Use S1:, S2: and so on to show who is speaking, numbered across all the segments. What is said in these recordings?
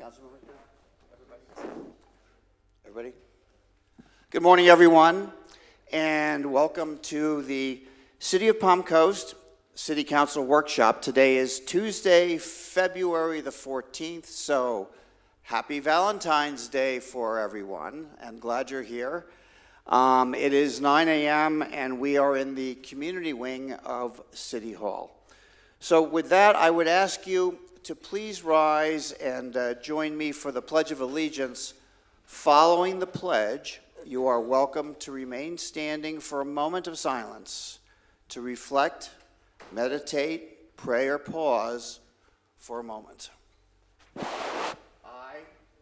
S1: Councilman? Everybody? Good morning, everyone, and welcome to the City of Palm Coast City Council Workshop. Today is Tuesday, February the 14th, so happy Valentine's Day for everyone, and glad you're here. It is 9 a.m., and we are in the community wing of City Hall. So with that, I would ask you to please rise and join me for the Pledge of Allegiance. Following the pledge, you are welcome to remain standing for a moment of silence to reflect, meditate, pray, or pause for a moment. I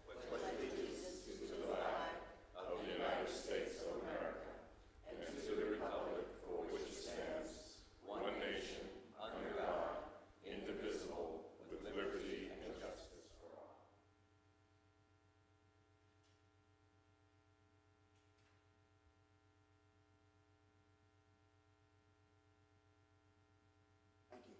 S1: pledge allegiance to the flag of the United States of America and to the republic for which it stands, one nation, under God, indivisible, with liberty and justice for all. Thank you.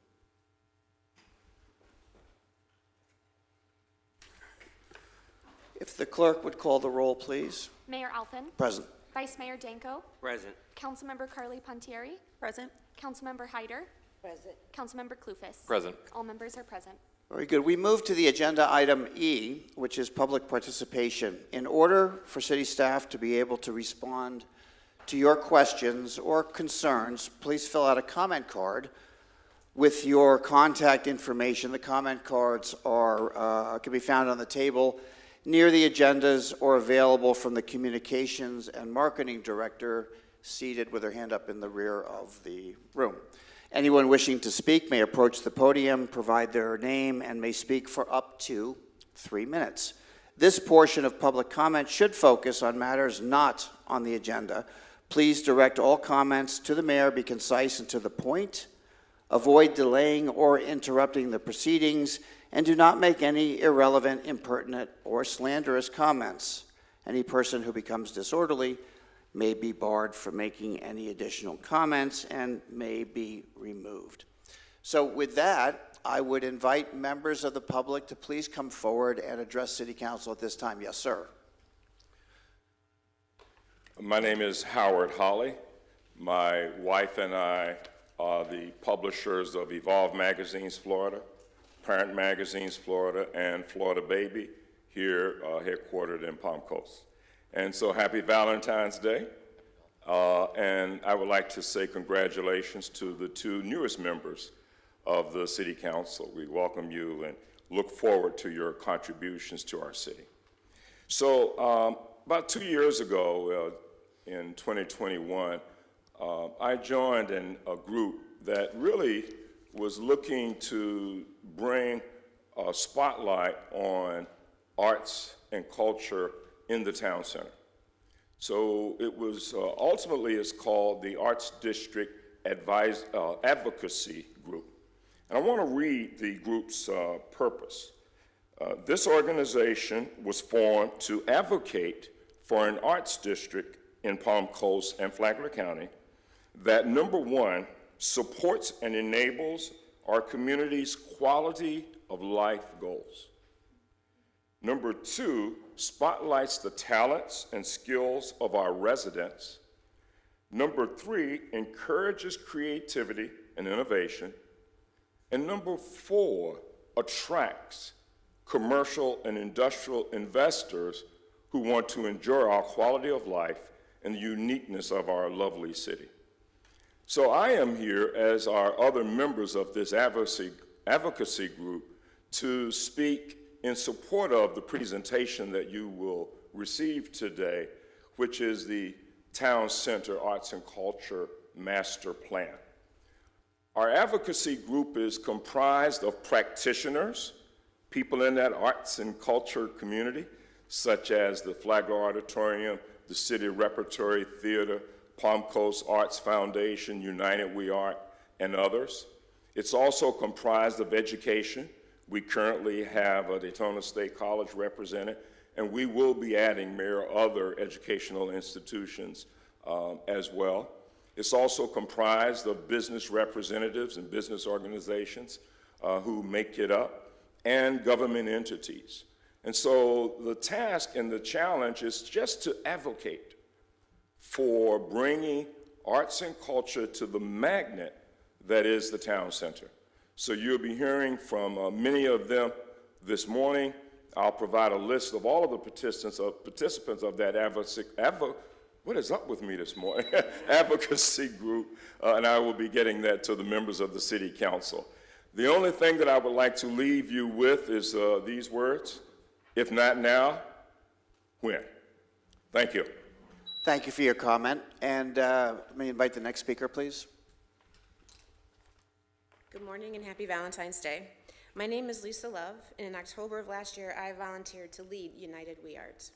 S1: If the clerk would call the roll, please.
S2: Mayor Alphen.
S1: Present.
S2: Vice Mayor Danko.
S3: Present.
S2: Councilmember Carly Pontieri.
S4: Present.
S2: Councilmember Hyder.
S4: Present.
S2: Councilmember Clufus.
S3: Present.
S2: All members are present.
S1: Very good. We move to the agenda item E, which is public participation. In order for city staff to be able to respond to your questions or concerns, please fill out a comment card with your contact information. The comment cards are can be found on the table near the agendas or available from the communications and marketing director seated with her hand up in the rear of the room. Anyone wishing to speak may approach the podium, provide their name, and may speak for up to 3 minutes. This portion of public comment should focus on matters not on the agenda. Please direct all comments to the mayor, be concise and to the point, avoid delaying or interrupting the proceedings, and do not make any irrelevant, impertinent, or slanderous comments. Any person who becomes disorderly may be barred from making any additional comments and may be removed. So with that, I would invite members of the public to please come forward and address City Council at this time. Yes, sir.
S5: My name is Howard Holly. My wife and I are the publishers of Evolve Magazines Florida, Parent Magazines Florida, and Florida Baby, here headquartered in Palm Coast. And so happy Valentine's Day. And I would like to say congratulations to the two newest members of the City Council. We welcome you and look forward to your contributions to our city. So about 2 years ago, in 2021, I joined a group that really was looking to bring a spotlight on arts and culture in the town center. So it was ultimately it's called the Arts District Advocacy Group. And I want to read the group's purpose. This organization was formed to advocate for an arts district in Palm Coast and Flagler County that, number one, supports and enables our community's quality of life goals. Number two, spotlights the talents and skills of our residents. Number three, encourages creativity and innovation. And number four, attracts commercial and industrial investors who want to enjoy our quality of life and the uniqueness of our lovely city. So I am here, as are other members of this advocacy group, to speak in support of the presentation that you will receive today, which is the Town Center Arts and Culture Master Plan. Our advocacy group is comprised of practitioners, people in that arts and culture community, such as the Flagler Auditorium, the City Repertory Theater, Palm Coast Arts Foundation, United We Art, and others. It's also comprised of education. We currently have a Daytona State College represented, and we will be adding other educational institutions as well. It's also comprised of business representatives and business organizations who make it up, and government entities. And so the task and the challenge is just to advocate for bringing arts and culture to the magnet that is the town center. So you'll be hearing from many of them this morning. I'll provide a list of all of the participants of that what is up with me this morning? Advocacy group, and I will be getting that to the members of the City Council. The only thing that I would like to leave you with is these words: if not now, when? Thank you.
S1: Thank you for your comment. And let me invite the next speaker, please.
S3: Good morning and happy Valentine's Day. My name is Lisa Love, and in October of last year, I volunteered to lead United We Art.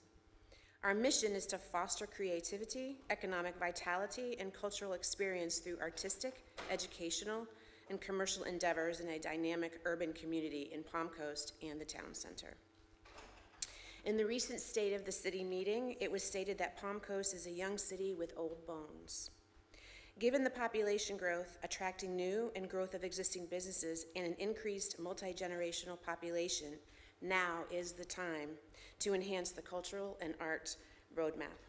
S3: Our mission is to foster creativity, economic vitality, and cultural experience through artistic, educational, and commercial endeavors in a dynamic urban community in Palm Coast and the town center. In the recent State of the City meeting, it was stated that Palm Coast is a young city with old bones. Given the population growth, attracting new and growth of existing businesses, and an increased multi-generational population, now is the time to enhance the cultural and art roadmap.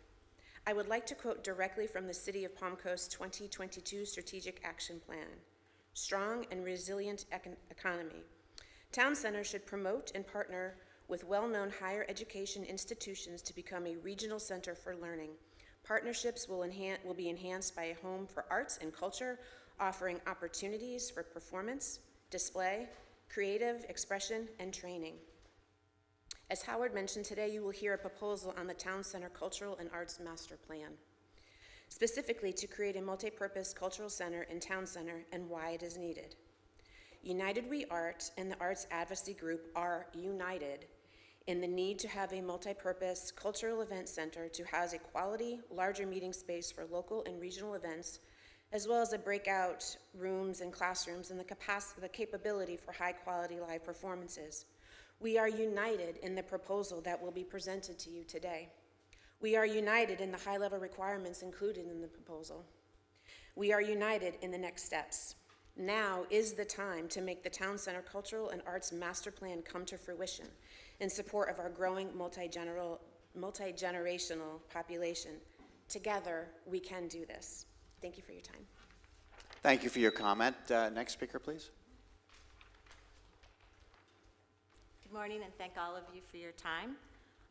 S3: I would like to quote directly from the City of Palm Coast 2022 Strategic Action Plan. Strong and resilient economy. Town Center should promote and partner with well-known higher education institutions to become a regional center for learning. Partnerships will be enhanced by a home for arts and culture, offering opportunities for performance, display, creative expression, and training. As Howard mentioned today, you will hear a proposal on the Town Center Cultural and Arts Master Plan, specifically to create a multi-purpose cultural center in Town Center and why it is needed. United We Art and the Arts Advocacy Group are united in the need to have a multi-purpose cultural event center to house a quality, larger meeting space for local and regional events, as well as a breakout rooms and classrooms and the capability for high-quality live performances. We are united in the proposal that will be presented to you today. We are united in the high-level requirements included in the proposal. We are united in the next steps. Now is the time to make the Town Center Cultural and Arts Master Plan come to fruition in support of our growing multi-generational population. Together, we can do this. Thank you for your time.
S1: Thank you for your comment. Next speaker, please.
S4: Good morning, and thank all of you for your time.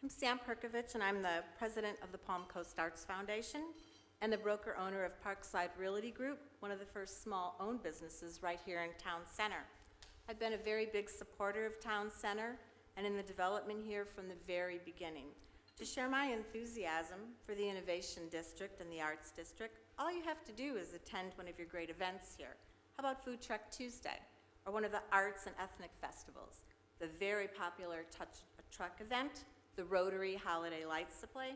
S4: I'm Sam Perkovich, and I'm the president of the Palm Coast Arts Foundation and the broker-owner of Parkside Realty Group, one of the first small-owned businesses right here in Town Center. I've been a very big supporter of Town Center and in the development here from the very beginning. To share my enthusiasm for the Innovation District and the Arts District, all you have to do is attend one of your great events here. How about Food Truck Tuesday, or one of the arts and ethnic festivals, the very popular Touch a Truck event, the Rotary Holiday Lights Display?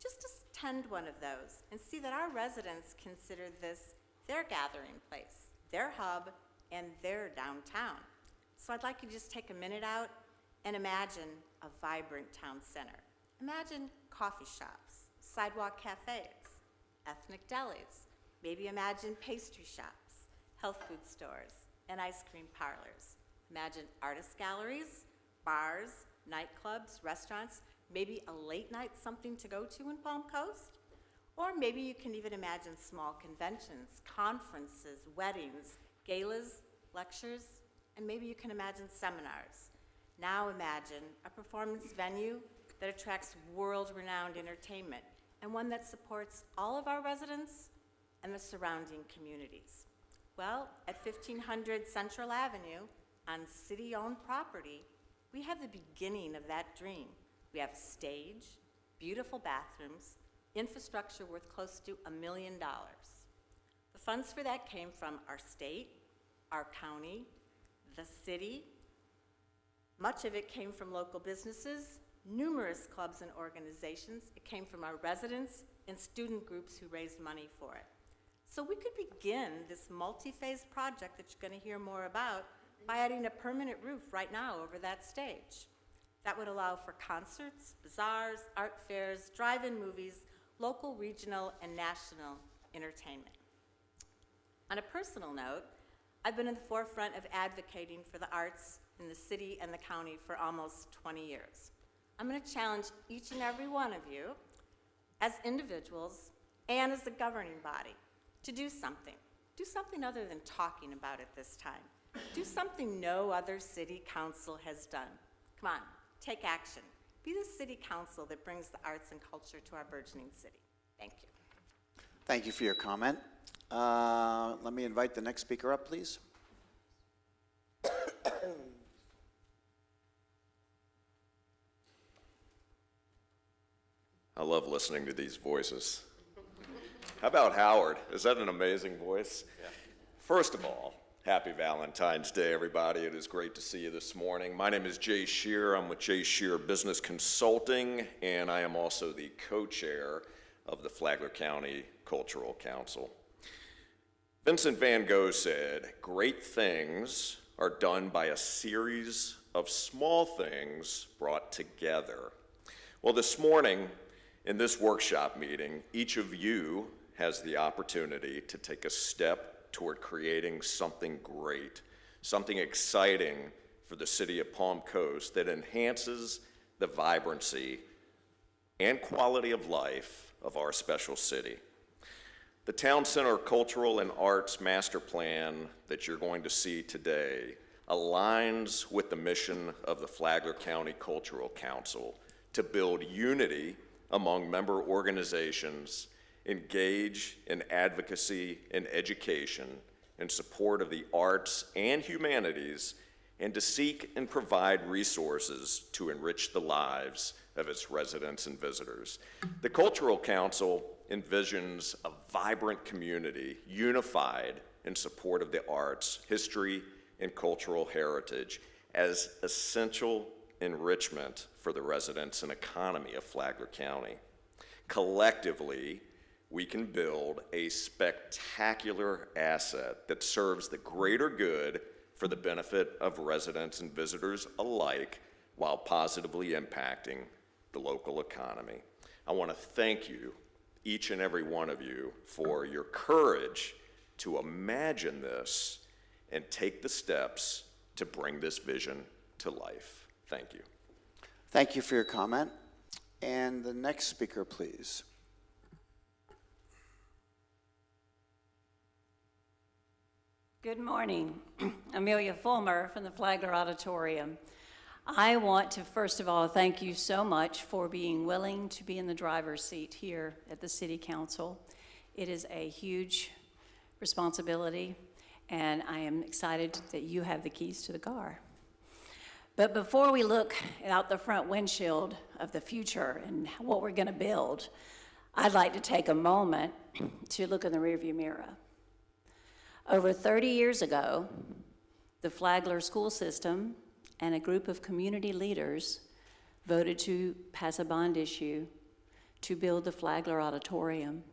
S4: Just attend one of those and see that our residents consider this their gathering place, their hub, and their downtown. So I'd like you to just take a minute out and imagine a vibrant town center. Imagine coffee shops, sidewalk cafes, ethnic delis. Maybe imagine pastry shops, health food stores, and ice cream parlors. Imagine artist galleries, bars, nightclubs, restaurants, maybe a late night something to go to in Palm Coast. Or maybe you can even imagine small conventions, conferences, weddings, galas, lectures, and maybe you can imagine seminars. Now imagine a performance venue that attracts world-renowned entertainment and one that supports all of our residents and the surrounding communities. Well, at 1500 Central Avenue on city-owned property, we have the beginning of that dream. We have a stage, beautiful bathrooms, infrastructure worth close to $1 million. The funds for that came from our state, our county, the city. Much of it came from local businesses, numerous clubs and organizations. It came from our residents and student groups who raised money for it. So we could begin this multi-phase project that you're going to hear more about by adding a permanent roof right now over that stage. That would allow for concerts, bazaars, art fairs, drive-in movies, local, regional, and national entertainment. On a personal note, I've been in the forefront of advocating for the arts in the city and the county for almost 20 years. I'm going to challenge each and every one of you, as individuals and as the governing body, to do something. Do something other than talking about it this time. Do something no other city council has done. Come on, take action. Be the city council that brings the arts and culture to our burgeoning city. Thank you.
S1: Thank you for your comment. Let me invite the next speaker up, please.
S6: I love listening to these voices. How about Howard? Is that an amazing voice? Yeah. First of all, happy Valentine's Day, everybody. It is great to see you this morning. My name is Jay Shear. I'm with Jay Shear Business Consulting, and I am also the co-chair of the Flagler County Cultural Council. Vincent van Gogh said, "Great things are done by a series of small things brought together." Well, this morning, in this workshop meeting, each of you has the opportunity to take a step toward creating something great, something exciting for the city of Palm Coast that enhances the vibrancy and quality of life of our special city. The Town Center Cultural and Arts Master Plan that you're going to see today aligns with the mission of the Flagler County Cultural Council to build unity among member organizations, engage in advocacy and education in support of the arts and humanities, and to seek and provide resources to enrich the lives of its residents and visitors. The Cultural Council envisions a vibrant community unified in support of the arts, history, and cultural heritage as essential enrichment for the residents and economy of Flagler County. Collectively, we can build a spectacular asset that serves the greater good for the benefit of residents and visitors alike while positively impacting the local economy. I want to thank you, each and every one of you, for your courage to imagine this and take the steps to bring this vision to life. Thank you.
S1: Thank you for your comment. And the next speaker, please.
S7: Good morning. Amelia Fulmer from the Flagler Auditorium. I want to first of all thank you so much for being willing to be in the driver's seat here at the City Council. It is a huge responsibility, and I am excited that you have the keys to the car. But before we look out the front windshield of the future and what we're going to build, I'd like to take a moment to look in the rearview mirror. Over 30 years ago, the Flagler school system and a group of community leaders voted to pass a bond issue to build the Flagler Auditorium.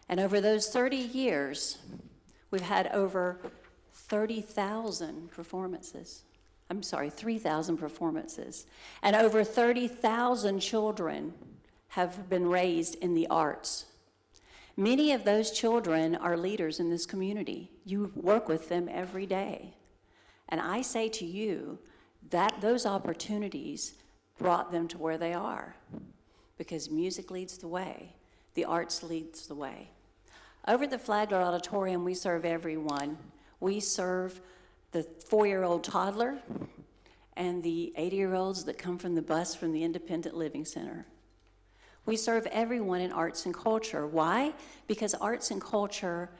S7: And over those 30 years, we've had over 3,000 performances, and over 30,000 children have been raised in the arts. Many of those children are leaders in this community. You work with them every day. And I say to you that those opportunities brought them to where they are, because music leads the way, the arts leads the way. Over at the Flagler Auditorium, we serve everyone. We serve the 4-year-old toddler and the 80-year-olds that come from the bus from the Independent Living Center. We serve everyone in arts and culture. Why? Because arts and culture,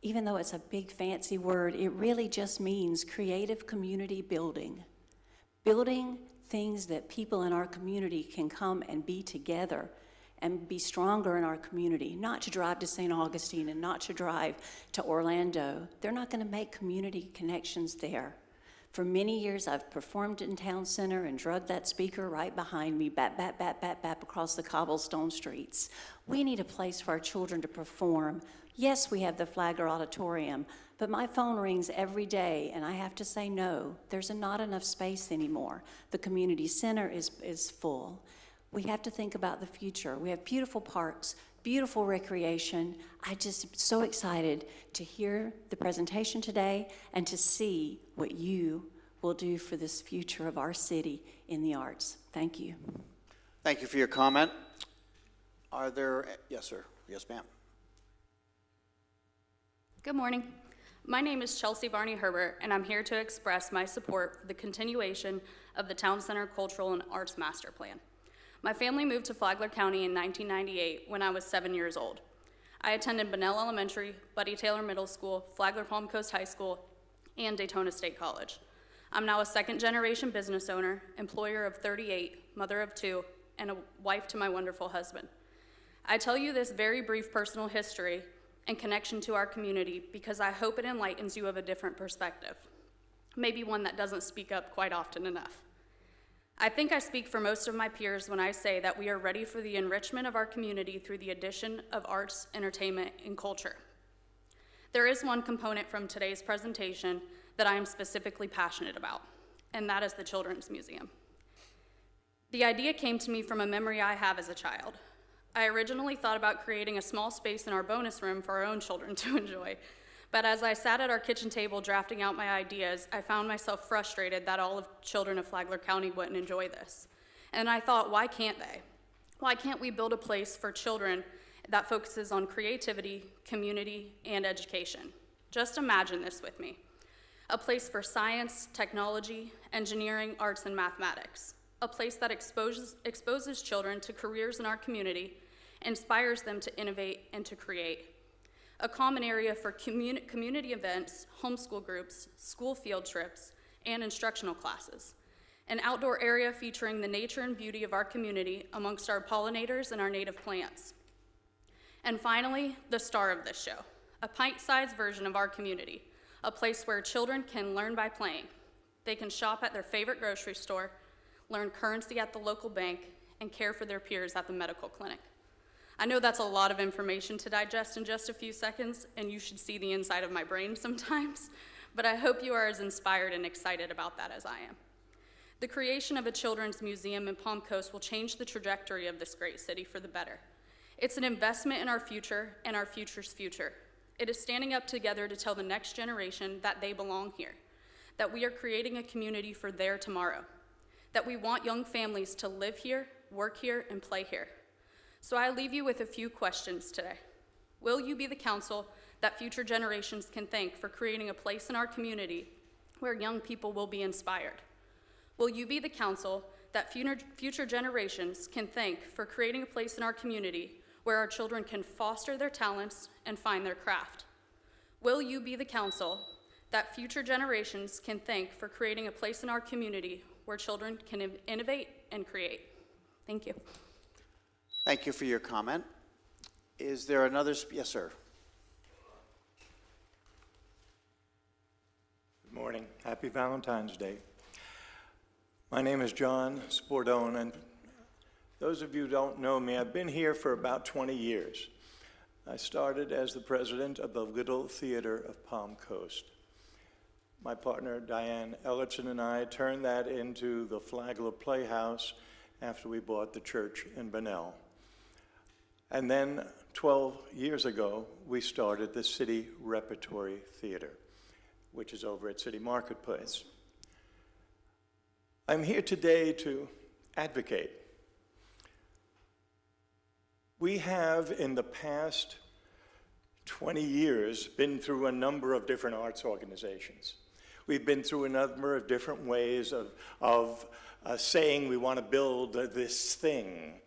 S7: even though it's a big fancy word, it really just means creative community building. Building things that people in our community can come and be together and be stronger in our community, not to drive to St. Augustine and not to drive to Orlando. They're not going to make community connections there. For many years, I've performed in Town Center and drugged that speaker right behind me, bap, bap, bap, bap, bap, across the cobblestone streets. We need a place for our children to perform. Yes, we have the Flagler Auditorium, but my phone rings every day, and I have to say no. There's not enough space anymore. The community center is full. We have to think about the future. We have beautiful parks, beautiful recreation. I just am so excited to hear the presentation today and to see what you will do for this future of our city in the arts. Thank you.
S1: Thank you for your comment. Are there, yes, sir. Yes, ma'am.
S8: Good morning. My name is Chelsea Barney Herbert, and I'm here to express my support for the continuation of the Town Center Cultural and Arts Master Plan. My family moved to Flagler County in 1998 when I was 7 years old. I attended Bunnell Elementary, Buddy Taylor Middle School, Flagler Palm Coast High School, and Daytona State College. I'm now a second-generation business owner, employer of 38, mother of 2, and a wife to my wonderful husband. I tell you this very brief personal history and connection to our community because I hope it enlightens you of a different perspective, maybe one that doesn't speak up quite often enough. I think I speak for most of my peers when I say that we are ready for the enrichment of our community through the addition of arts, entertainment, and culture. There is one component from today's presentation that I am specifically passionate about, and that is the Children's Museum. The idea came to me from a memory I have as a child. I originally thought about creating a small space in our bonus room for our own children to enjoy, but as I sat at our kitchen table drafting out my ideas, I found myself frustrated that all of children of Flagler County wouldn't enjoy this. And I thought, why can't they? Why can't we build a place for children that focuses on creativity, community, and education? Just imagine this with me. A place for science, technology, engineering, arts, and mathematics. A place that exposes children to careers in our community, inspires them to innovate and to create. A common area for community events, homeschool groups, school field trips, and instructional classes. An outdoor area featuring the nature and beauty of our community amongst our pollinators and our native plants. And finally, the star of this show, a pint-sized version of our community, a place where children can learn by playing. They can shop at their favorite grocery store, learn currency at the local bank, and care for their peers at the medical clinic. I know that's a lot of information to digest in just a few seconds, and you should see the inside of my brain sometimes, but I hope you are as inspired and excited about that as I am. The creation of a children's museum in Palm Coast will change the trajectory of this great city for the better. It's an investment in our future and our future's future. It is standing up together to tell the next generation that they belong here, that we are creating a community for their tomorrow, that we want young families to live here, work here, and play here. So I leave you with a few questions today. Will you be the council that future generations can thank for creating a place in our community where young people will be inspired? Will you be the council that future generations can thank for creating a place in our community where our children can foster their talents and find their craft? Will you be the council that future generations can thank for creating a place in our community where children can innovate and create? Thank you.
S1: Thank you for your comment. Is there another, yes, sir.
S9: Good morning. Happy Valentine's Day. My name is John Spordone, and those of you who don't know me, I've been here for about 20 years. I started as the president of the Little Theater of Palm Coast. My partner, Diane Ellertson, and I turned that into the Flagler Playhouse after we bought the church in Bunnell. And then 12 years ago, we started the City Repertory Theater, which is over at City Marketplace. I'm here today to advocate. We have, in the past 20 years, been through a number of different arts organizations. We've been through a number of different ways of saying we want to build this thing,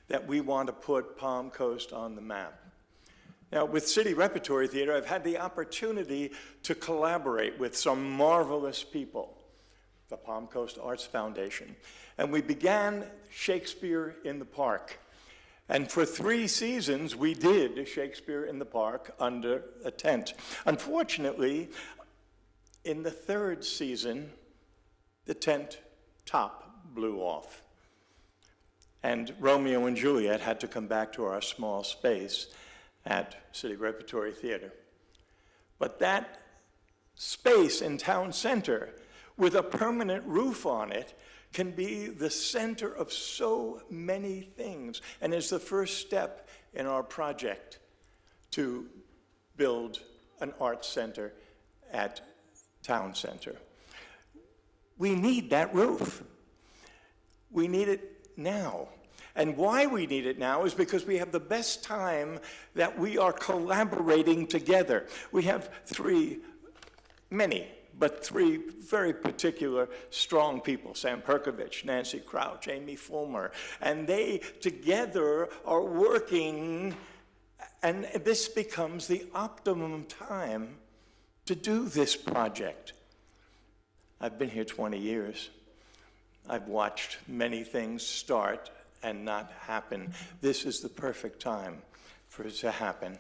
S9: that we want to put Palm Coast on the map. Now, with City Repertory Theater, I've had the opportunity to collaborate with some marvelous people, the Palm Coast Arts Foundation, and we began Shakespeare in the Park. And for 3 seasons, we did Shakespeare in the Park under a tent. Unfortunately, in the 3rd season, the tent top blew off. And Romeo and Juliet had to come back to our small space at City Repertory Theater. But that space in town center with a permanent roof on it can be the center of so many things, and is the first step in our project to build an arts center at Town Center. We need that roof. We need it now. And why we need it now is because we have the best time that we are collaborating together. We have three very particular strong people, Sam Perkovich, Nancy Crouch, Amy Fulmer, and they together are working, and this becomes the optimum time to do this project. I've been here 20 years. I've watched many things start and not happen. This is the perfect time for it to happen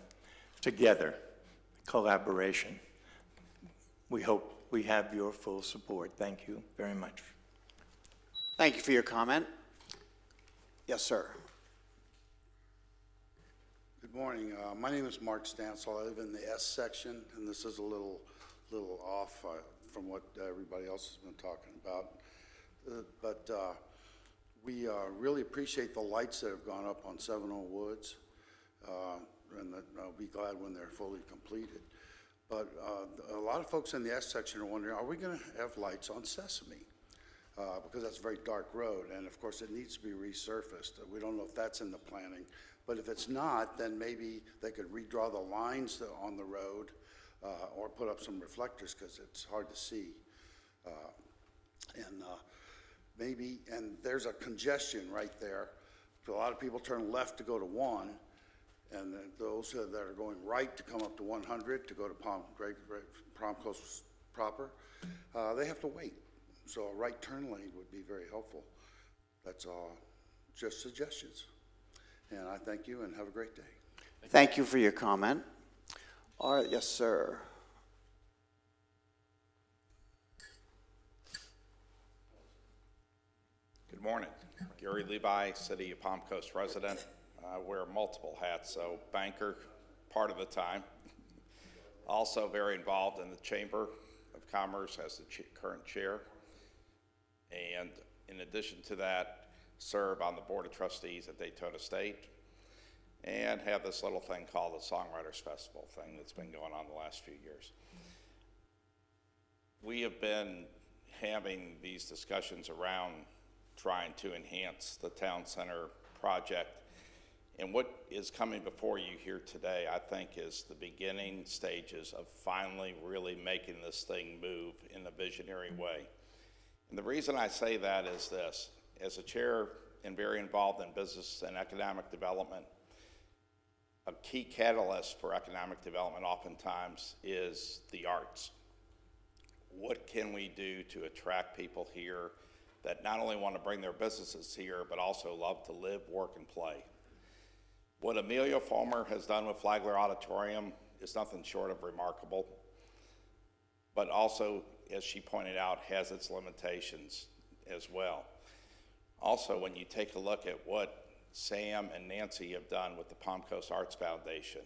S9: together, collaboration. We hope we have your full support. Thank you very much.
S1: Thank you for your comment. Yes, sir.
S10: Good morning. My name is Mark Stansel. I live in the S section, and this is a little off from what everybody else has been talking about. But we really appreciate the lights that have gone up on 70 Woods, and I'll be glad when they're fully completed. But a lot of folks in the S section are wondering, are we going to have lights on Sesame? Because that's a very dark road, and of course it needs to be resurfaced. We don't know if that's in the planning, but if it's not, then maybe they could redraw the lines on the road or put up some reflectors because it's hard to see. And there's a congestion right there. So a lot of people turn left to go to 1, and then those that are going right to come up to 100 to go to Palm Coast proper, they have to wait. So a right turn lane would be very helpful. That's all, just suggestions. And I thank you and have a great day.
S1: Thank you for your comment. All right, yes, sir.
S11: Good morning. Gary Levi, City of Palm Coast resident. I wear multiple hats, so banker part of the time. Also very involved in the Chamber of Commerce as the current chair. And in addition to that, serve on the Board of Trustees at Daytona State and have this little thing called the Songwriters Festival thing that's been going on the last few years. We have been having these discussions around trying to enhance the town center project. And what is coming before you here today, I think, is the beginning stages of finally really making this thing move in a visionary way. And the reason I say that is this: as a chair and very involved in business and economic development, a key catalyst for economic development oftentimes is the arts. What can we do to attract people here that not only want to bring their businesses here, but also love to live, work, and play? What Amelia Fulmer has done with Flagler Auditorium is nothing short of remarkable, but also, as she pointed out, has its limitations as well. Also, when you take a look at what Sam and Nancy have done with the Palm Coast Arts Foundation,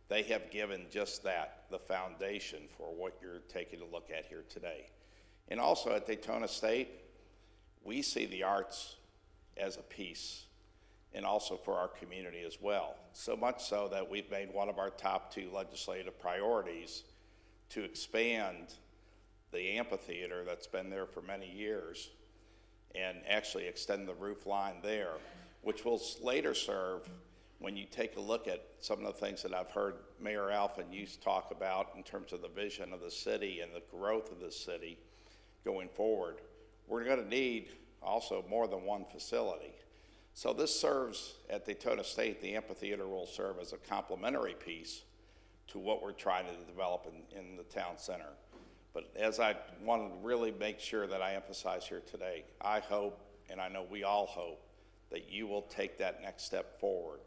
S11: they have given just that, the foundation for what you're taking a look at here today. And also at Daytona State, we see the arts as a piece and also for our community as well. So much so that we've made one of our top 2 legislative priorities to expand the amphitheater that's been there for many years and actually extend the roof line there, which will later serve, when you take a look at some of the things that I've heard Mayor Alf and you talk about in terms of the vision of the city and the growth of the city going forward, we're going to need also more than one facility. So this serves at Daytona State, the amphitheater will serve as a complementary piece to what we're trying to develop in the town center. But as I want to really make sure that I emphasize here today, I hope, and I know we all hope, that you will take that next step forward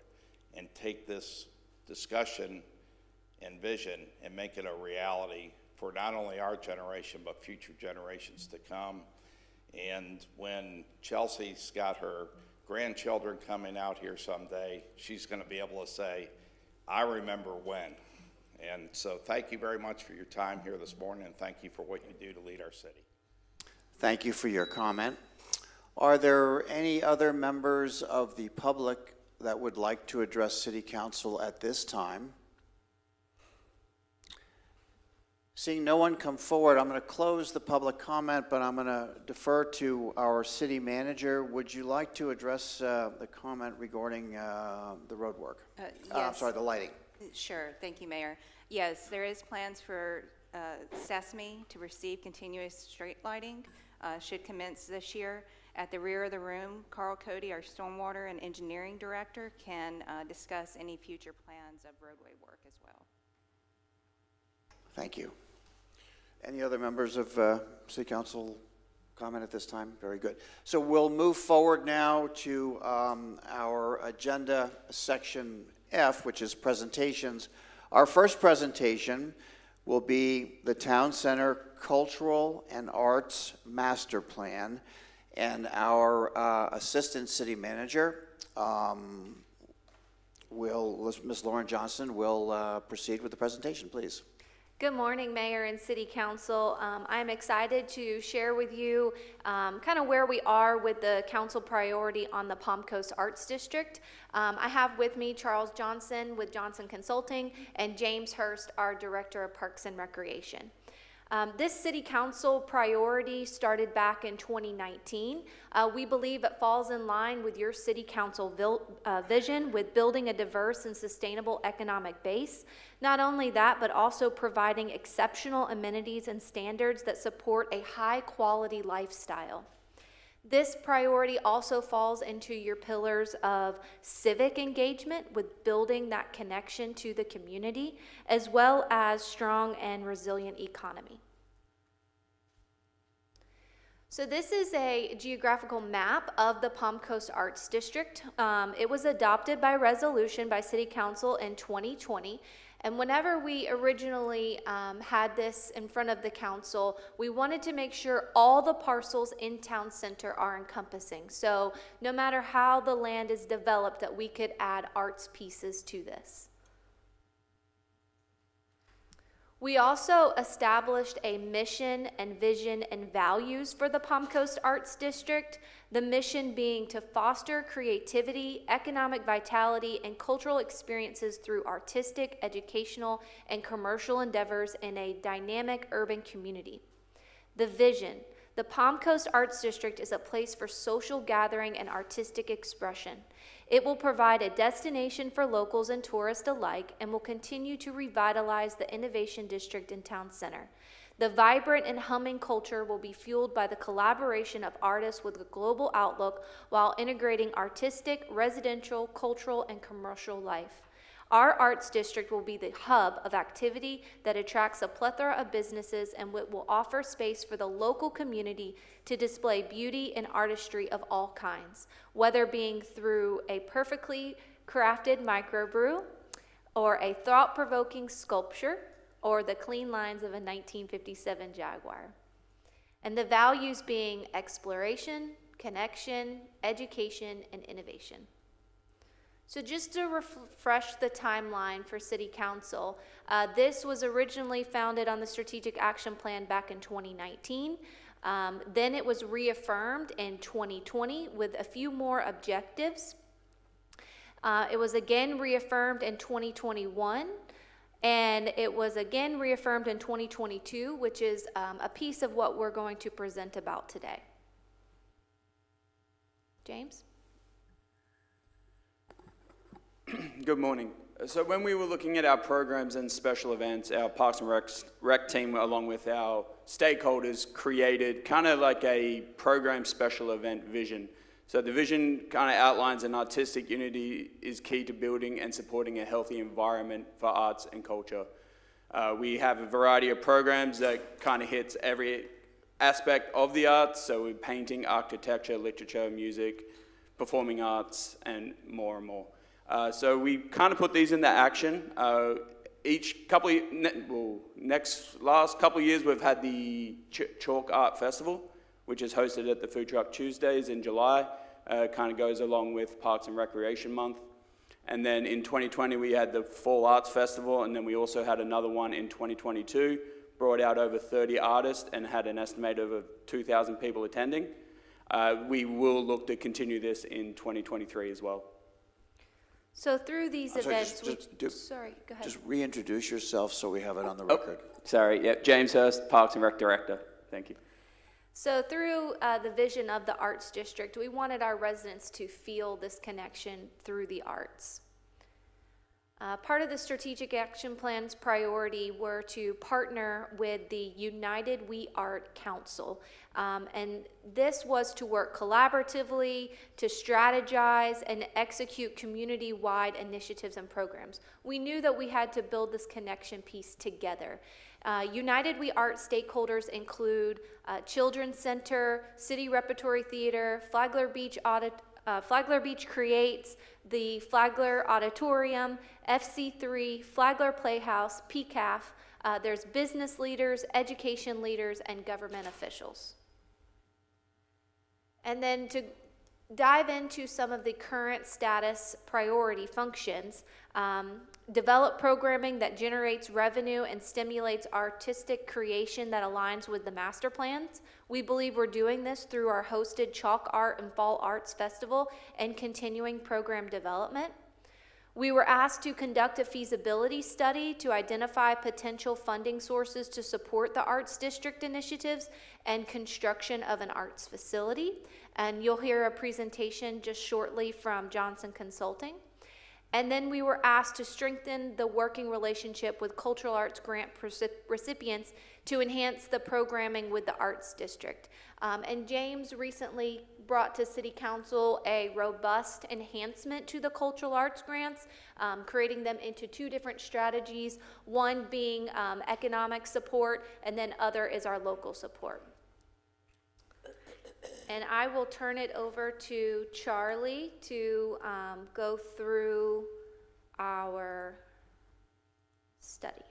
S11: and take this discussion and vision and make it a reality for not only our generation, but future generations to come. And when Chelsea's got her grandchildren coming out here someday, she's going to be able to say, I remember when. And so thank you very much for your time here this morning, and thank you for what you do to lead our city.
S1: Thank you for your comment. Are there any other members of the public that would like to address City Council at this time? Seeing no one come forward, I'm going to close the public comment, but I'm going to defer to our city manager. Would you like to address the comment regarding the road work? I'm
S12: Yes.
S1: sorry, the lighting.
S12: Sure, thank you, Mayor. Yes, there is plans for Sesame to receive continuous street lighting, should commence this year. At the rear of the room, Carl Cody, our Stormwater and Engineering Director, can discuss any future plans of roadway work as well.
S1: Thank you. Any other members of City Council comment at this time? Very good. So we'll move forward now to our agenda section F, which is presentations. Our first presentation will be the Town Center Cultural and Arts Master Plan, and our Assistant City Manager, Ms. Lauren Johnson, will proceed with the presentation, please.
S2: Good morning, Mayor and City Council. I'm excited to share with you kind of where we are with the council priority on the Palm Coast Arts District. I have with me Charles Johnson with Johnson Consulting and James Hurst, our Director of Parks and Recreation. This City Council priority started back in 2019. We believe it falls in line with your City Council vision with building a diverse and sustainable economic base. Not only that, but also providing exceptional amenities and standards that support a high-quality lifestyle. This priority also falls into your pillars of civic engagement with building that connection to the community, as well as strong and resilient economy. So this is a geographical map of the Palm Coast Arts District. It was adopted by resolution by City Council in 2020. And whenever we originally had this in front of the council, we wanted to make sure all the parcels in Town Center are encompassing. So no matter how the land is developed, that we could add arts pieces to this. We also established a mission and vision and values for the Palm Coast Arts District, the mission being to foster creativity, economic vitality, and cultural experiences through artistic, educational, and commercial endeavors in a dynamic urban community. The vision: the Palm Coast Arts District is a place for social gathering and artistic expression. It will provide a destination for locals and tourists alike and will continue to revitalize the Innovation District in Town Center. The vibrant and humming culture will be fueled by the collaboration of artists with a global outlook while integrating artistic, residential, cultural, and commercial life. Our arts district will be the hub of activity that attracts a plethora of businesses and will offer space for the local community to display beauty and artistry of all kinds, whether being through a perfectly crafted microbrew or a thought-provoking sculpture or the clean lines of a 1957 Jaguar. And the values being exploration, connection, education, and innovation. So just to refresh the timeline for City Council, this was originally founded on the Strategic Action Plan back in 2019. Then it was reaffirmed in 2020 with a few more objectives. It was again reaffirmed in 2021, and it was again reaffirmed in 2022, which is a piece of what we're going to present about today. James?
S13: Good morning. So when we were looking at our programs and special events, our Parks and Rec team, along with our stakeholders, created kind of like a program special event vision. So the vision kind of outlines an artistic unity is key to building and supporting a healthy environment for arts and culture. We have a variety of programs that kind of hits every aspect of the arts. So we're painting, architecture, literature, music, performing arts, and more and more. So we kind of put these into action. Each couple of, last couple of years, we've had the Chalk Art Festival, which is hosted at the Food Truck Tuesdays in July. Kind of goes along with Parks and Recreation Month. And then in 2020, we had the Fall Arts Festival, and then we also had another one in 2022, brought out over 30 artists and had an estimate of 2,000 people attending. We will look to continue this in 2023 as well.
S2: So through these
S1: I'm sorry,
S2: events,
S1: sorry,
S2: go ahead.
S1: Just reintroduce yourself so we have it on the
S13: Oh,
S1: record.
S13: sorry, yep, James Hurst, Parks and Rec Director. Thank you.
S2: So through the vision of the Arts District, we wanted our residents to feel this connection through the arts. Part of the Strategic Action Plan's priority were to partner with the United We Art Council. And this was to work collaboratively, to strategize and execute community-wide initiatives and programs. We knew that we had to build this connection piece together. United We Art stakeholders include Children's Center, City Repertory Theater, Flagler Beach Creates, the Flagler Auditorium, FC3, Flagler Playhouse, PCAF. There's business leaders, education leaders, and government officials. And then to dive into some of the current status priority functions, develop programming that generates revenue and stimulates artistic creation that aligns with the master plans. We believe we're doing this through our hosted Chalk Art and Fall Arts Festival and continuing program development. We were asked to conduct a feasibility study to identify potential funding sources to support the Arts District initiatives and construction of an arts facility. And you'll hear a presentation just shortly from Johnson Consulting. And then we were asked to strengthen the working relationship with cultural arts grant recipients to enhance the programming with the Arts District. And James recently brought to City Council a robust enhancement to the cultural arts grants, creating them into two different strategies, one being economic support, and then other is our local support. And I will turn it over to Charlie to go through our study.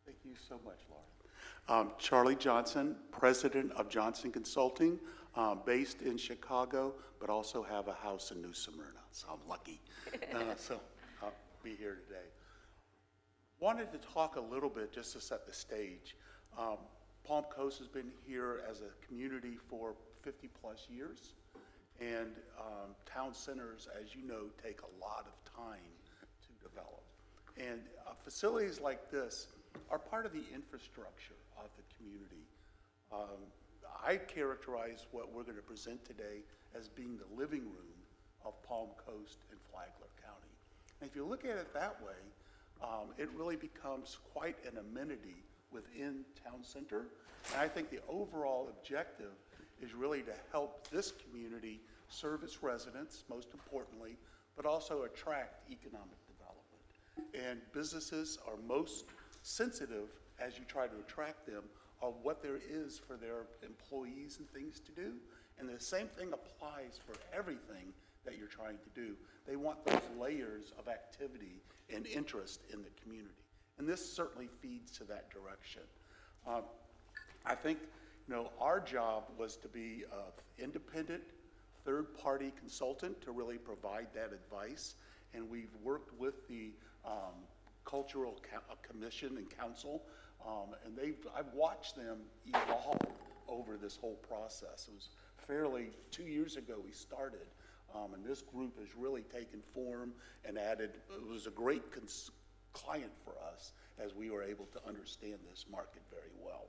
S14: Thank you so much, Laura. Charlie Johnson, president of Johnson Consulting, based in Chicago, but also have a house in New Smyrna, so I'm lucky. So I'll be here today. Wanted to talk a little bit just to set the stage. Palm Coast has been here as a community for 50 plus years, and town centers, as you know, take a lot of time to develop. And facilities like this are part of the infrastructure of the community. I characterize what we're going to present today as being the living room of Palm Coast and Flagler County. And if you look at it that way, it really becomes quite an amenity within town center. And I think the overall objective is really to help this community serve its residents, most importantly, but also attract economic development. And businesses are most sensitive, as you try to attract them, of what there is for their employees and things to do. And the same thing applies for everything that you're trying to do. They want those layers of activity and interest in the community. And this certainly feeds to that direction. I think, our job was to be an independent, third-party consultant to really provide that advice. And we've worked with the Cultural Commission and Council, and I've watched them evolve over this whole process. It was fairly, 2 years ago we started, and this group has really taken form and added, it was a great client for us as we were able to understand this market very well.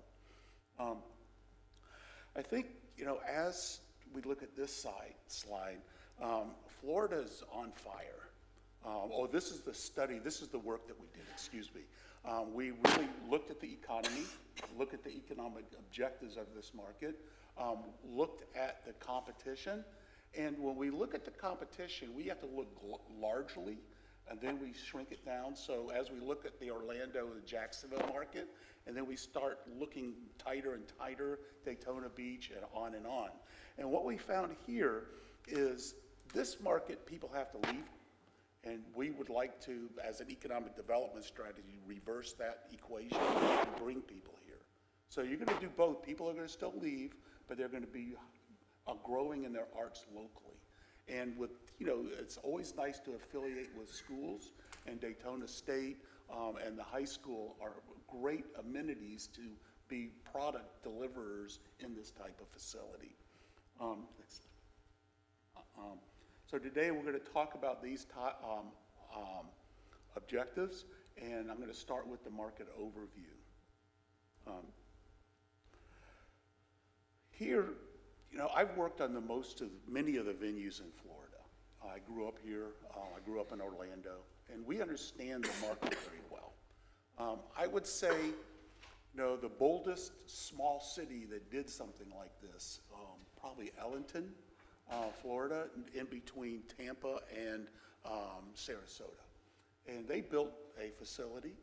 S14: I think, as we look at this slide, Florida's on fire. This is the study, this is the work that we did, excuse me. We really looked at the economy, looked at the economic objectives of this market, looked at the competition, and when we look at the competition, we have to look largely, and then we shrink it down. So as we look at the Orlando and the Jacksonville market, and then we start looking tighter and tighter, Daytona Beach and on and on. And what we found here is this market, people have to leave, and we would like to, as an economic development strategy, reverse that equation and bring people here. So you're going to do both. People are going to still leave, but they're going to be growing in their arts locally. And with, it's always nice to affiliate with schools, and Daytona State and the high school are great amenities to be product deliverers in this type of facility. So today, we're going to talk about these objectives, and I'm going to start with the market overview. Here, you know, I've worked on many of the venues in Florida. I grew up here, I grew up in Orlando, and we understand the market very well. I would say, you know, the boldest small city that did something like this, probably Ellenton, Florida, in between Tampa and Sarasota. And they built a facility.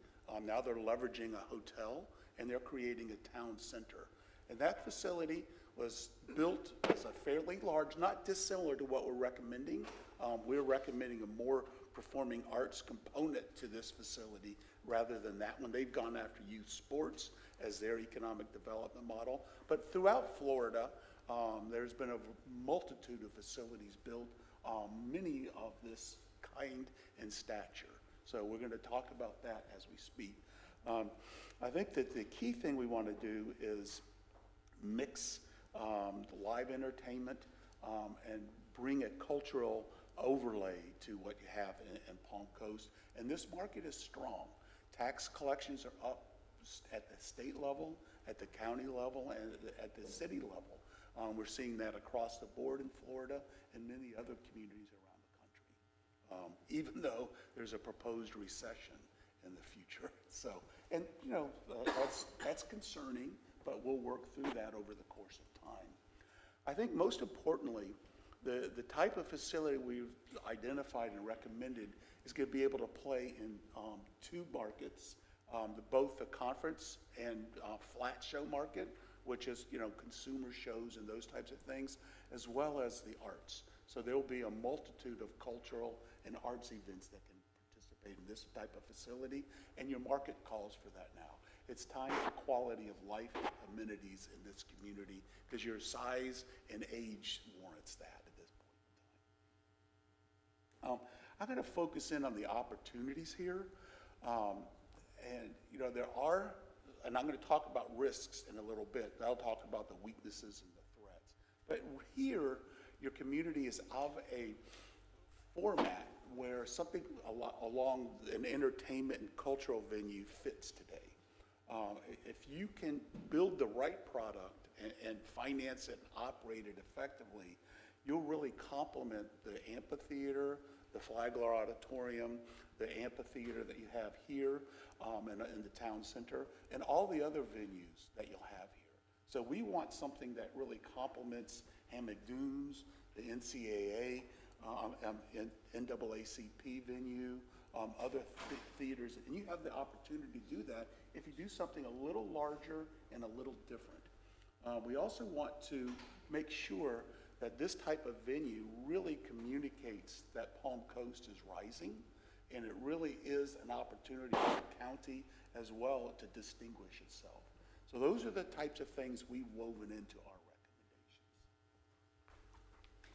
S14: Now they're leveraging a hotel, and they're creating a town center. And that facility was built as a fairly large, not dissimilar to what we're recommending. We're recommending a more performing arts component to this facility rather than that one. They've gone after youth sports as their economic development model. But throughout Florida, there's been a multitude of facilities built, many of this kind and stature. So we're going to talk about that as we speak. I think that the key thing we want to do is mix live entertainment and bring a cultural overlay to what you have in Palm Coast. And this market is strong. Tax collections are up at the state level, at the county level, and at the city level. We're seeing that across the board in Florida and many other communities around the country, even though there's a proposed recession in the future. So, and you know, that's concerning, but we'll work through that over the course of time. I think most importantly, the type of facility we've identified and recommended is going to be able to play in two markets, both the conference and flat show market, which is, you know, consumer shows and those types of things, as well as the arts. So there will be a multitude of cultural and arts events that can participate in this type of facility, and your market calls for that now. It's time for quality of life amenities in this community because your size and age warrants that at this point in time. I'm going to focus in on the opportunities here. And, you know, there are, and I'm going to talk about risks in a little bit. I'll talk about the weaknesses and the threats. But here, your community is of a format where something along an entertainment and cultural venue fits today. If you can build the right product and finance it and operate it effectively, you'll really complement the amphitheater, the Flagler Auditorium, the amphitheater that you have here in the town center, and all the other venues that you'll have here. So we want something that really complements Hammock Dunes, the NCAA, NAACP venue, other theaters, and you have the opportunity to do that if you do something a little larger and a little different. We also want to make sure that this type of venue really communicates that Palm Coast is rising, and it really is an opportunity for the county as well to distinguish itself. So those are the types of things we've woven into our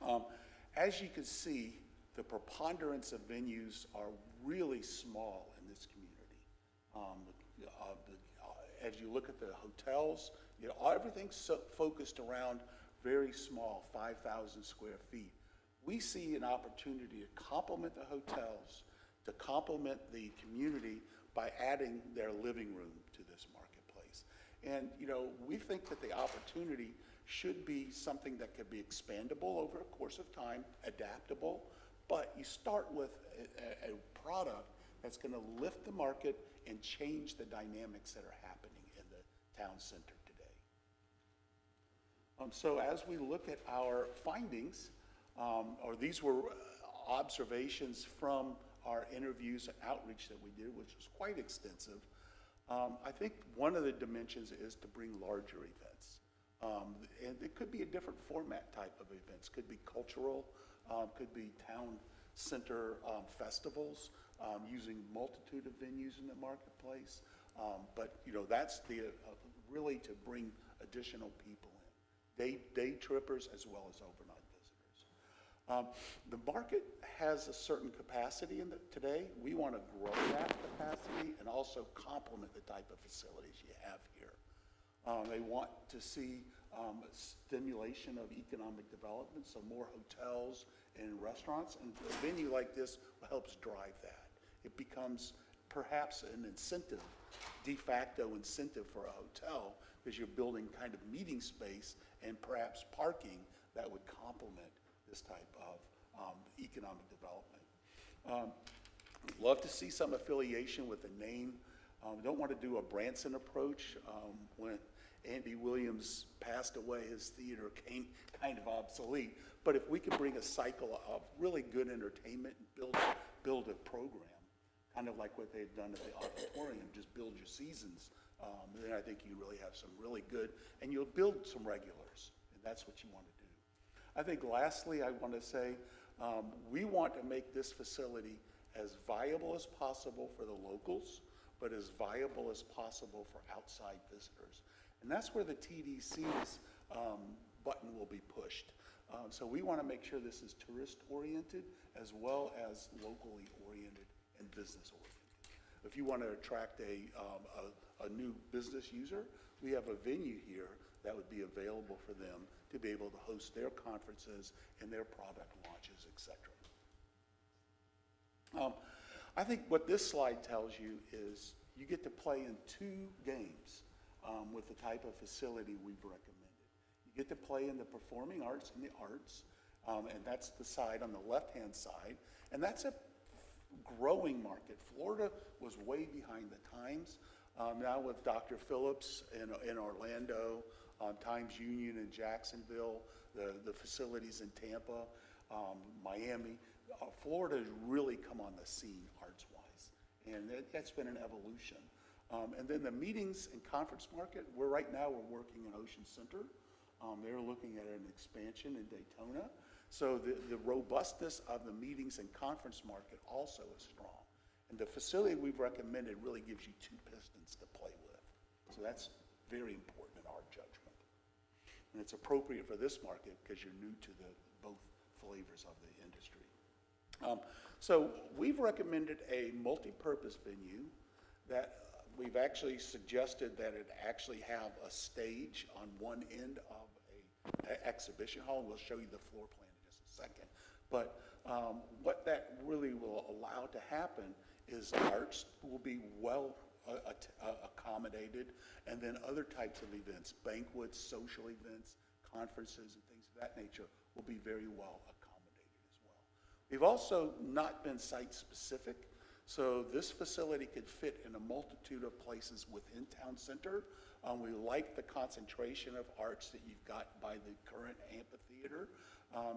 S14: recommendations. As you can see, the preponderance of venues are really small in this community. As you look at the hotels, you know, everything's focused around very small, 5,000 square feet. We see an opportunity to complement the hotels, to complement the community by adding their living room to this marketplace. And, you know, we think that the opportunity should be something that could be expandable over a course of time, adaptable, but you start with a product that's going to lift the market and change the dynamics that are happening in the town center today. So as we look at our findings, or these were observations from our interviews and outreach that we did, which was quite extensive. I think one of the dimensions is to bring larger events. And it could be a different format type of events. Could be cultural, could be town center festivals, using multitude of venues in the marketplace. But, you know, that's really to bring additional people in. Day trippers as well as overnight visitors. The market has a certain capacity today. We want to grow that capacity and also complement the type of facilities you have here. They want to see stimulation of economic development, so more hotels and restaurants, and a venue like this helps drive that. It becomes perhaps an incentive, de facto incentive for a hotel, because you're building kind of meeting space and perhaps parking that would complement this type of economic development. Love to see some affiliation with the name. Don't want to do a Branson approach. When Andy Williams passed away, his theater came kind of obsolete. But if we could bring a cycle of really good entertainment and build a program, kind of like what they've done at the auditorium, just build your seasons, then I think you really have some really good, and you'll build some regulars, and that's what you want to do. I think lastly, I want to say, we want to make this facility as viable as possible for the locals, but as viable as possible for outside visitors. And that's where the TDC's button will be pushed. So we want to make sure this is tourist-oriented as well as locally oriented and business-oriented. If you want to attract a new business user, we have a venue here that would be available for them to be able to host their conferences and their product launches, et cetera. I think what this slide tells you is you get to play in 2 games with the type of facility we've recommended. You get to play in the performing arts and the arts, and that's the side on the left-hand side, and that's a growing market. Florida was way behind the times. Now with Dr. Phillips in Orlando, Times Union in Jacksonville, the facilities in Tampa, Miami, Florida has really come on the scene arts-wise, and that's been an evolution. And then the meetings and conference market, right now we're working in Ocean Center. They're looking at an expansion in Daytona. So the robustness of the meetings and conference market also is strong. And the facility we've recommended really gives you 2 pistons to play with. So that's very important in our judgment. And it's appropriate for this market because you're new to both flavors of the industry. So we've recommended a multi-purpose venue that we've actually suggested that it actually have a stage on one end of an exhibition hall. We'll show you the floor plan in just a second. But what that really will allow to happen is arts will be well accommodated, and then other types of events, banquets, social events, conferences, and things of that nature will be very well accommodated as well. We've also not been site-specific, so this facility could fit in a multitude of places within town center. We like the concentration of arts that you've got by the current amphitheater.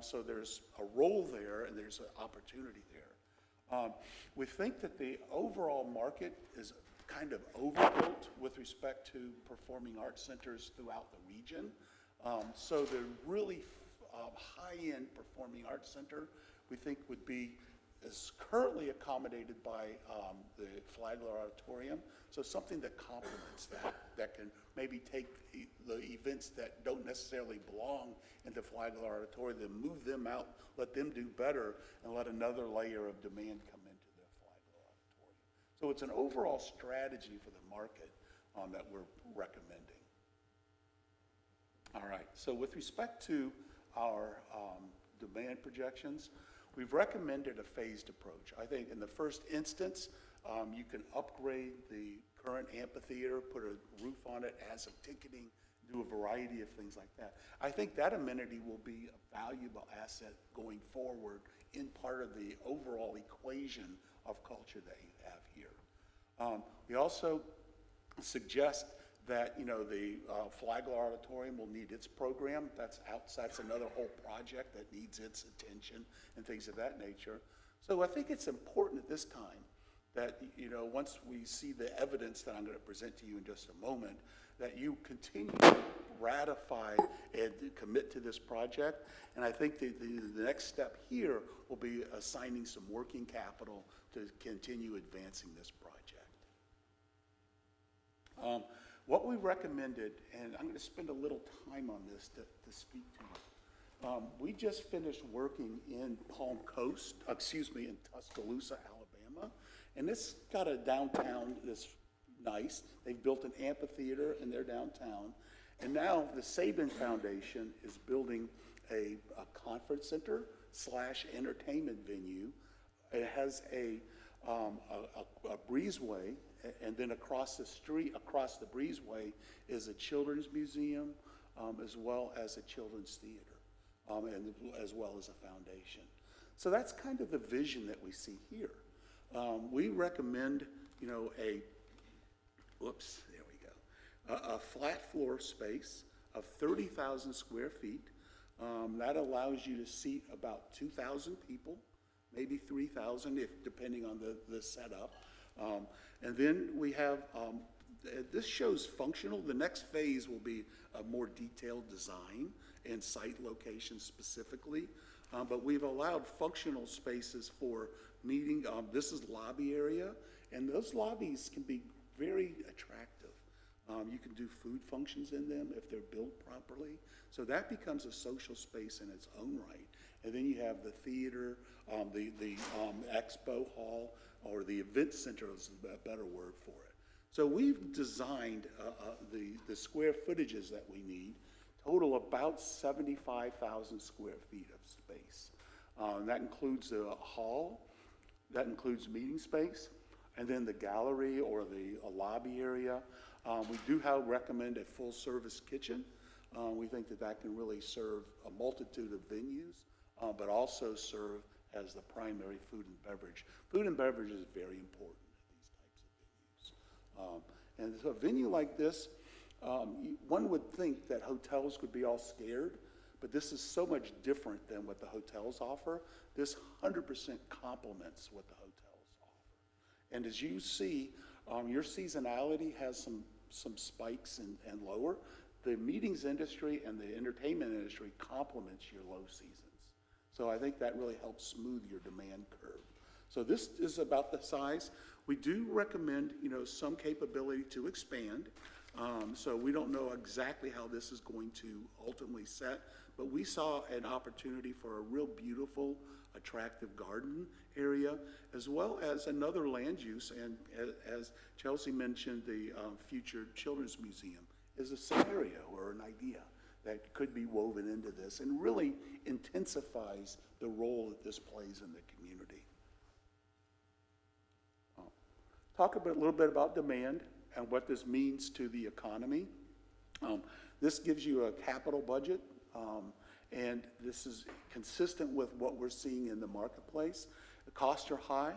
S14: So there's a role there and there's an opportunity there. We think that the overall market is kind of overbuilt with respect to performing arts centers throughout the region. So the really high-end performing arts center we think is currently accommodated by the Flagler Auditorium. So something that complements that can maybe take the events that don't necessarily belong in the Flagler Auditorium, then move them out, let them do better, and let another layer of demand come into the Flagler Auditorium. So it's an overall strategy for the market that we're recommending. All right, so with respect to our demand projections, we've recommended a phased approach. I think in the first instance, you can upgrade the current amphitheater, put a roof on it, add some ticketing, do a variety of things like that. I think that amenity will be a valuable asset going forward in part of the overall equation of culture that you have here. We also suggest that, the Flagler Auditorium will need its program. That's another whole project that needs its attention and things of that nature. So I think it's important at this time that, once we see the evidence that I'm going to present to you in just a moment, that you continue to ratify and commit to this project. And I think the next step here will be assigning some working capital to continue advancing this project. What we recommended, and I'm going to spend a little time on this to speak to you. We just finished working in in Tuscaloosa, Alabama, and this got a downtown that's nice. They've built an amphitheater in their downtown, And now the Saban Foundation is building a conference center / entertainment venue. It has a breezeway, and then across the street, across the breezeway, is a children's museum, as well as a children's theater, and as well as a foundation. So that's kind of the vision that we see here. We recommend, you know, a flat floor space of 30,000 square feet. That allows you to seat about 2,000 people, maybe 3,000 if depending on the setup. And then we have, this shows functional. The next phase will be a more detailed design and site location specifically. But we've allowed functional spaces for meeting. This is lobby area, and those lobbies can be very attractive. You can do food functions in them if they're built properly. So that becomes a social space in its own right. And then you have the theater, the expo hall, or the event center is a better word for it. So we've designed the square footages that we need, total about 75,000 square feet of space. That includes the hall, that includes meeting space, and then the gallery or the lobby area. We do recommend a full-service kitchen. We think that can really serve a multitude of venues, but also serve as the primary food and beverage. Food and beverage is very important at these types of venues. And so a venue like this, one would think that hotels could be all scared, but this is so much different than what the hotels offer. This 100% complements what the hotels offer. And as you see, your seasonality has some spikes and lower. The meetings industry and the entertainment industry complements your low seasons. So I think that really helps smooth your demand curve. So this is about the size. We do recommend, you know, some capability to expand. So we don't know exactly how this is going to ultimately set, but we saw an opportunity for a real beautiful, attractive garden area, as well as another land use. And as Chelsea mentioned, the future Children's Museum is a scenario or an idea that could be woven into this and really intensifies the role that this plays in the community. Talk a little bit about demand and what this means to the economy. This gives you a capital budget, and this is consistent with what we're seeing in the marketplace. The costs are high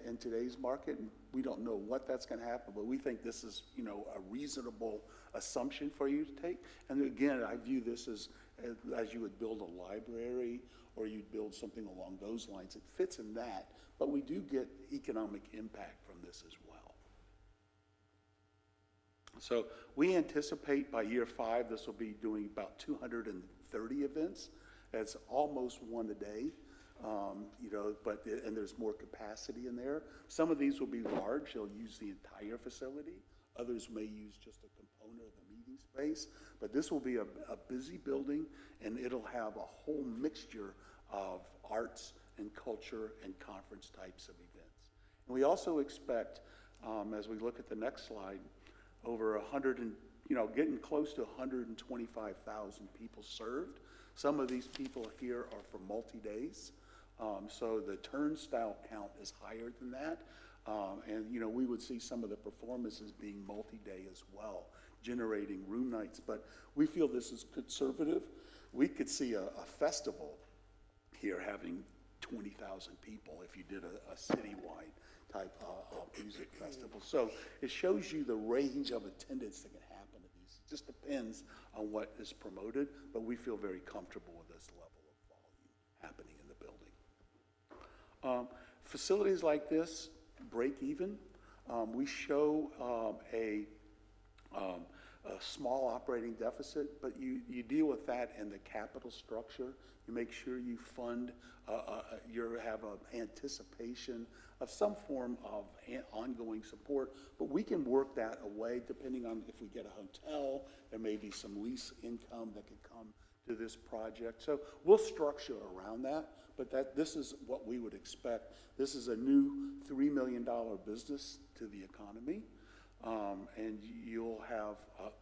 S14: in today's market, and we don't know what that's going to happen, but we think this is, you know, a reasonable assumption for you to take. And again, I view this as you would build a library or you'd build something along those lines. It fits in that, but we do get economic impact from this as well. So we anticipate by year 5, this will be doing about 230 events. That's almost one a day. You know, and there's more capacity in there. Some of these will be large. They'll use the entire facility. Others may use just a component of the meeting space. But this will be a busy building, and it'll have a whole mixture of arts and culture and conference types of events. And we also expect, as we look at the next slide, over 100 and, you know, getting close to 125,000 people served. Some of these people here are for multi-days. So the turnstile count is higher than that. And, you know, we would see some of the performances being multi-day as well, generating room nights. But we feel this is conservative. We could see a festival here having 20,000 people if you did a citywide type of music festival. So it shows you the range of attendance that can happen at these. It just depends on what is promoted, but we feel very comfortable with this level of volume happening in the building. Facilities like this break even. We show a small operating deficit, but you deal with that in the capital structure. You make sure you fund, you have an anticipation of some form of ongoing support, but we can work that away depending on if we get a hotel, there may be some lease income that could come to this project. So we'll structure around that, but this is what we would expect. This is a new $3 million business to the economy. And you'll have,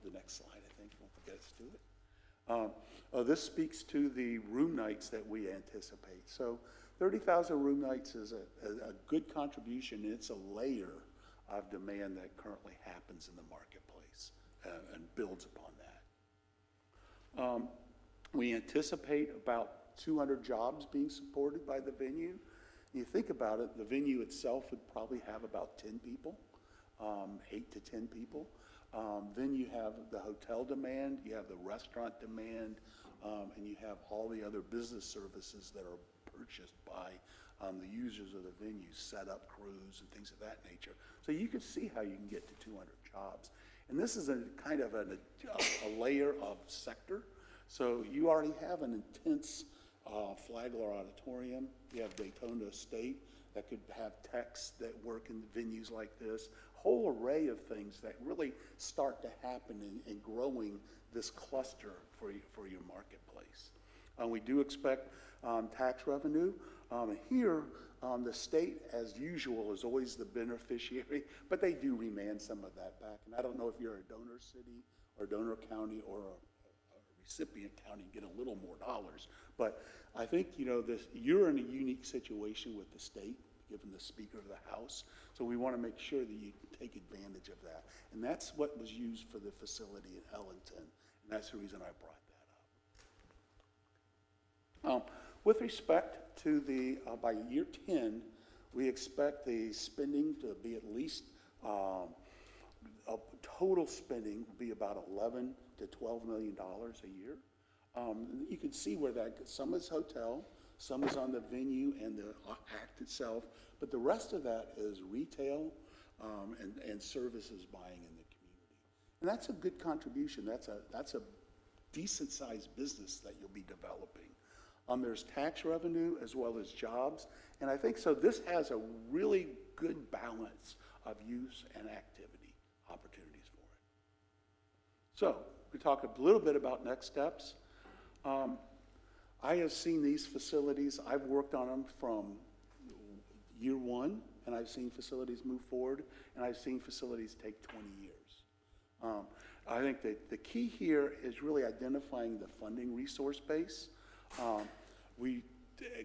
S14: the next slide, I think, don't forget us to it. This speaks to the room nights that we anticipate. So 30,000 room nights is a good contribution. It's a layer of demand that currently happens in the marketplace and builds upon that. We anticipate about 200 jobs being supported by the venue. You think about it, the venue itself would probably have about 10 people, 8 to 10 people. Then you have the hotel demand, you have the restaurant demand, and you have all the other business services that are purchased by the users of the venue, set up crews and things of that nature. So you can see how you can get to 200 jobs. And this is a kind of a layer of sector. So you already have an intense Flagler Auditorium. You have Daytona State that could have techs that work in venues like this. A whole array of things that really start to happen in growing this cluster for your marketplace. We do expect tax revenue. Here, the state, as usual, is always the beneficiary, but they do remand some of that back. And I don't know if you're a donor city or donor county or a recipient county, get a little more dollars. But I think, you're in a unique situation with the state, given the Speaker of the House. So we want to make sure that you take advantage of that. And that's what was used for the facility in Ellington. And that's the reason I brought that up. With respect to the, by year 10, we expect the spending to be at least, total spending will be about $11 to $12 million a year. You can see where that, some is hotel, some is on the venue and the act itself, but the rest of that is retail and services buying in the community. And that's a good contribution. That's a decent sized business that you'll be developing. There's tax revenue as well as jobs. And I think so this has a really good balance of use and activity opportunities for it. So we talk a little bit about next steps. I have seen these facilities. I've worked on them from year one, and I've seen facilities move forward, and I've seen facilities take 20 years. I think that the key here is really identifying the funding resource base. We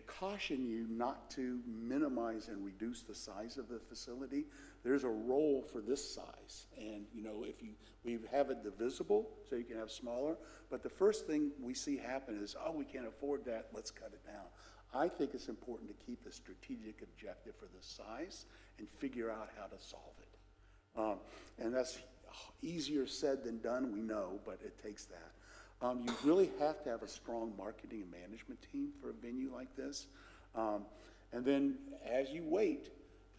S14: caution you not to minimize and reduce the size of the facility. There's a role for this size. And, if we have it divisible, so you can have smaller, but the first thing we see happen is, we can't afford that, let's cut it down. I think it's important to keep the strategic objective for this size and figure out how to solve it. And that's easier said than done, we know, but it takes that. You really have to have a strong marketing and management team for a venue like this. And then as you wait,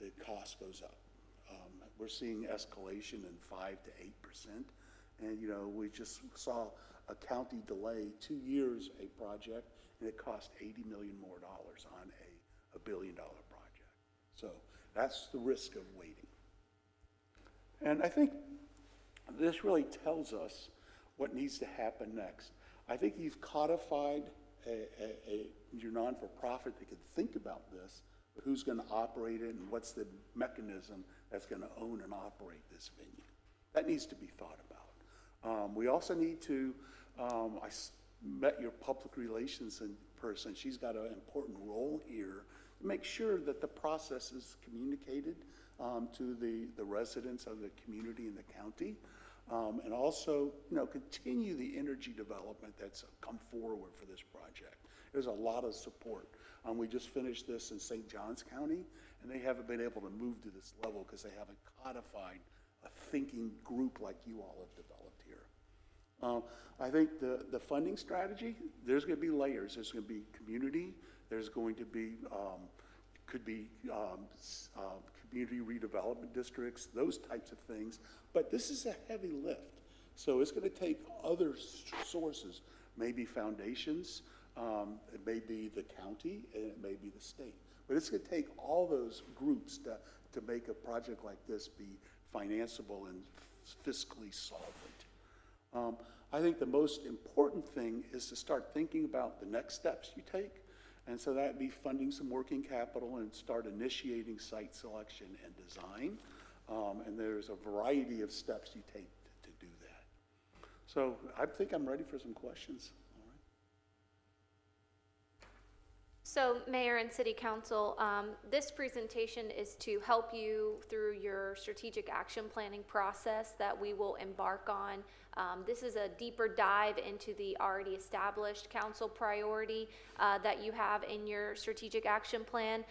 S14: the cost goes up. We're seeing escalation in 5 to 8%. And, we just saw a county delay 2 years a project, and it cost $80 million more on a $1 billion project. So that's the risk of waiting. And I think this really tells us what needs to happen next. I think you've codified your non-for-profit that could think about this, but who's going to operate it and what's the mechanism that's going to own and operate this venue. That needs to be thought about. We also need to, I met your public relations person. She's got an important role here to make sure that the process is communicated to the residents of the community and the county. And also, continue the energy development that's come forward for this project. There's a lot of support. We just finished this in St. Johns County, and they haven't been able to move to this level because they haven't codified a thinking group like you all have developed here. I think the funding strategy, there's going to be layers. There's going to be community. There's going to be, community redevelopment districts, those types of things. But this is a heavy lift. So it's going to take other sources, maybe foundations, it may be the county, and it may be the state. But it's going to take all those groups to make a project like this be financeable and fiscally solvent. I think the most important thing is to start thinking about the next steps you take. And so that'd be funding some working capital and start initiating site selection and design. And there's a variety of steps you take to do that. So I think I'm ready for some questions. All right.
S2: So, Mayor and City Council, this presentation is to help you through your strategic action planning process that we will embark on. This is a deeper dive into the already established council priority that you have in your strategic action plan.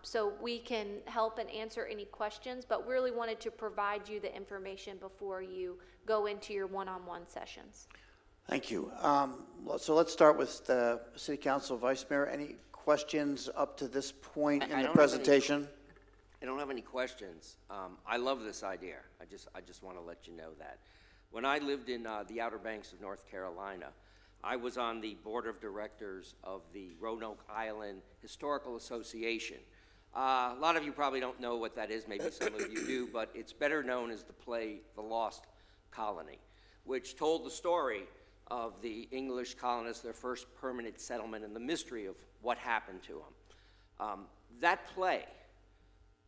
S2: So we can help and answer any questions, but we really wanted to provide you the information before you go into your one-on-one sessions.
S1: Thank you. So let's start with the City Council Vice Mayor. Any questions up to this point in the presentation?
S15: I don't have any questions. I love this idea. I just want to let you know that. When I lived in the Outer Banks of North Carolina, I was on the board of directors of the Roanoke Island Historical Association. A lot of you probably don't know what that is, maybe some of you do, but it's better known as the play The Lost Colony, which told the story of the English colonists, their first permanent settlement, and the mystery of what happened to them. That play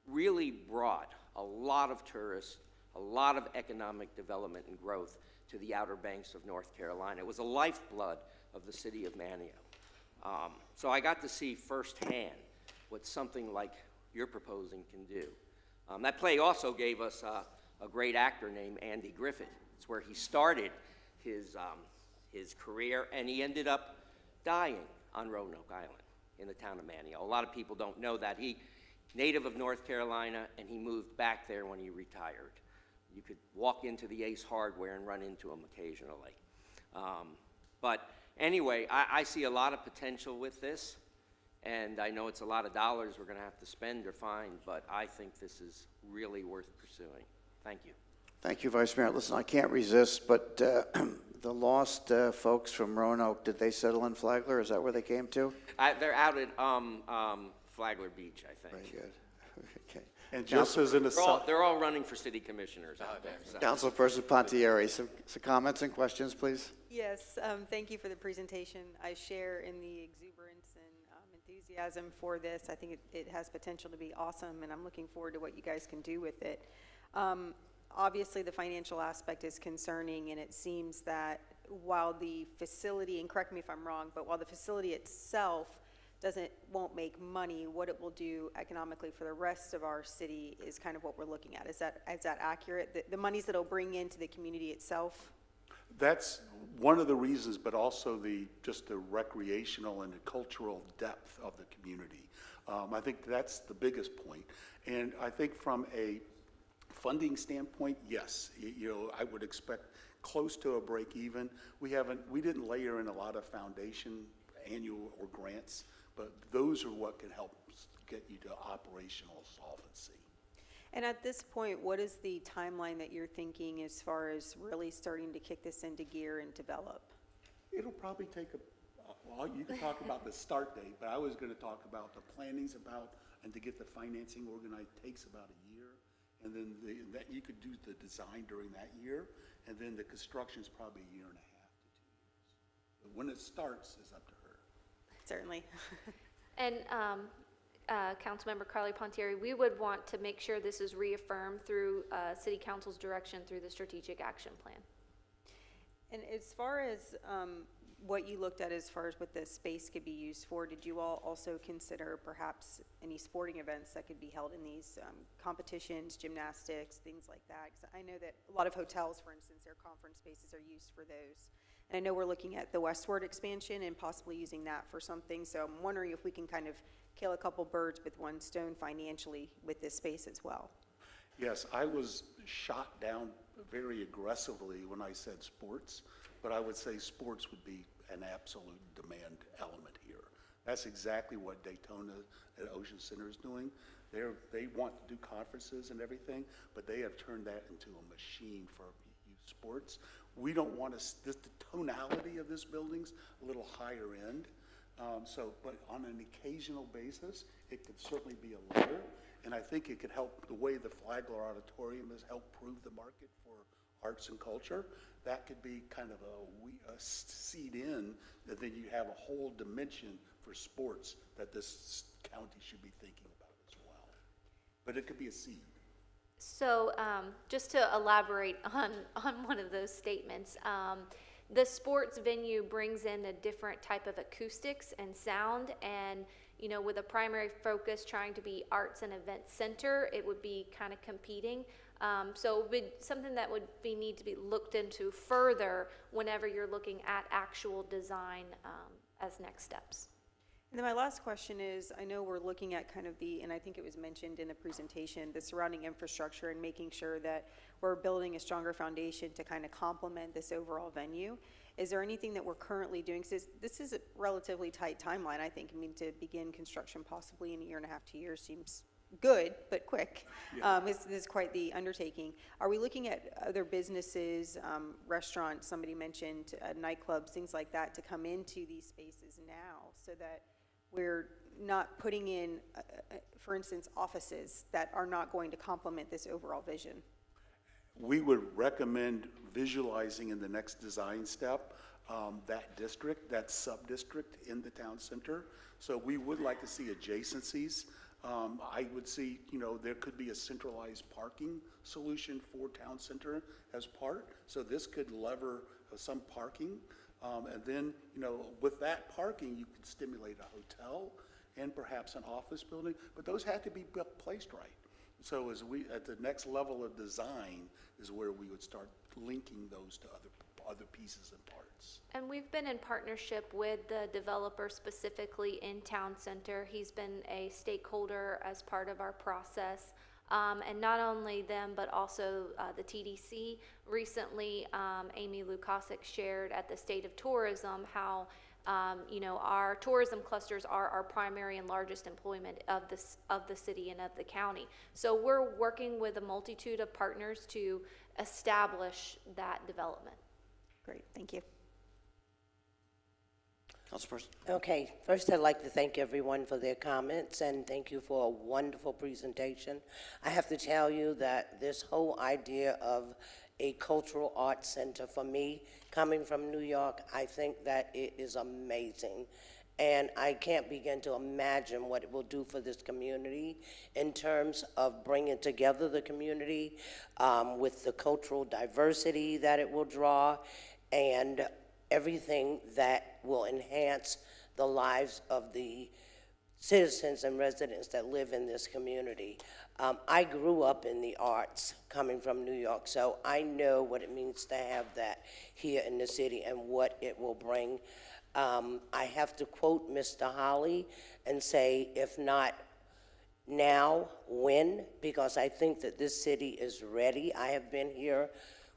S15: really brought a lot of tourists, a lot of economic development and growth to the Outer Banks of North Carolina. It was a lifeblood of the city of Manio. So I got to see firsthand what something like you're proposing can do. That play also gave us a great actor named Andy Griffith. It's where he started his career, and he ended up dying on Roanoke Island in the town of Manio. A lot of people don't know that. He, native of North Carolina, and he moved back there when he retired. You could walk into the Ace Hardware and run into him occasionally. But anyway, I see a lot of potential with this, and I know it's a lot of dollars we're going to have to spend or find, but I think this is really worth pursuing. Thank you.
S1: Thank you, Vice Mayor. Listen, I can't resist, but the lost folks from Roanoke, did they settle in Flagler? Is that where they came to?
S15: They're out at Flagler Beach, I think.
S1: Very good. Okay.
S14: And just as an aside,
S15: They're all running for city commissioners out there. So.
S1: Councilperson Pontieri, some comments and questions, please.
S16: Yes, thank you for the presentation. I share in the exuberance and enthusiasm for this. I think it has potential to be awesome, and I'm looking forward to what you guys can do with it. Obviously, the financial aspect is concerning, and it seems that while the facility, and correct me if I'm wrong, but while the facility itself won't make money, what it will do economically for the rest of our city is kind of what we're looking at. Is that accurate? The monies that it'll bring into the community itself?
S14: that's one of the reasons, but also just the recreational and the cultural depth of the community. I think that's the biggest point. And I think from a funding standpoint, yes, I would expect close to a break even. We didn't layer in a lot of foundation annual or grants, but those are what can help get you to operational solvency.
S16: And at this point, what is the timeline that you're thinking as far as really starting to kick this into gear and develop?
S14: It'll probably take well, you can talk about the start date, but I was going to talk about the planning's and to get the financing organized takes about a year. And then that you could do the design during that year, and then the construction's probably a year and a half to 2 years. But when it starts, it's up to her.
S16: Certainly.
S2: And Councilmember Carly Pontieri, we would want to make sure this is reaffirmed through City Council's direction through the Strategic Action Plan.
S16: And as far as what you looked at as far as what the space could be used for, did you all also consider perhaps any sporting events that could be held in these competitions, gymnastics, things like that? Because I know that a lot of hotels, for instance, their conference spaces are used for those. And I know we're looking at the westward expansion and possibly using that for something. So I'm wondering if we can kind of kill a couple birds with one stone financially with this space as well.
S14: Yes, I was shot down very aggressively when I said sports, but I would say sports would be an absolute demand element here. That's exactly what Daytona at Ocean Center is doing. They want to do conferences and everything, but they have turned that into a machine for youth sports. We don't want the tonality of this building's a little higher end. But on an occasional basis, it could certainly be a layer, and I think it could help the way the Flagler Auditorium has helped prove the market for arts and culture. That could be kind of a seed in, that then you have a whole dimension for sports that this county should be thinking about as well. But it could be a seed.
S2: So, just to elaborate on one of those statements, the sports venue brings in a different type of acoustics and sound, and, you know, with a primary focus trying to be arts and event center, it would be kind of competing. So it would be something that would need to be looked into further whenever you're looking at actual design as next steps.
S16: And then my last question is, I know we're looking at kind of and I think it was mentioned in the presentation, the surrounding infrastructure and making sure that we're building a stronger foundation to kind of complement this overall venue. Is there anything that we're currently doing? Because this is a relatively tight timeline, I think. I mean, to begin construction possibly in 1.5 to 2 years seems good, but quick. This is quite the undertaking. Are we looking at other businesses, restaurants, somebody mentioned nightclubs, things like that, to come into these spaces now so that we're not putting in, for instance, offices that are not going to complement this overall vision?
S14: We would recommend visualizing in the next design step that district, that sub-district in the town center. So we would like to see adjacencies. I would see, you know, there could be a centralized parking solution for town center as part. So this could lever some parking. And then, you know, with that parking, you could stimulate a hotel and perhaps an office building, but those had to be placed right. So as at the next level of design is where we would start linking those to other pieces and parts.
S2: And we've been in partnership with the developer specifically in Town Center. He's been a stakeholder as part of our process. And not only them, but also the TDC. Recently, Amy Lukasik shared at the State of Tourism how you know, our tourism clusters are our primary and largest employment of the city and of the county. So we're working with a multitude of partners to establish that development.
S16: Great, thank you.
S1: Councilperson?
S17: Okay, first I'd like to thank everyone for their comments and thank you for a wonderful presentation. I have to tell you that this whole idea of a cultural arts center, for me, coming from New York, I think that it is amazing. And I can't begin to imagine what it will do for this community in terms of bringing together the community with the cultural diversity that it will draw and everything that will enhance the lives of the citizens and residents that live in this community. I grew up in the arts coming from New York, so I know what it means to have that here in the city and what it will bring. I have to quote Mr. Holly and say, if not now, when? Because I think that this city is ready. I have been here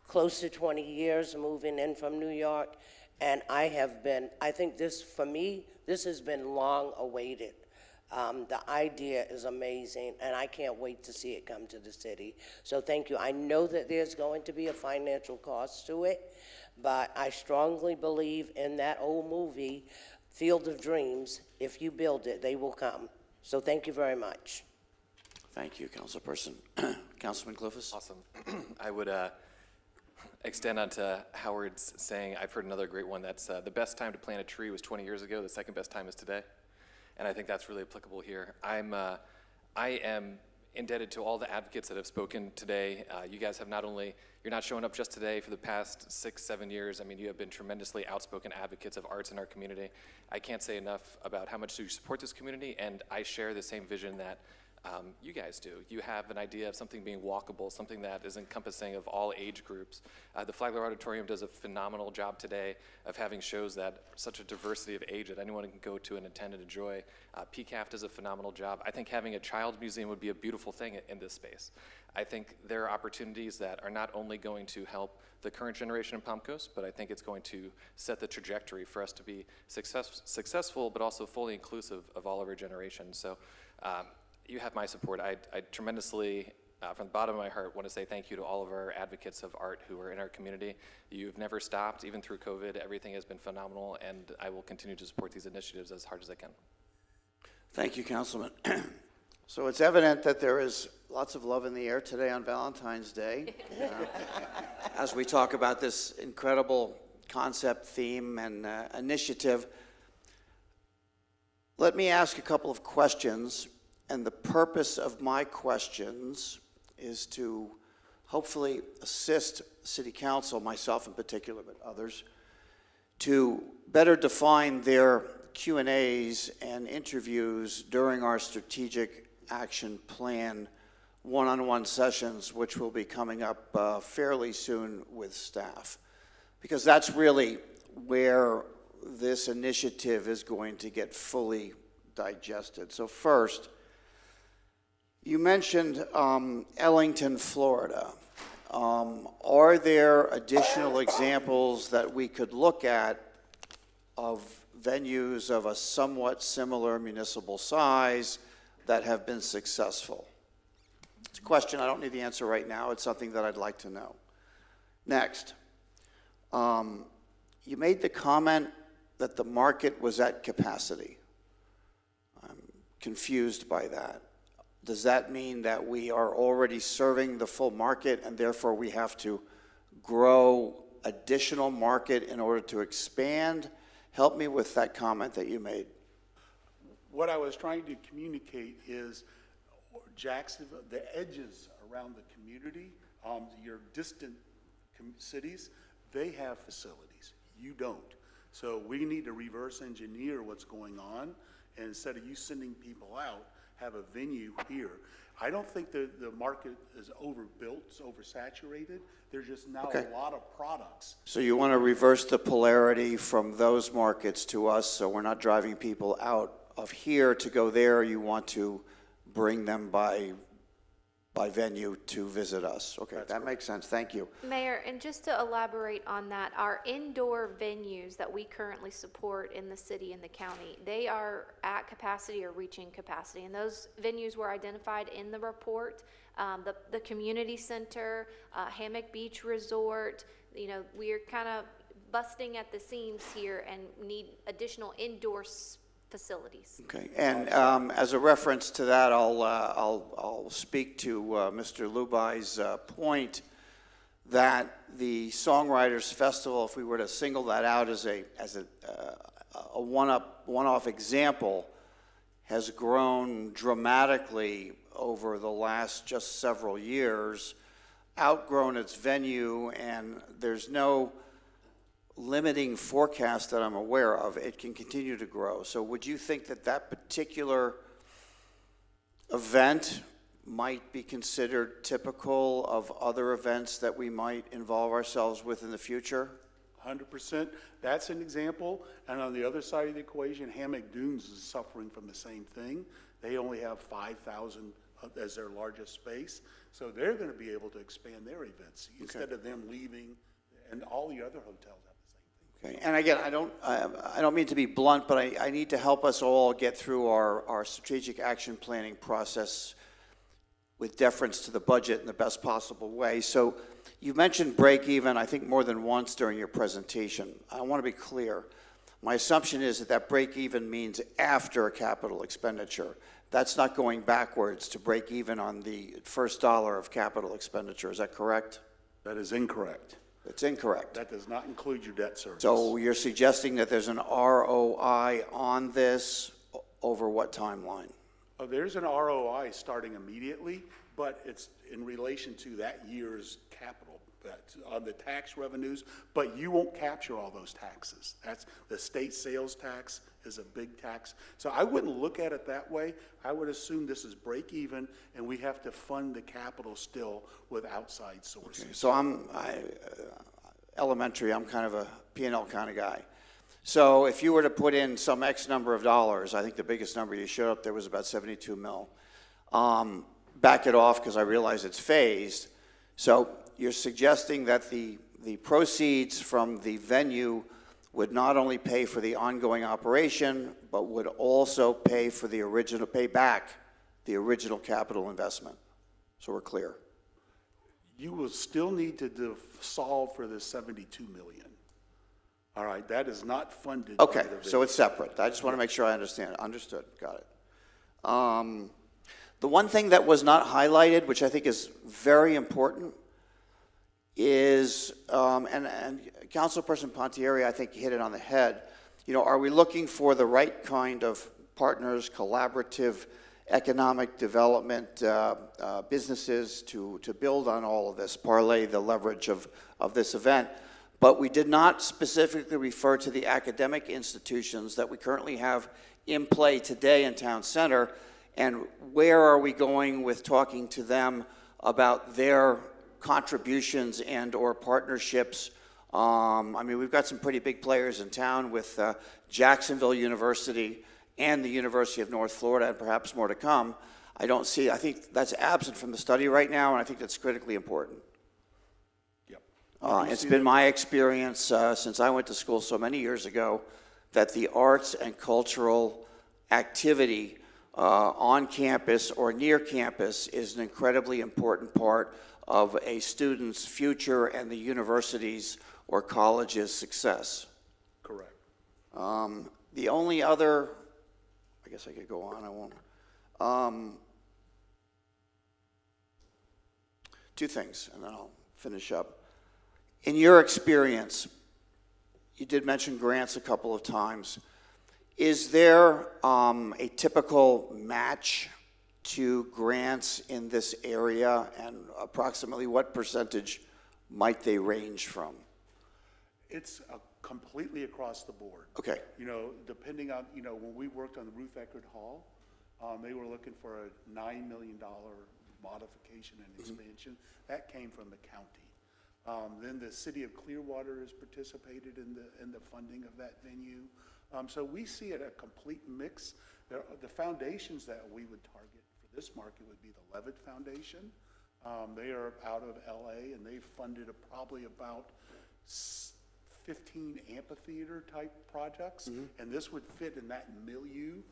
S17: close to 20 years moving in from New York, and I think this, for me, this has been long awaited. The idea is amazing, and I can't wait to see it come to the city. So thank you. I know that there's going to be a financial cost to it, but I strongly believe in that old movie, Field of Dreams. If you build it, they will come. So thank you very much.
S1: Thank you, Councilperson. Councilman Clufus?
S18: Awesome. I would extend on to Howard's saying, I've heard another great one that's the best time to plant a tree was 20 years ago, the second best time is today. And I think that's really applicable here. I am indebted to all the advocates that have spoken today. You guys have you're not showing up just today. For the past 6-7 years, I mean, you have been tremendously outspoken advocates of arts in our community. I can't say enough about how much you support this community, and I share the same vision that you guys do. You have an idea of something being walkable, something that is encompassing of all age groups. The Flagler Auditorium does a phenomenal job today of having shows that such a diversity of age that anyone can go to and attend and enjoy. PCAF does a phenomenal job. I think having a child museum would be a beautiful thing in this space. I think there are opportunities that are not only going to help the current generation in Palm Coast, but I think it's going to set the trajectory for us to be successful, but also fully inclusive of all of our generations. So you have my support. I tremendously, from the bottom of my heart, want to say thank you to all of our advocates of art who are in our community. You've never stopped, even through COVID. Everything has been phenomenal, and I will continue to support these initiatives as hard as I can.
S1: Thank you, Councilman. So it's evident that there is lots of love in the air today on Valentine's Day as we talk about this incredible concept, theme, and initiative. Let me ask a couple of questions, and the purpose of my questions is to hopefully assist City Council, myself in particular, but others, to better define their Q&As and interviews during our strategic action plan one-on-one sessions, which will be coming up fairly soon with staff. Because that's really where this initiative is going to get fully digested. So first, you mentioned Ellington, Florida. Are there additional examples that we could look at of venues of a somewhat similar municipal size that have been successful? It's a question. I don't need the answer right now. It's something that I'd like to know. Next, you made the comment that the market was at capacity. I'm confused by that. Does that mean that we are already serving the full market and therefore we have to grow additional market in order to expand? Help me with that comment that you made.
S14: What I was trying to communicate is Jacksonville, the edges around the community, your distant cities, they have facilities. You don't. So we need to reverse engineer what's going on, and instead of you sending people out, have a venue here. I don't think the market is overbuilt, it's oversaturated. There's just now a lot of products.
S1: So you want to reverse the polarity from those markets to us, so we're not driving people out of here to go there. You want to bring them by venue to visit us. Okay, that makes sense. Thank you.
S2: Mayor, and just to elaborate on that, our indoor venues that we currently support in the city and the county, they are at capacity or reaching capacity. And those venues were identified in the report. The community center, Hammock Beach Resort, you know, we're kind of busting at the seams here and need additional indoor facilities.
S1: Okay, and as a reference to that, I'll speak to Mr. Lubai's point that the Songwriters Festival, if we were to single that out as a one-off example, has grown dramatically over the last just several years, outgrown its venue, and there's no limiting forecast that I'm aware of. It can continue to grow. So would you think that that particular event might be considered typical of other events that we might involve ourselves with in the future?
S14: 100%. That's an example. And on the other side of the equation, Hammock Dunes is suffering from the same thing. They only have 5,000 as their largest space. So they're going to be able to expand their events instead of them leaving, and all the other hotels have the same thing.
S1: Okay. And again, I don't mean to be blunt, but I need to help us all get through our strategic action planning process with deference to the budget in the best possible way. So you mentioned break even, I think, more than once during your presentation. I want to be clear. My assumption is that that break even means after a capital expenditure. That's not going backwards to break even on the first dollar of capital expenditure. Is that correct?
S14: That is incorrect.
S1: It's incorrect.
S14: That does not include your debt service.
S1: So you're suggesting that there's an ROI on this over what timeline?
S14: Oh, there's an ROI starting immediately, but it's in relation to that year's capital, on the tax revenues, but you won't capture all those taxes. That's the state sales tax is a big tax. So I wouldn't look at it that way. I would assume this is break even, and we have to fund the capital still with outside sources.
S1: Okay, so elementary, I'm kind of a P&L kind of guy. So if you were to put in some X number of dollars, I think the biggest number you showed up there was about 72 mil. Back it off because I realize it's phased. So you're suggesting that the proceeds from the venue would not only pay for the ongoing operation, but would also pay back the original capital investment. So we're clear.
S14: You will still need to solve for the 72 million. All right, that is not funded.
S1: Okay,
S14: by the
S1: so it's separate. I just want to make sure I understand. Understood, got it. The one thing that was not highlighted, which I think is very important, is, and Councilperson Pontieri, I think, hit it on the head. You know, are we looking for the right kind of partners, collaborative economic development businesses to build on all of this, parlay the leverage of this event. But we did not specifically refer to the academic institutions that we currently have in play today in Town Center, and where are we going with talking to them about their contributions and or partnerships. I mean, we've got some pretty big players in town with Jacksonville University and the University of North Florida, and perhaps more to come. I think that's absent from the study right now, and I think that's critically important.
S14: Yep.
S1: It's been my experience since I went to school so many years ago that the arts and cultural activity on campus or near campus is an incredibly important part of a student's future and the university's or college's success.
S14: Correct.
S1: The only other, I guess I could go on, I won't. Two things, and then I'll finish up. In your experience, you did mention grants a couple of times. Is there a typical match to grants in this area, and approximately what percentage might they range from?
S14: It's completely across the board.
S1: Okay.
S14: You know, depending on, you know, when we worked on the Ruth Eckerd Hall, they were looking for a $9 million modification and expansion. That came from the county. Then the city of Clearwater has participated in the funding of that venue. So we see it a complete mix. The foundations that we would target for this market would be the Levitt Foundation. They are out of LA, and they've funded probably about 15 amphitheater type projects, and this would fit in that milieu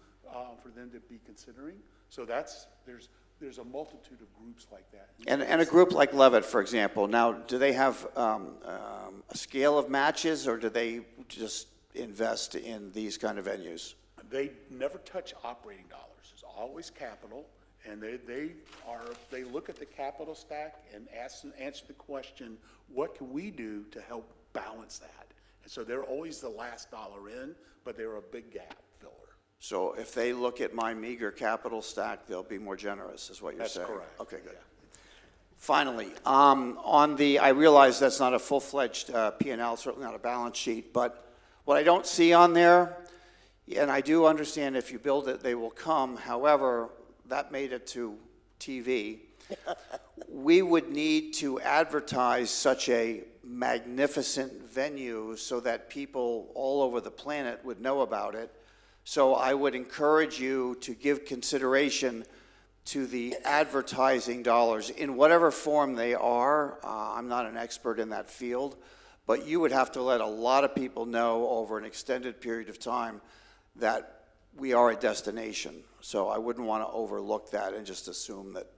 S14: for them to be considering. So there's a multitude of groups like that.
S1: And a group like Levitt, for example, now, do they have a scale of matches, or do they just invest in these kind of venues?
S14: They never touch operating dollars. It's always capital, and they look at the capital stack and answer the question, what can we do to help balance that? And so they're always the last dollar in, but they're a big gap filler.
S1: So if they look at my meager capital stack, they'll be more generous, is what you're saying?
S14: That's correct.
S1: Okay, good. Finally, I realize that's not a full-fledged P&L, certainly not a balance sheet, but what I don't see on there, and I do understand if you build it, they will come. However, that made it to TV. We would need to advertise such a magnificent venue so that people all over the planet would know about it. So I would encourage you to give consideration to the advertising dollars in whatever form they are. I'm not an expert in that field, but you would have to let a lot of people know over an extended period of time that we are a destination. So I wouldn't want to overlook that and just assume that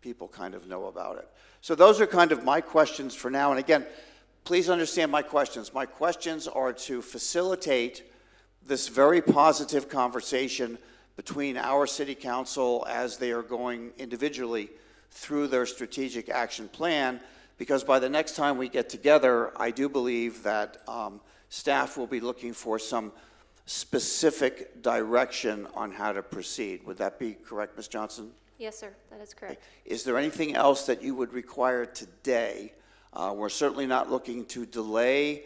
S1: people kind of know about it. So those are kind of my questions for now. And again, please understand my questions. My questions are to facilitate this very positive conversation between our city council as they are going individually through their strategic action plan, because by the next time we get together, I do believe that staff will be looking for some specific direction on how to proceed. Would that be correct, Ms. Johnson?
S2: Yes, sir, that is correct.
S1: Is there anything else that you would require today? We're certainly not looking to delay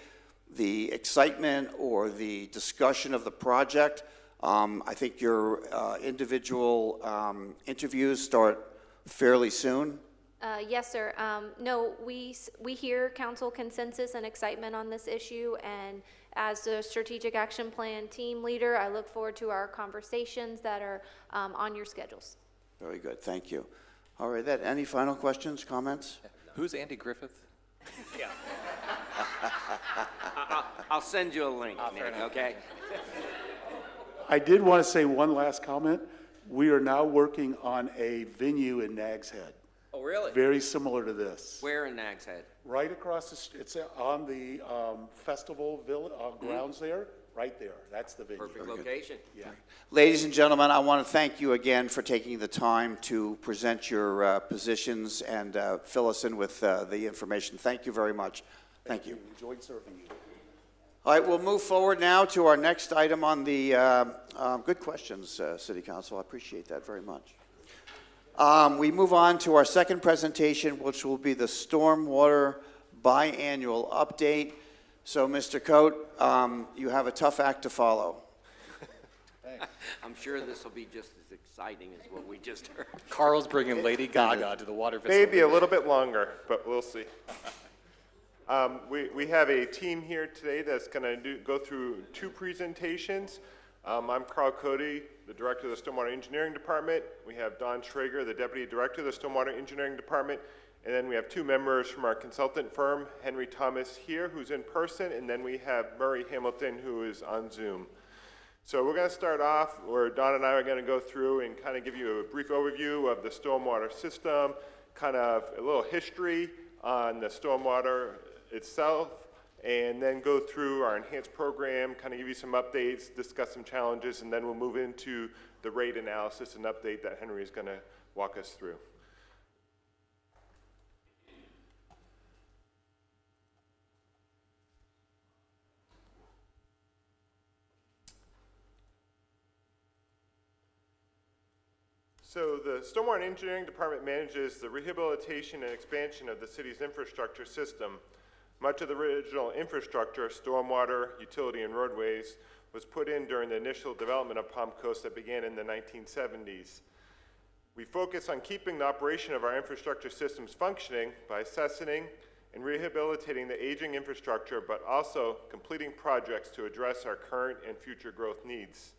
S1: the excitement or the discussion of the project. I think your individual interviews start fairly soon.
S2: Yes, sir. No, we hear council consensus and excitement on this issue, and as the strategic action plan team leader, I look forward to our conversations that are on your schedules.
S1: Very good, thank you. All right, any final questions, comments?
S18: Who's Andy Griffith?
S15: Yeah. I'll send you a link, Nick, okay?
S14: I did want to say one last comment. We are now working on a venue in Nags Head.
S15: Oh, really?
S14: Very similar to this.
S15: Where in Nags Head?
S14: Right across the street. It's on the festival grounds there. Right there. That's the venue.
S15: Perfect location.
S14: Yeah.
S1: Ladies and gentlemen, I want to thank you again for taking the time to present your positions and fill us in with the information. Thank you very much. Thank you.
S14: Enjoyed serving you.
S1: All right, we'll move forward now to our next item on the, good questions, City Council. I appreciate that very much. We move on to our second presentation, which will be the Stormwater Biannual Update. So, Mr. Coate, you have a tough act to follow.
S15: I'm sure this will be just as exciting as what we just heard.
S18: Carl's bringing Lady Gaga to the water facility.
S19: Maybe a little bit longer, but we'll see. We have a team here today that's going to go through two presentations. I'm Carl Cody, the Director of the Stormwater Engineering Department. We have Don Schrager, the Deputy Director of the Stormwater Engineering Department. And then we have two members from our consultant firm, Henry Thomas here, who's in person, and then we have Murray Hamilton, who is on Zoom. So we're going to start off where Don and I are going to go through and kind of give you a brief overview of the stormwater system, kind of a little history on the stormwater itself, and then go through our enhanced program, kind of give you some updates, discuss some challenges, and then we'll move into the rate analysis and update that Henry is going to walk us through. So the Stormwater Engineering Department manages the rehabilitation and expansion of the city's infrastructure system. Much of the original infrastructure, stormwater, utility, and roadways, was put in during the initial development of Palm Coast that began in the 1970s. We focus on keeping the operation of our infrastructure systems functioning by assessing and rehabilitating the aging infrastructure, but also completing projects to address our current and future growth needs.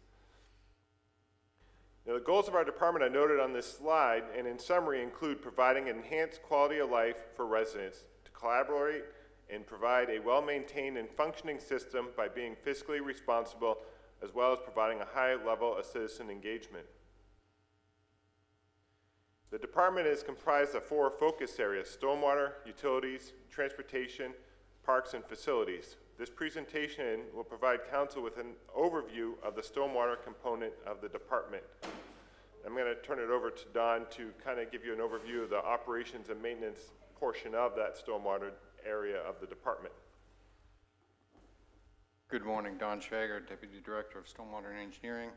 S19: Now, the goals of our department are noted on this slide, and in summary include providing enhanced quality of life for residents, to collaborate and provide a well-maintained and functioning system by being fiscally responsible, as well as providing a high level of citizen engagement. The department is comprised of 4 focus areas: stormwater, utilities, transportation, parks, and facilities. This presentation will provide council with an overview of the stormwater component of the department. I'm going to turn it over to Don to kind of give you an overview of the operations and maintenance portion of that stormwater area of the department.
S20: Good morning, Don Schrager, Deputy Director of Stormwater and Engineering.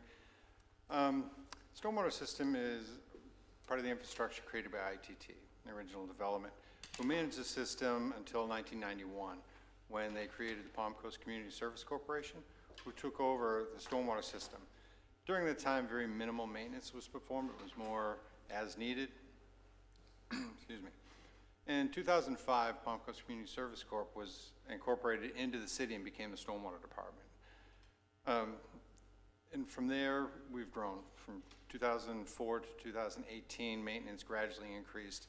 S20: Stormwater system is part of the infrastructure created by ITT, the original development, who managed the system until 1991. When they created the Palm Coast Community Service Corporation, who took over the stormwater system. During that time, very minimal maintenance was performed. It was more as needed. Excuse me. In 2005, Palm Coast Community Service Corp was incorporated into the city and became the stormwater department. And from there, we've grown. From 2004 to 2018, maintenance gradually increased,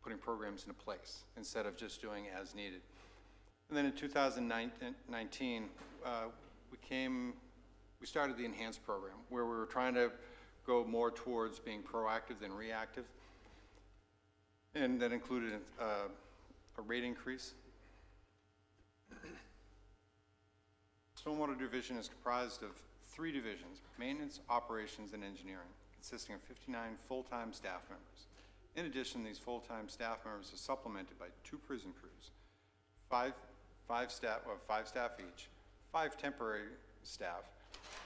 S20: putting programs into place instead of just doing as needed. And then in 2019, we started the enhanced program where we were trying to go more towards being proactive than reactive. And that included a rate increase. Stormwater division is comprised of 3 divisions: maintenance, operations, and engineering, consisting of 59 full-time staff members. In addition, these full-time staff members are supplemented by 2 prison crews, five staff each, 5 temporary staff,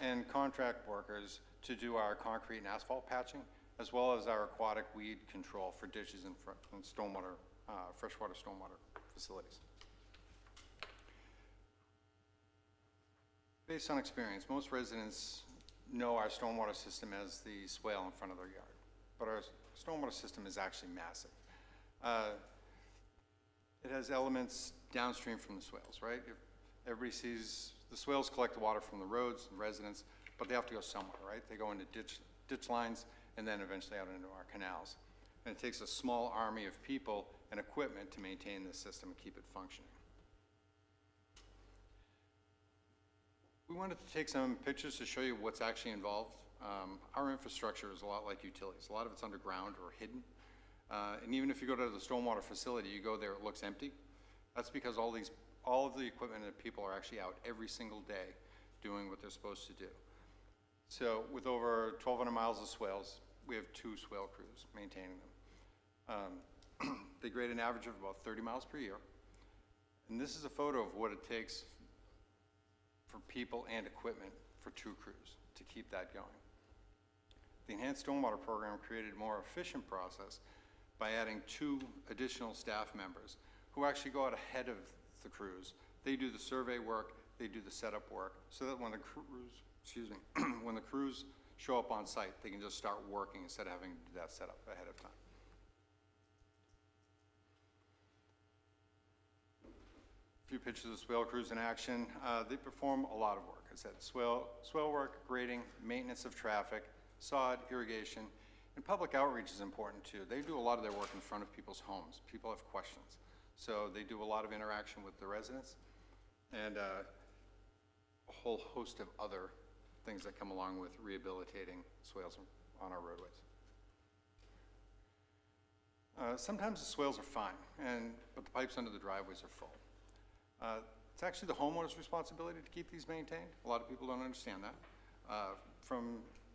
S20: and contract workers to do our concrete and asphalt patching, as well as our aquatic weed control for ditches and stormwater, freshwater stormwater facilities. Based on experience, most residents know our stormwater system as the swale in front of their yard, but our stormwater system is actually massive. It has elements downstream from the swales, right? Everybody sees the swales collect the water from the roads and residents, but they have to go somewhere, right? They go into ditch lines and then eventually out into our canals. And it takes a small army of people and equipment to maintain this system and keep it functioning. We wanted to take some pictures to show you what's actually involved. Our infrastructure is a lot like utilities. A lot of it's underground or hidden. And even if you go to the stormwater facility, you go there, it looks empty. That's because all of the equipment and people are actually out every single day doing what they're supposed to do. So with over 1,200 miles of swales, we have 2 swale crews maintaining them. They grade an average of about 30 miles per year. And this is a photo of what it takes for people and equipment for 2 crews to keep that going. The Enhanced Stormwater Program created a more efficient process by adding 2 additional staff members who actually go out ahead of the crews. They do the survey work, they do the setup work, so that when the crews, when the crews show up on site, they can just start working instead of having to do that setup ahead of time. A few pictures of swale crews in action. They perform a lot of work. I said swale work, grading, maintenance of traffic, sod, irrigation, and public outreach is important too. They do a lot of their work in front of people's homes. People have questions. So they do a lot of interaction with the residents and a whole host of other things that come along with rehabilitating swales on our roadways. Sometimes the swales are fine, but the pipes under the driveways are full. It's actually the homeowner's responsibility to keep these maintained. A lot of people don't understand that.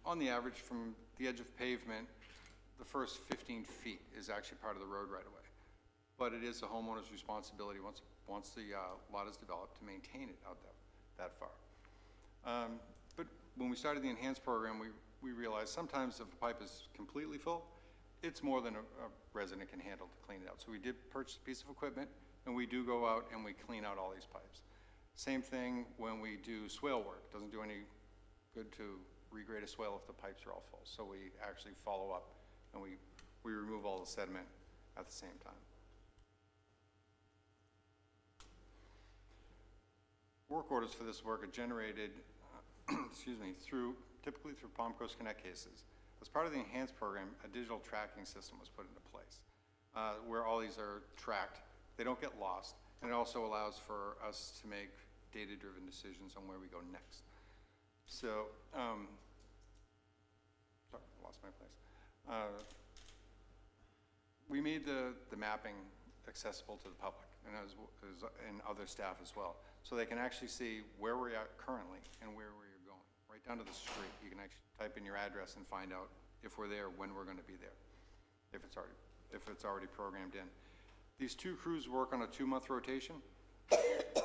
S20: On the average, from the edge of pavement, the first 15 feet is actually part of the road right away. But it is the homeowner's responsibility once the lot is developed to maintain it out that far. But when we started the Enhanced program, we realized sometimes if a pipe is completely full, it's more than a resident can handle to clean it out. So we did purchase a piece of equipment, and we do go out and we clean out all these pipes. Same thing when we do swale work. Doesn't do any good to regrade a swale if the pipes are all full. So we actually follow up and we remove all the sediment at the same time. Work orders for this work are generated, typically through Palm Coast Connect cases. As part of the Enhanced program, a digital tracking system was put into place where all these are tracked. They don't get lost, and it also allows for us to make data-driven decisions on where we go next. So, sorry, I lost my place. We made the mapping accessible to the public and other staff as well, so they can actually see where we're at currently and where we're going. Right down to the street, you can actually type in your address and find out if we're there, when we're going to be there, if it's already programmed in. These 2 crews work on a 2-month rotation.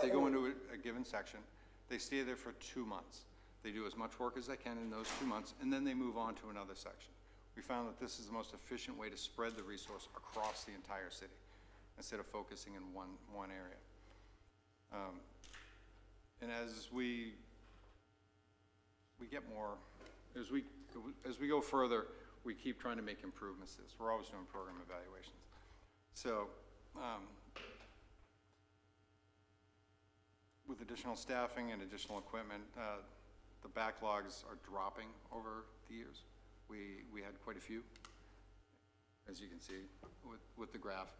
S20: They go into a given section. They stay there for 2 months. They do as much work as they can in those 2 months, and then they move on to another section. We found that this is the most efficient way to spread the resource across the entire city instead of focusing in one area. And as we get more, as we go further, we keep trying to make improvements to this. We're always doing program evaluations. So, with additional staffing and additional equipment, the backlogs are dropping over the years. We had quite a few, as you can see with the graph.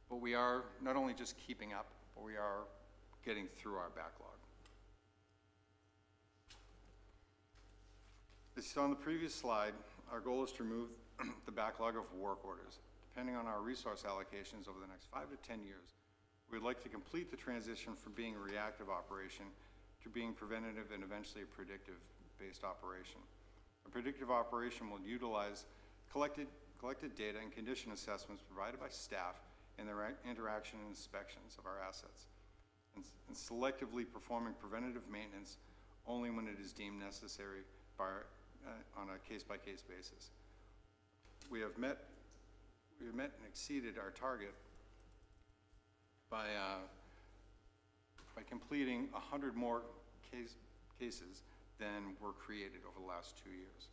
S20: But we are not only just keeping up, but we are getting through our backlog. As you saw on the previous slide, our goal is to remove the backlog of work orders. Depending on our resource allocations over the next 5 to 10 years, we'd like to complete the transition from being a reactive operation to being preventative and eventually a predictive-based operation. A predictive operation will utilize collected data and condition assessments provided by staff and their interaction and inspections of our assets, and selectively performing preventative maintenance only when it is deemed necessary on a case-by-case basis. We have met and exceeded our target by completing 100 more cases than were created over the last 2 years.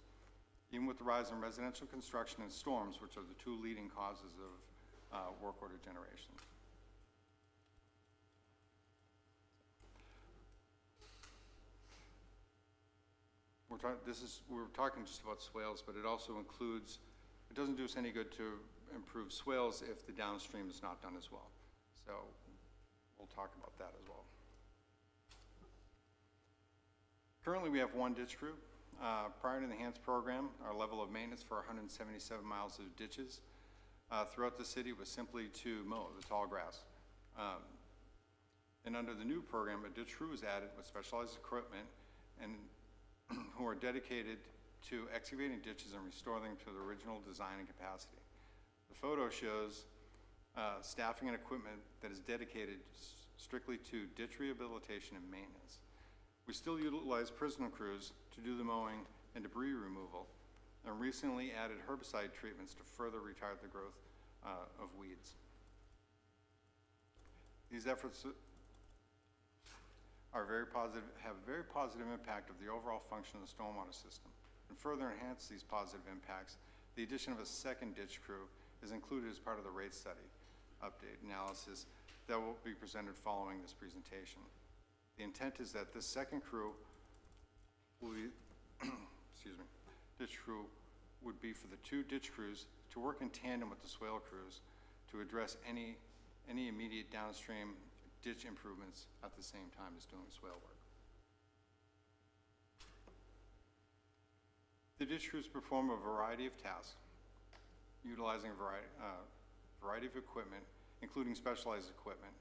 S20: Even with the rise in residential construction and storms, which are the 2 leading causes of work order generation. We're talking just about swales, but it also includes, it doesn't do us any good to improve swales if the downstream is not done as well. So we'll talk about that as well. Currently, we have 1 ditch crew. Prior to the Enhanced program, our level of maintenance for 177 miles of ditches throughout the city was simply to mow the tall grass. And under the new program, a ditch crew was added with specialized equipment and who are dedicated to excavating ditches and restoring them to the original design and capacity. The photo shows staffing and equipment that is dedicated strictly to ditch rehabilitation and maintenance. We still utilize prison crews to do the mowing and debris removal, and recently added herbicide treatments to further retard the growth of weeds. These efforts are have a very positive impact of the overall function of the stormwater system. And further enhance these positive impacts, the addition of a second ditch crew is included as part of the rate study update analysis that will be presented following this presentation. The intent is that this second crew will be, excuse me, ditch crew would be for the two ditch crews to work in tandem with the swale crews to address any immediate downstream ditch improvements at the same time as doing swale work. The ditch crews perform a variety of tasks, utilizing a variety of equipment, including specialized equipment.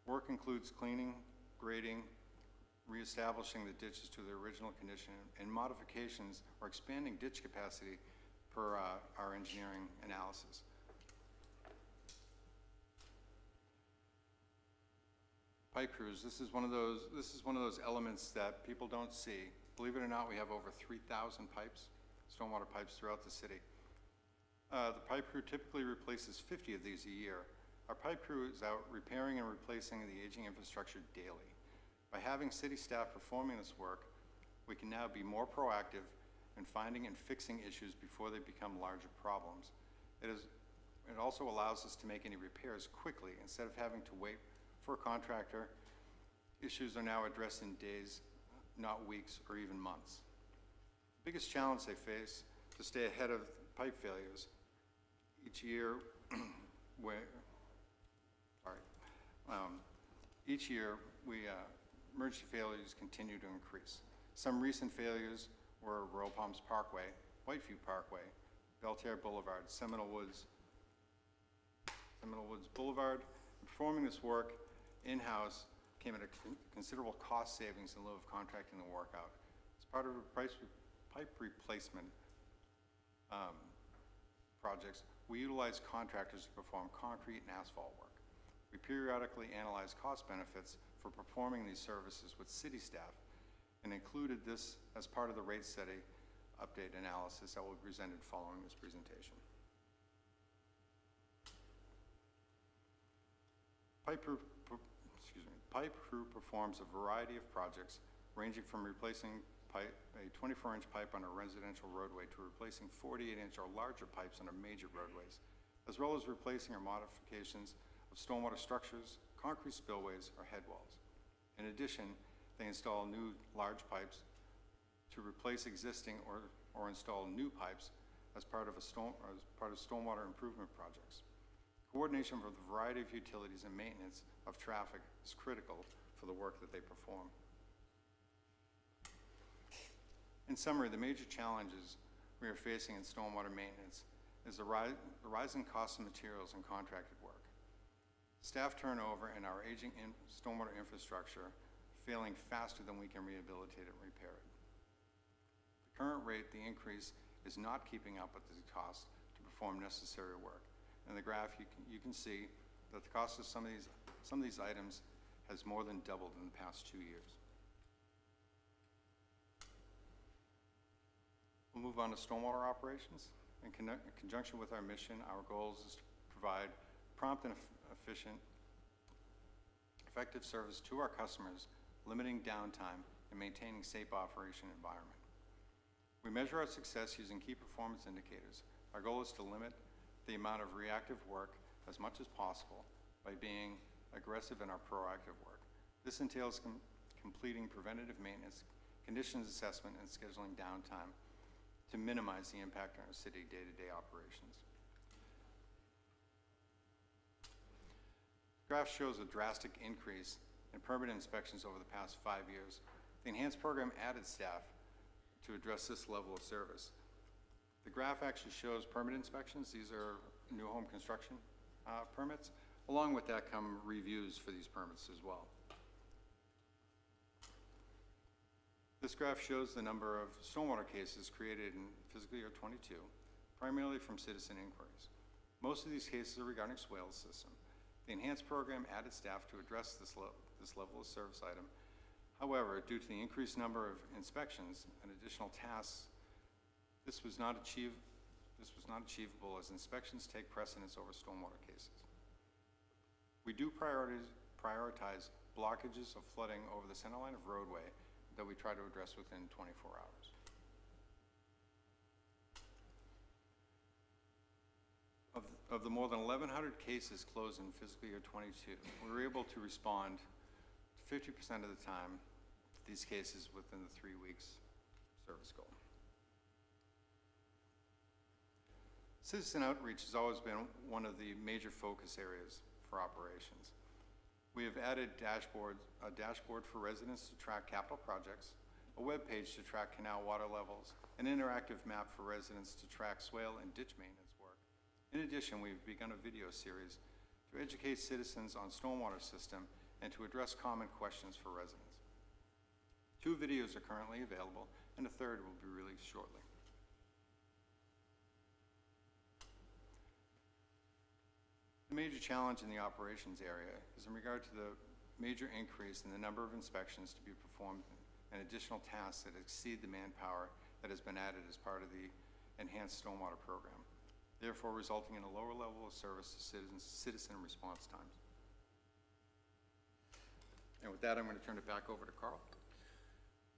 S20: Work includes cleaning, grading, reestablishing the ditches to their original condition, and modifications or expanding ditch capacity per our engineering analysis. Pipe crews, this is one of those elements that people don't see. Believe it or not, we have over 3,000 pipes, stormwater pipes throughout the city. The pipe crew typically replaces 50 of these a year. Our pipe crew is out repairing and replacing the aging infrastructure daily. By having city staff performing this work, we can now be more proactive in finding and fixing issues before they become larger problems. It also allows us to make any repairs quickly instead of having to wait for a contractor. Issues are now addressed in days, not weeks or even months. The biggest challenge they face to stay ahead of pipe failures each year, emergency failures continue to increase. Some recent failures were Royal Palms Parkway, Whiteview Parkway, Belterre Boulevard, Seminole Woods Boulevard. Performing this work in-house came at a considerable cost savings in lieu of contracting the work out. As part of pipe replacement projects, we utilize contractors to perform concrete and asphalt work. We periodically analyze cost benefits for performing these services with city staff and included this as part of the rate study update analysis that will be presented following this presentation. Pipe crew performs a variety of projects ranging from replacing a 24-inch pipe on a residential roadway to replacing 48-inch or larger pipes on our major roadways, as well as replacing or modifications of stormwater structures, concrete spillways, or head walls. In addition, they install new large pipes to replace existing or install new pipes as part of stormwater improvement projects. Coordination of a variety of utilities and maintenance of traffic is critical for the work that they perform. In summary, the major challenges we are facing in stormwater maintenance is the rising cost of materials and contracted work, staff turnover, and our aging stormwater infrastructure failing faster than we can rehabilitate and repair it. The current rate, the increase, is not keeping up with the cost to perform necessary work. In the graph, you can see that the cost of some of these items has more than doubled in the past 2 years. We'll move on to stormwater operations. In conjunction with our mission, our goal is to provide prompt and efficient, effective service to our customers, limiting downtime and maintaining safe operation environment. We measure our success using key performance indicators. Our goal is to limit the amount of reactive work as much as possible by being aggressive in our proactive work. This entails completing preventative maintenance, conditions assessment, and scheduling downtime to minimize the impact on our city day-to-day operations. The graph shows a drastic increase in permit inspections over the past 5 years. The enhanced program added staff to address this level of service. The graph actually shows permit inspections. These are new home construction permits. Along with that come reviews for these permits as well. This graph shows the number of stormwater cases created in fiscal year 22, primarily from citizen inquiries. Most of these cases are regarding swale system. The enhanced program added staff to address this level of service item. However, due to the increased number of inspections and additional tasks, this was not achievable as inspections take precedence over stormwater cases. We do prioritize blockages of flooding over the center line of roadway that we try to address within 24 hours. Of the more than 1,100 cases closed in fiscal year '22, we were able to respond 50% of the time to these cases within the 3 weeks service goal. Citizen outreach has always been one of the major focus areas for operations. We have added a dashboard for residents to track capital projects, a web page to track canal water levels, an interactive map for residents to track swale and ditch maintenance work. In addition, we've begun a video series to educate citizens on stormwater system and to address common questions for residents. 2 videos are currently available, and a 3rd will be released shortly. The major challenge in the operations area is in regard to the major increase in the number of inspections to be performed and additional tasks that exceed the manpower that has been added as part of the enhanced stormwater program, therefore resulting in a lower level of service to citizen response times. And with that, I'm going to turn it back over to Carl.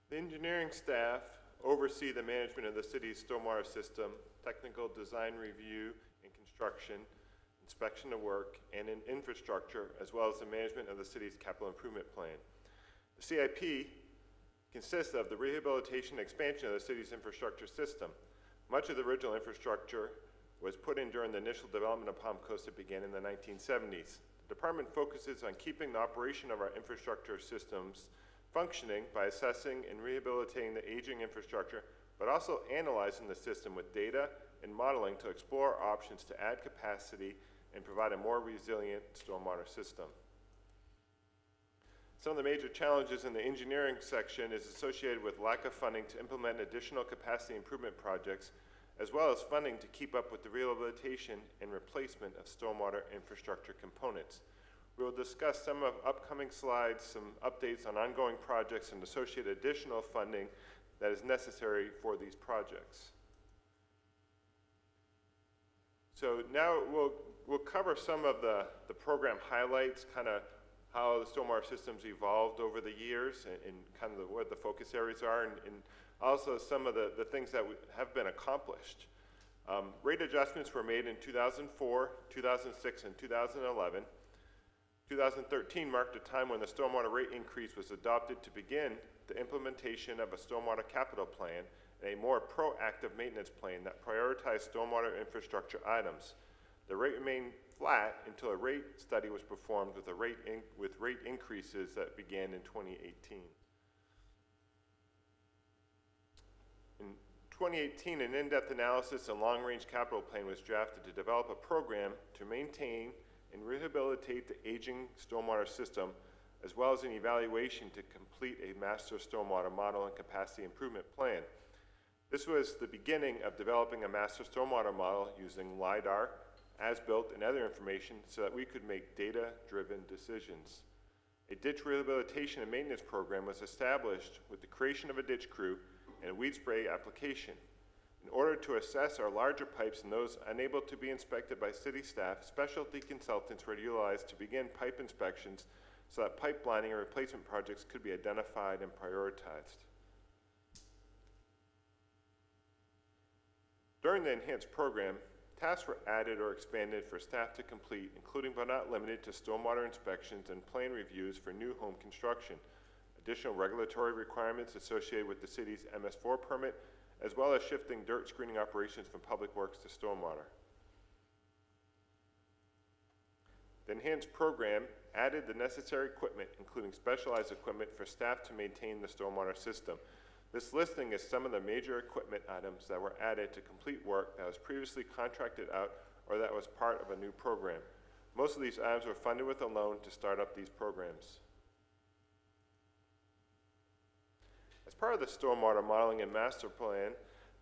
S19: The engineering staff oversee the management of the city's stormwater system, technical design review and construction, inspection of work, and in infrastructure, as well as the management of the city's capital improvement plan. The CIP consists of the rehabilitation and expansion of the city's infrastructure system. Much of the original infrastructure was put in during the initial development of Palm Coast that began in the 1970s. The department focuses on keeping the operation of our infrastructure systems functioning by assessing and rehabilitating the aging infrastructure, but also analyzing the system with data and modeling to explore options to add capacity and provide a more resilient stormwater system. Some of the major challenges in the engineering section is associated with lack of funding to implement additional capacity improvement projects, as well as funding to keep up with the rehabilitation and replacement of stormwater infrastructure components. We will discuss some of upcoming slides, some updates on ongoing projects, and associated additional funding that is necessary for these projects. So now we'll cover some of the program highlights, kind of how the stormwater system's evolved over the years and kind of what the focus areas are, and also some of the things that have been accomplished. Rate adjustments were made in 2004, 2006, and 2011. 2013 marked a time when the stormwater rate increase was adopted to begin the implementation of a stormwater capital plan and a more proactive maintenance plan that prioritized stormwater infrastructure items. The rate remained flat until a rate study was performed with rate increases that began in 2018. In 2018, an in-depth analysis and long-range capital plan was drafted to develop a program to maintain and rehabilitate the aging stormwater system, as well as an evaluation to complete a master stormwater model and capacity improvement plan. This was the beginning of developing a master stormwater model using LIDAR, as-built, and other information so that we could make data-driven decisions. A ditch rehabilitation and maintenance program was established with the creation of a ditch crew and a weed spray application. In order to assess our larger pipes and those unable to be inspected by city staff, specialty consultants were utilized to begin pipe inspections so that pipe lining and replacement projects could be identified and prioritized. During the enhanced program, tasks were added or expanded for staff to complete, including but not limited to stormwater inspections and plan reviews for new home construction, additional regulatory requirements associated with the city's MS4 permit, as well as shifting dirt screening operations from public works to stormwater. The enhanced program added the necessary equipment, including specialized equipment for staff to maintain the stormwater system. This listing is some of the major equipment items that were added to complete work that was previously contracted out or that was part of a new program. Most of these items were funded with a loan to start up these programs. As part of the stormwater modeling and master plan,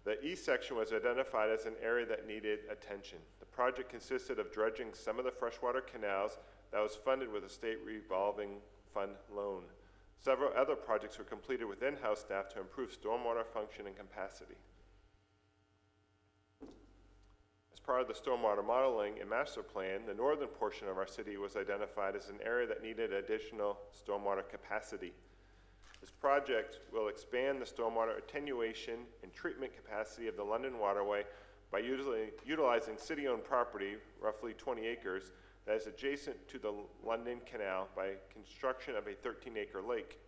S19: the east section was identified as an area that needed attention. The project consisted of dredging some of the freshwater canals that was funded with a state revolving fund loan. Several other projects were completed with in-house staff to improve stormwater function and capacity. As part of the stormwater modeling and master plan, the northern portion of our city was identified as an area that needed additional stormwater capacity. This project will expand the stormwater attenuation and treatment capacity of the London waterway by utilizing city-owned property, roughly 20 acres, that is adjacent to the London Canal by construction of a 13-acre lake.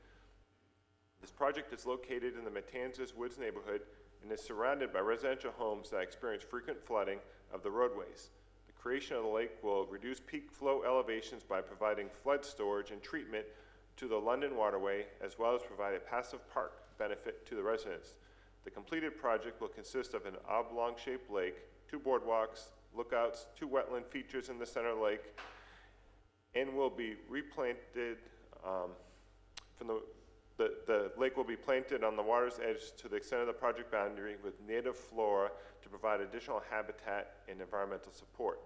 S19: This project is located in the Matanzas Woods neighborhood and is surrounded by residential homes that experience frequent flooding of the roadways. The creation of the lake will reduce peak flow elevations by providing flood storage and treatment to the London waterway, as well as provide a passive park benefit to the residents. The completed project will consist of an oblong-shaped lake, 2 boardwalks, lookouts, 2 wetland features in the center of the lake, and will be replanted the lake will be planted on the water's edge to the extent of the project boundary with native flora to provide additional habitat and environmental support.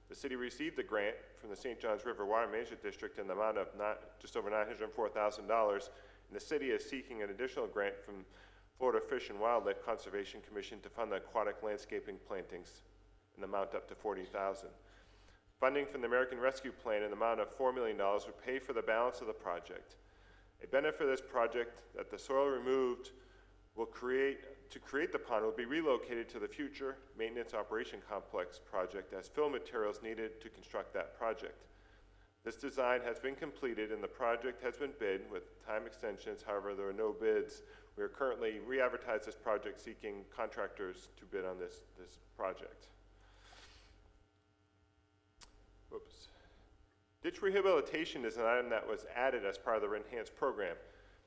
S19: The city received a grant from the St. Johns River Water Management District in the amount of just over $904,000, and the city is seeking an additional grant from Florida Fish and Wildlife Conservation Commission to fund the aquatic landscaping plantings in the amount up to $40,000. Funding from the American Rescue Plan in the amount of $4 million would pay for the balance of the project. A benefit of this project that the soil removed to create the pond will be relocated to the future maintenance operation complex project as fill materials needed to construct that project. This design has been completed and the project has been bid with time extensions. However, there are no bids. We are currently re-advertising this project seeking contractors to bid on this project. Whoops. Ditch rehabilitation is an item that was added as part of the enhanced program.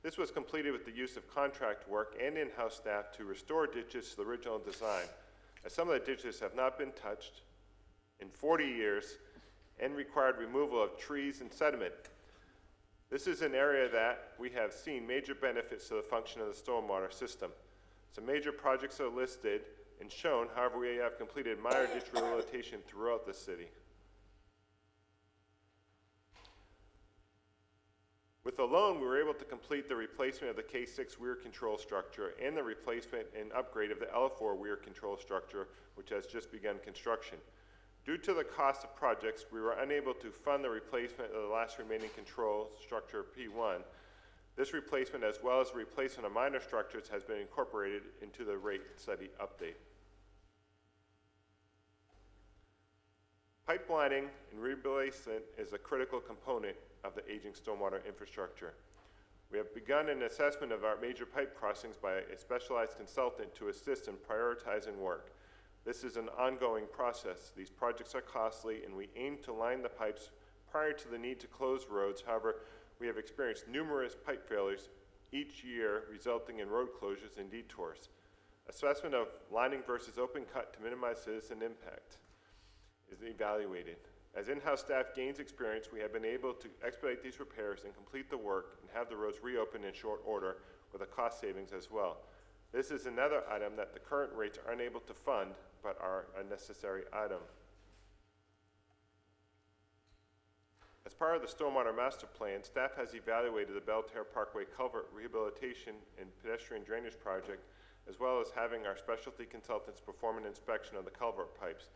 S19: This was completed with the use of contract work and in-house staff to restore ditches to the original design, as some of the ditches have not been touched in 40 years and required removal of trees and sediment. This is an area that we have seen major benefits to the function of the stormwater system. Some major projects are listed and shown. However, we have completed minor ditch rehabilitation throughout the city. With the loan, we were able to complete the replacement of the K6 rear control structure and the replacement and upgrade of the L4 rear control structure, which has just begun construction. Due to the cost of projects, we were unable to fund the replacement of the last remaining control structure, P1. This replacement, as well as the replacement of minor structures, has been incorporated into the rate study update. Pipelining and replacement is a critical component of the aging stormwater infrastructure. We have begun an assessment of our major pipe crossings by a specialized consultant to assist in prioritizing work. This is an ongoing process. These projects are costly, and we aim to line the pipes prior to the need to close roads. However, we have experienced numerous pipe failures each year, resulting in road closures and detours. Assessment of lining versus open cut to minimize citizen impact is evaluated. As in-house staff gains experience, we have been able to expedite these repairs and complete the work and have the roads reopened in short order with a cost savings as well. This is another item that the current rates are unable to fund, but are a necessary item. As part of the Stormwater Master Plan, staff has evaluated the Belterre Parkway Culvert Rehabilitation and Pedestrian Drainage Project, as well as having our specialty consultants perform an inspection of the culvert pipes.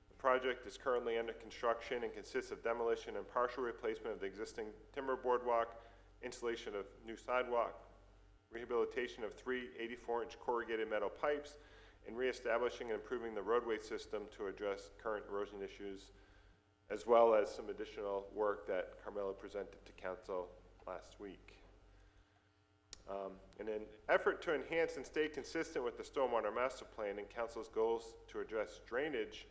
S19: The project is currently under construction and consists of demolition and partial replacement of the existing timber boardwalk, installation of new sidewalk, rehabilitation of 3 84-inch corrugated metal pipes, and reestablishing and improving the roadway system to address current erosion issues, as well as some additional work that Carmelo presented to council last week. In an effort to enhance and stay consistent with the Stormwater Master Plan and council's goals to address drainage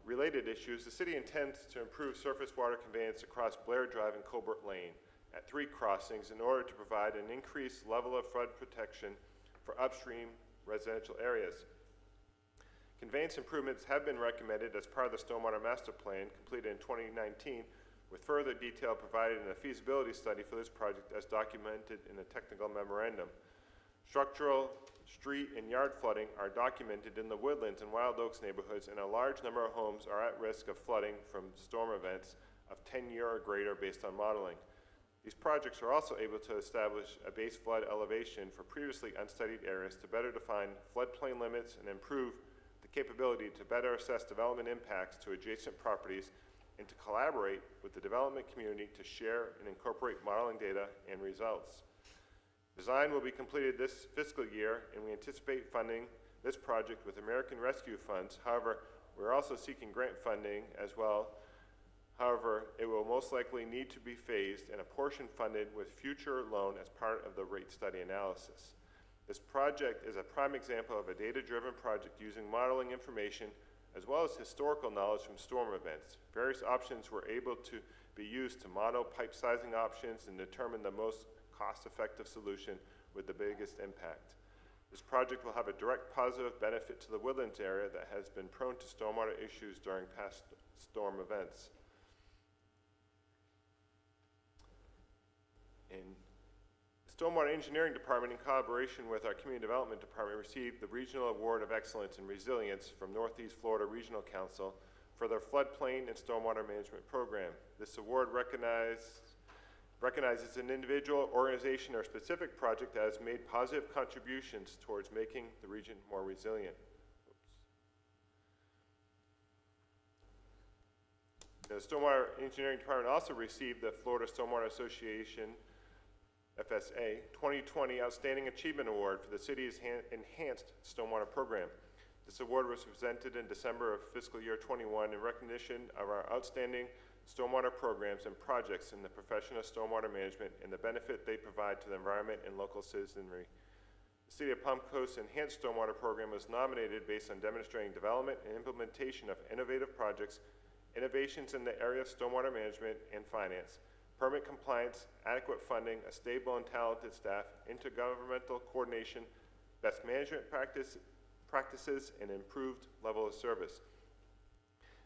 S19: related issues, the city intends to improve surface water conveyance across Blair Drive and Colbert Lane at 3 crossings in order to provide an increased level of flood protection for upstream residential areas. Conveyance improvements have been recommended as part of the Stormwater Master Plan completed in 2019, with further detail provided in a feasibility study for this project as documented in a technical memorandum. Structural, street, and yard flooding are documented in the Woodlands and Wild Oaks neighborhoods, and a large number of homes are at risk of flooding from storm events of 10-year or greater based on modeling. These projects are also able to establish a base flood elevation for previously unstudied areas to better define floodplain limits and improve the capability to better assess development impacts to adjacent properties and to collaborate with the development community to share and incorporate modeling data and results. Design will be completed this fiscal year, and we anticipate funding this project with American Rescue funds. However, we're also seeking grant funding as well. However, it will most likely need to be phased and a portion funded with future loan as part of the rate study analysis. This project is a prime example of a data-driven project using modeling information as well as historical knowledge from storm events. Various options were able to be used to model pipe sizing options and determine the most cost-effective solution with the biggest impact. This project will have a direct positive benefit to the Woodlands area that has been prone to stormwater issues during past storm events. And the Stormwater Engineering Department, in collaboration with our Community Development Department, received the Regional Award of Excellence in Resilience from Northeast Florida Regional Council for their floodplain and stormwater management program. This award recognizes an individual, organization, or specific project that has made positive contributions towards making the region more resilient. The Stormwater Engineering Department also received the Florida Stormwater Association, FSA, 2020 Outstanding Achievement Award for the city's enhanced stormwater program. This award was presented in December of fiscal year 21 in recognition of our outstanding stormwater programs and projects in the profession of stormwater management and the benefit they provide to the environment and local citizenry. The City of Palm Coast Enhanced Stormwater Program was nominated based on demonstrating development and implementation of innovative projects, innovations in the area of stormwater management and finance, permit compliance, adequate funding, a stable and talented staff, intergovernmental coordination, best management practices, and improved level of service.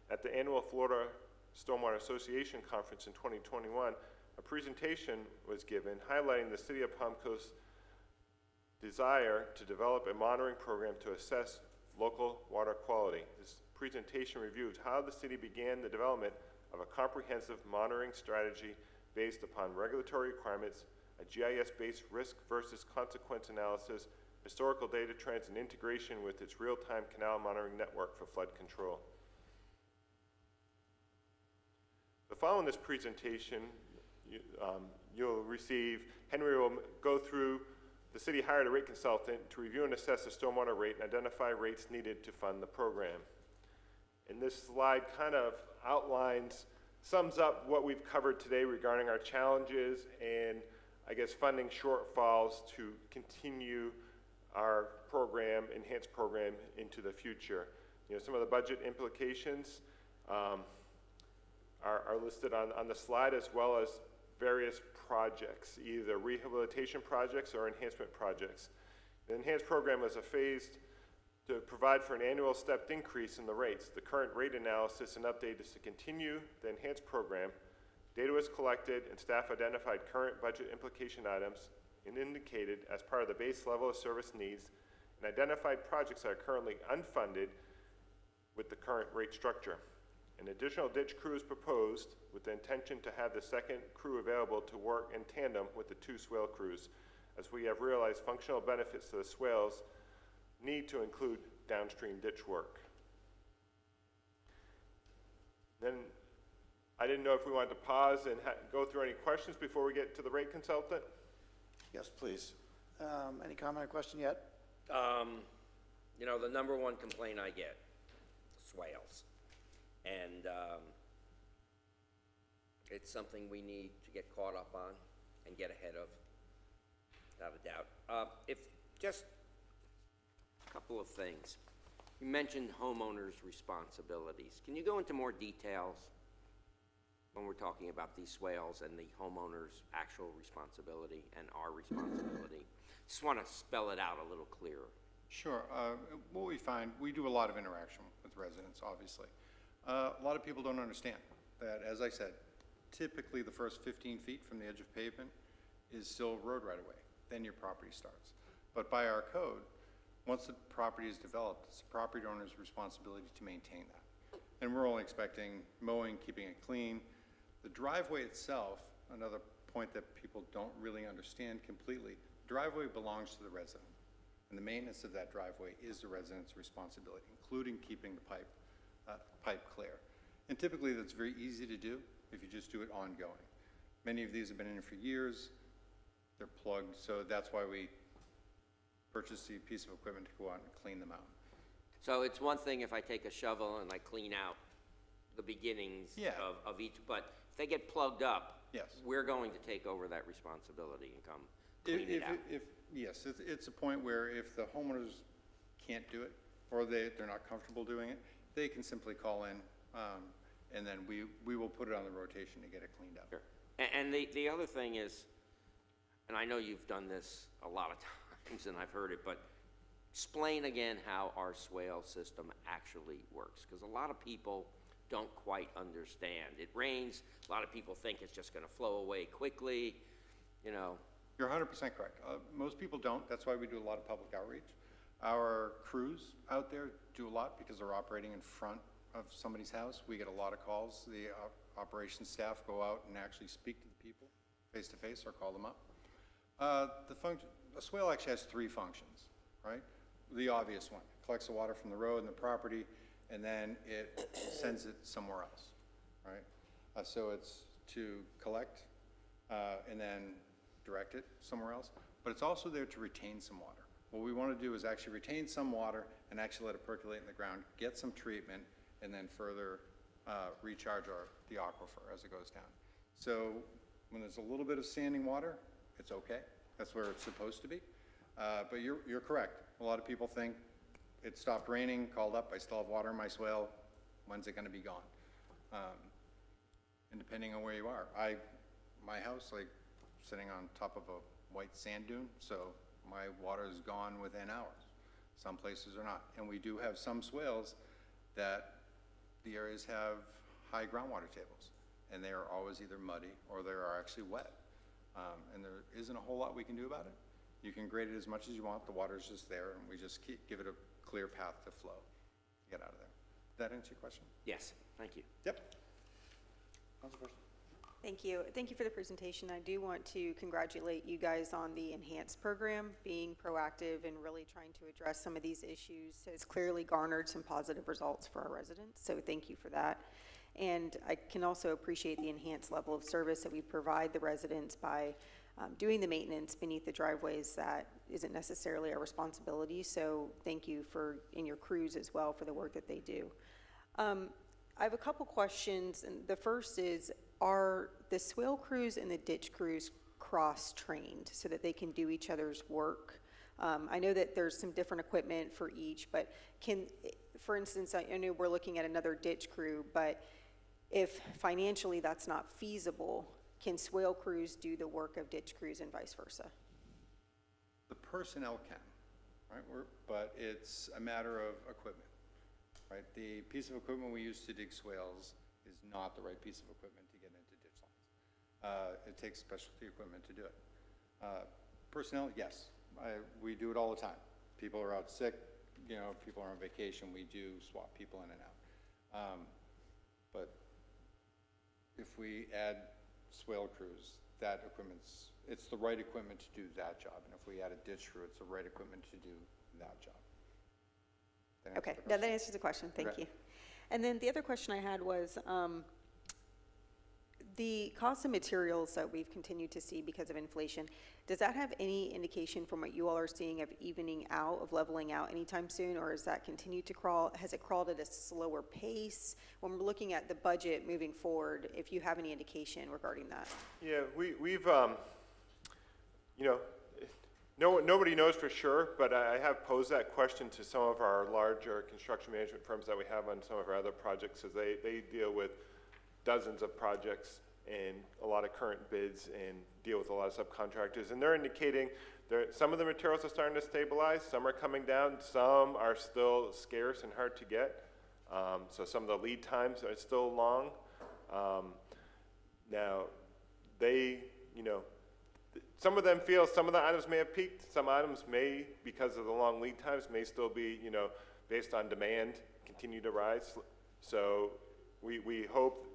S19: At the annual Florida Stormwater Association Conference in 2021, a presentation was given highlighting the City of Palm Coast's desire to develop a monitoring program to assess local water quality. This presentation reviews how the city began the development of a comprehensive monitoring strategy based upon regulatory requirements, a GIS-based risk versus consequence analysis, historical data trends, and integration with its real-time canal monitoring network for flood control. So following this presentation, you'll receive, Henry will go through, the city hired a rate consultant to review and assess the stormwater rate and identify rates needed to fund the program. And this slide kind of outlines, sums up what we've covered today regarding our challenges and, I guess, funding shortfalls to continue our program, enhanced program, into the future. You know, some of the budget implications are listed on the slide, as well as various projects, either rehabilitation projects or enhancement projects. The enhanced program is a phased to provide for an annual stepped increase in the rates. The current rate analysis and update is to continue the enhanced program. Data was collected and staff identified current budget implication items and indicated as part of the base level of service needs and identified projects that are currentty unfunded with the current rate structure. An additional ditch crew is proposed with the intention to have the second crew available to work in tandem with the 2 swale crews, as we have realized functional benefits to the swales need to include downstream ditch work. Then I didn't know if we wanted to pause and go through any questions before we get to the rate consultant.
S1: Yes, please. Any comment or question yet?
S15: You know, the number one complaint I get, swales. And it's something we need to get caught up on and get ahead of, without a doubt. If just a couple of things. You mentioned homeowners' responsibilities. Can you go into more details when we're talking about these swales and the homeowner's actual responsibility and our responsibility? Just want to spell it out a little clearer.
S20: Sure. What we find, we do a lot of interaction with residents, obviously. A lot of people don't understand that, as I said, typically the first 15 feet from the edge of pavement is still road right away. Then your property starts. But by our code, once the property is developed, it's the property owner's responsibility to maintain that. And we're only expecting mowing, keeping it clean. The driveway itself, another point that people don't really understand completely, driveway belongs to the resident. And the maintenance of that driveway is the resident's responsibility, including keeping the pipe clear. And typically that's very easy to do if you just do it ongoing. Many of these have been in for years, they're plugged, so that's why we purchased the piece of equipment to go out and clean them out.
S15: So it's one thing if I take a shovel and I clean out the beginnings
S20: Yeah.
S15: of each, but if they get plugged up,
S20: Yes.
S15: we're going to take over that responsibility and come clean it out.
S20: Yes, it's a point where if the homeowners can't do it, or they're not comfortable doing it, they can simply call in, and then we will put it on the rotation to get it cleaned up.
S15: Sure. And the other thing is, and I know you've done this a lot of times and I've heard it, but explain again how our swale system actually works, because a lot of people don't quite understand. It rains, a lot of people think it's just gonna flow away quickly, you know.
S20: You're 100% correct. Most people don't. That's why we do a lot of public outreach. Our crews out there do a lot because they're operating in front of somebody's house. We get a lot of calls. The operations staff go out and actually speak to the people face to face or call them up. A swale actually has three functions, right? The obvious one, collects the water from the road and the property, and then it sends it somewhere else, right? So it's to collect and then direct it somewhere else, but it's also there to retain some water. What we want to do is actually retain some water and actually let it percolate in the ground, get some treatment, and then further recharge the aquifer as it goes down. So when there's a little bit of standing water, it's okay. That's where it's supposed to be. But you're correct. A lot of people think it stopped raining, called up, I still have water in my swale, when's it going to be gone? And depending on where you are. My house, like, sitting on top of a white sand dune, so my water is gone within hours. Some places are not. And we do have some swales that the areas have high groundwater tables, and they are always either muddy or they are actually wet. And there isn't a whole lot we can do about it. You can grade it as much as you want, the water's just there, and we just give it a clear path to flow, to get out of there. Did that answer your question?
S15: Yes, thank you.
S20: Yep.
S16: Thank you. Thank you for the presentation. I do want to congratulate you guys on the enhanced program. Being proactive and really trying to address some of these issues has clearly garnered some positive results for our residents, so thank you for that. And I can also appreciate the enhanced level of service that we provide the residents by doing the maintenance beneath the driveways that isn't necessarily our responsibility, so thank you and your crews as well for the work that they do. I have a couple questions, and the first is, are the swale crews and the ditch crews cross-trained so that they can do each other's work? I know that there's some different equipment for each, but for instance, I know we're looking at another ditch crew, but if financially that's not feasible, can swale crews do the work of ditch crews and vice versa?
S20: The personnel can, right? But it's a matter of equipment, right? The piece of equipment we use to dig swales is not the right piece of equipment to get into ditch lines. It takes specialty equipment to do it. Personnel, yes, we do it all the time. People are out sick, people are on vacation, we do swap people in and out. But if we add swale crews, that it's the right equipment to do that job. And if we add a ditch crew, it's the right equipment to do that job.
S16: Okay, that answers the question. Thank you. And then the other question I had was, the cost of materials that we've continued to see because of inflation, does that have any indication from what you all are seeing of evening out, of leveling out anytime soon, or has that continued to crawl? Has it crawled at a slower pace? When we're looking at the budget moving forward, if you have any indication regarding that.
S19: Yeah, we've nobody knows for sure, but I have posed that question to some of our larger construction management firms that we have on some of our other projects, as they deal with dozens of projects and a lot of current bids and deal with a lot of subcontractors. And they're indicating some of the materials are starting to stabilize, some are coming down, some are still scarce and hard to get. So some of the lead times are still long. Now, some of them feel some of the items may have peaked, some items may, because of the long lead times, may still be, based on demand, continue to rise. So we hope,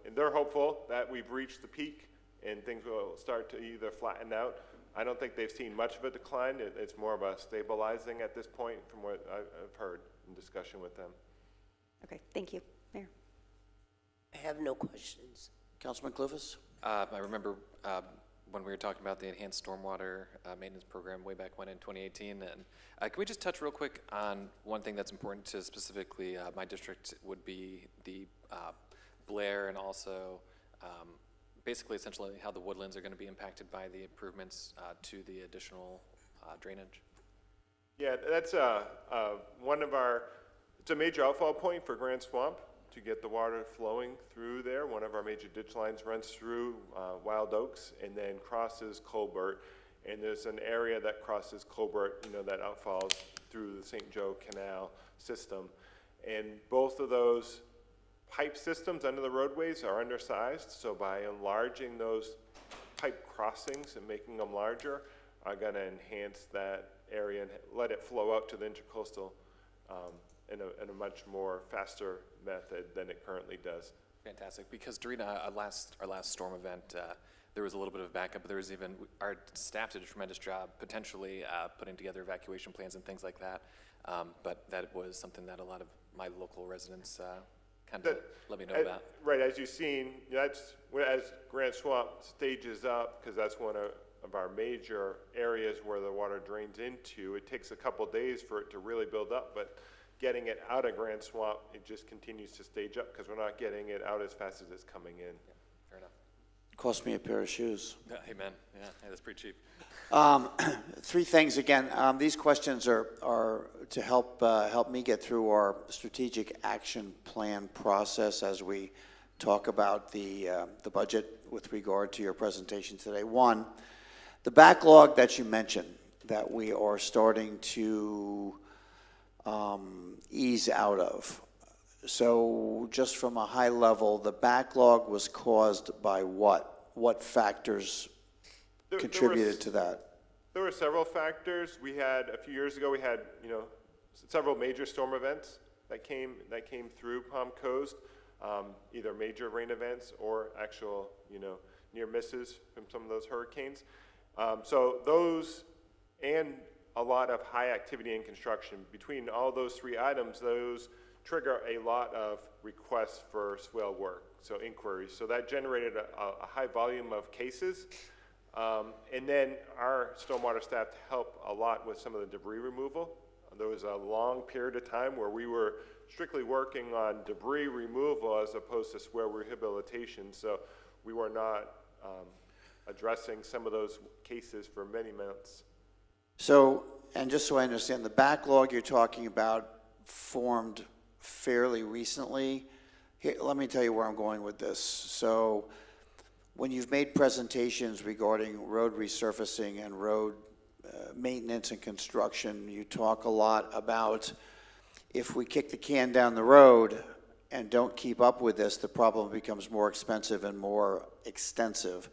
S19: and they're hopeful that we've reached the peak and things will start to either flatten out. I don't think they've seen much of a decline. It's more of a stabilizing at this point from what I've heard in discussion with them.
S16: Okay, thank you. Mayor?
S17: I have no questions.
S1: Councilman Clufus?
S18: I remember when we were talking about the enhanced stormwater maintenance program way back when in 2018. And can we just touch real quick on one thing that's important to specifically my district would be the Blair and also basically essentially how the woodlands are going to be impacted by the improvements to the additional drainage.
S19: Yeah, that's one of our, it's a major outfall point for Grand Swamp to get the water flowing through there. One of our major ditch lines runs through Wild Oaks and then crosses Colbert. And there's an area that crosses Colbert, that outfalls through the St. Joe Canal system. And both of those pipe systems under the roadways are undersized. So by enlarging those pipe crossings and making them larger, are going to enhance that area and let it flow out to the intercoastal in a much more faster method than it currently does.
S18: Fantastic, because during our last storm event, there was a little bit of backup, but there was even, our staff did a tremendous job potentially putting together evacuation plans and things like that. But that was something that a lot of my local residents kind of let me know about.
S19: Right, as you've seen, that's as Grand Swamp stages up, because that's one of our major areas where the water drains into. It takes a couple days for it to really build up, but getting it out of Grand Swamp, it just continues to stage up because we're not getting it out as fast as it's coming in.
S18: Yeah, fair enough.
S1: Cost me a pair of shoes.
S18: Amen. Yeah, that's pretty cheap.
S1: Three things again. These questions are to help me get through our strategic action plan process as we talk about the budget with regard to your presentation today. One, the backlog that you mentioned that we are starting to ease out of. So just from a high level, the backlog was caused by what? What factors contributed to that?
S19: There were several factors. We had, a few years ago, we had, several major storm events that came through Palm Coast, either major rain events or actual, near misses from some of those hurricanes. So those and a lot of high activity in construction. Between all those three items, those trigger a lot of requests for swale work, so inquiries. So that generated a high volume of cases. And then our stormwater staff helped a lot with some of the debris removal. There was a long period of time where we were strictly working on debris removal as opposed to swale rehabilitation. So we were not addressing some of those cases for many months.
S1: So, and just so I understand, the backlog you're talking about formed fairly recently. Here, let me tell you where I'm going with this. So, when you've made presentations regarding road resurfacing and road maintenance and construction, you talk a lot about if we kick the can down the road and don't keep up with this, the problem becomes more expensive and more extensive.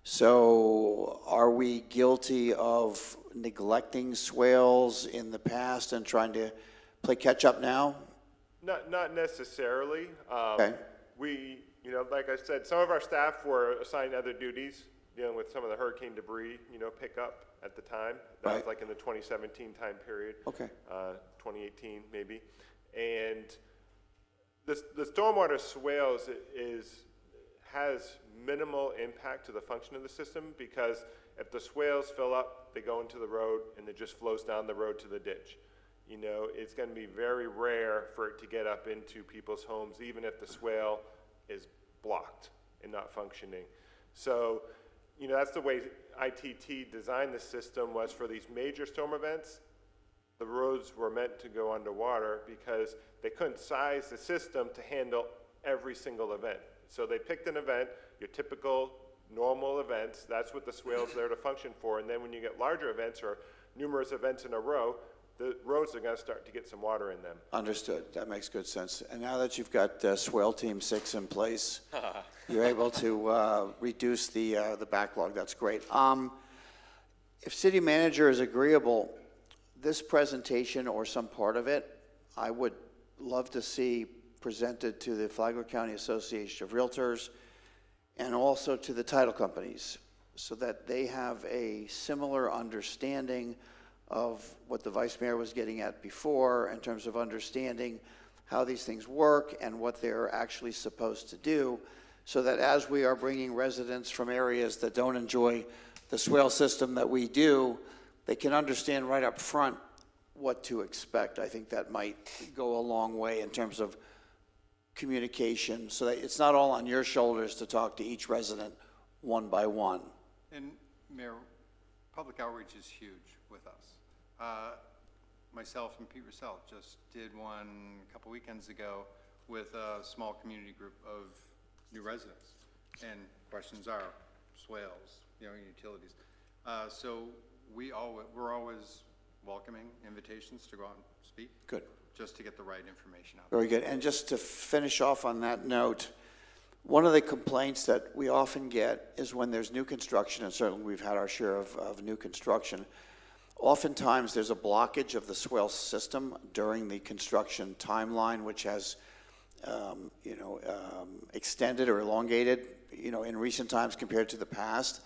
S1: So are we guilty of neglecting swales in the past and trying to play catch up now?
S19: Not necessarily.
S1: Okay.
S19: We, like I said, some of our staff were assigned other duties, dealing with some of the hurricane debris, pickup at the time. That was like in the 2017 time period.
S1: Okay.
S19: 2018 maybe. And the stormwater swales has minimal impact to the function of the system because if the swales fill up, they go into the road and it just flows down the road to the ditch. It's going to be very rare for it to get up into people's homes, even if the swale is blocked and not functioning. So, that's the way ITT designed the system, was for these major storm events, the roads were meant to go underwater because they couldn't size the system to handle every single event. So they picked an event, your typical normal events, that's what the swale's there to function for, and then when you get larger events or numerous events in a row, the roads are going to start to get some water in them.
S1: Understood. That makes good sense. And now that you've got Swale Team 6 in place, you're able to reduce the backlog. That's great. If city manager is agreeable, this presentation or some part of it, I would love to see presented to the Flagler County Association of Realtors and also to the title companies so that they have a similar understanding of what the vice mayor was getting at before in terms of understanding how these things work and what they're actually supposed to do, so that as we are bringing residents from areas that don't enjoy the swale system that we do, they can understand right up front what to expect. I think that might go a long way in terms of communication, so that it's not all on your shoulders to talk to each resident one by one.
S20: And Mayor, public outreach is huge with us. Myself and Pete Russell just did one a couple weekends ago with a small community group of new residents. And questions are swales, utilities. So we're always welcoming invitations to go out and speak.
S1: Good.
S20: Just to get the right information out.
S1: Very good. And just to finish off on that note, one of the complaints that we often get is when there's new construction, and certainly we've had our share of new construction, oftentimes there's a blockage of the swale system during the construction timeline, which has extended or elongated, in recent times compared to the past.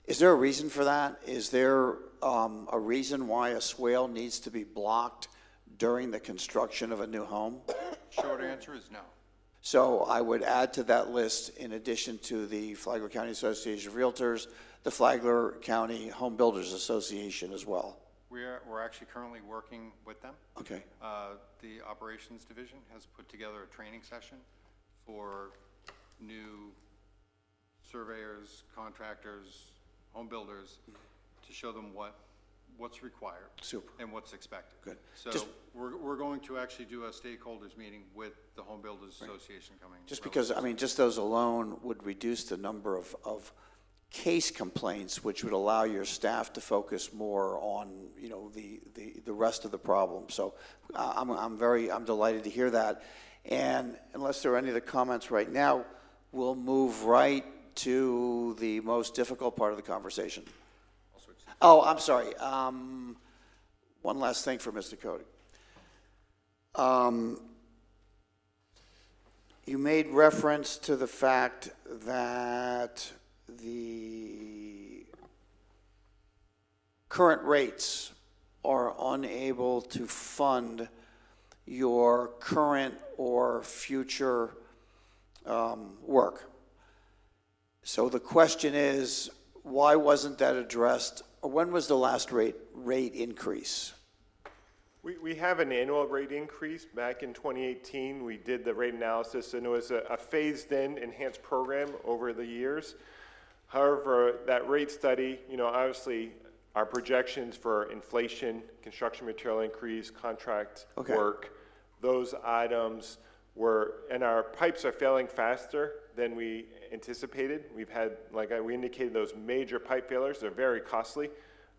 S1: Is there a reason for that? Is there a reason why a swale needs to be blocked during the construction of a new home?
S20: Short answer is no.
S1: So I would add to that list, in addition to the Flagler County Association of Realtors, the Flagler County Home Builders Association as well.
S20: We're actually currently working with them.
S1: Okay.
S20: The operations division has put together a training session for new surveyors, contractors, home builders, to show them what's required.
S1: Super.
S20: And what's expected.
S1: Good.
S20: So we're going to actually do a stakeholders meeting with the Home Builders Association coming.
S1: Just because, just those alone would reduce the number of case complaints, which would allow your staff to focus more on, the rest of the problem. So I'm delighted to hear that. And unless there are any other comments right now, we'll move right to the most difficult part of the conversation. Oh, I'm sorry. One last thing for Mr. Cody. You made reference to the fact that the current rates are unable to fund your current or future work. So the question is, why wasn't that addressed, or when was the last rate increase?
S19: We have an annual rate increase. Back in 2018, we did the rate analysis, and it was a phased-in enhanced program over the years. However, that rate study, obviously our projections for inflation, construction material increase, contract work, those items and our pipes are failing faster than we anticipated. We've had, like we indicated, those major pipe failures. They're very costly.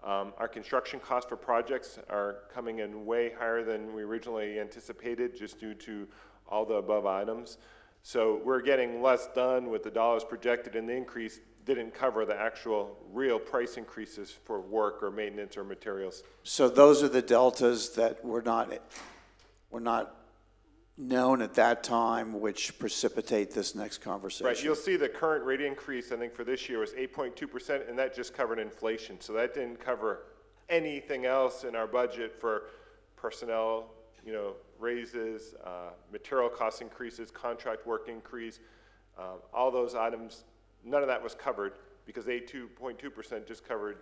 S19: Our construction costs for projects are coming in way higher than we originally anticipated, just due to all the above items. So we're getting less done with the dollars projected, and the increase didn't cover the actual real price increases for work or maintenance or materials.
S1: So those are the deltas that were not known at that time, which precipitate this next conversation.
S19: Right, you'll see the current rate increase, I think, for this year was 8.2%, and that just covered inflation. So that didn't cover anything else in our budget for personnel, raises, material cost increases, contract work increase, all those items. None of that was covered because 8.2% just covered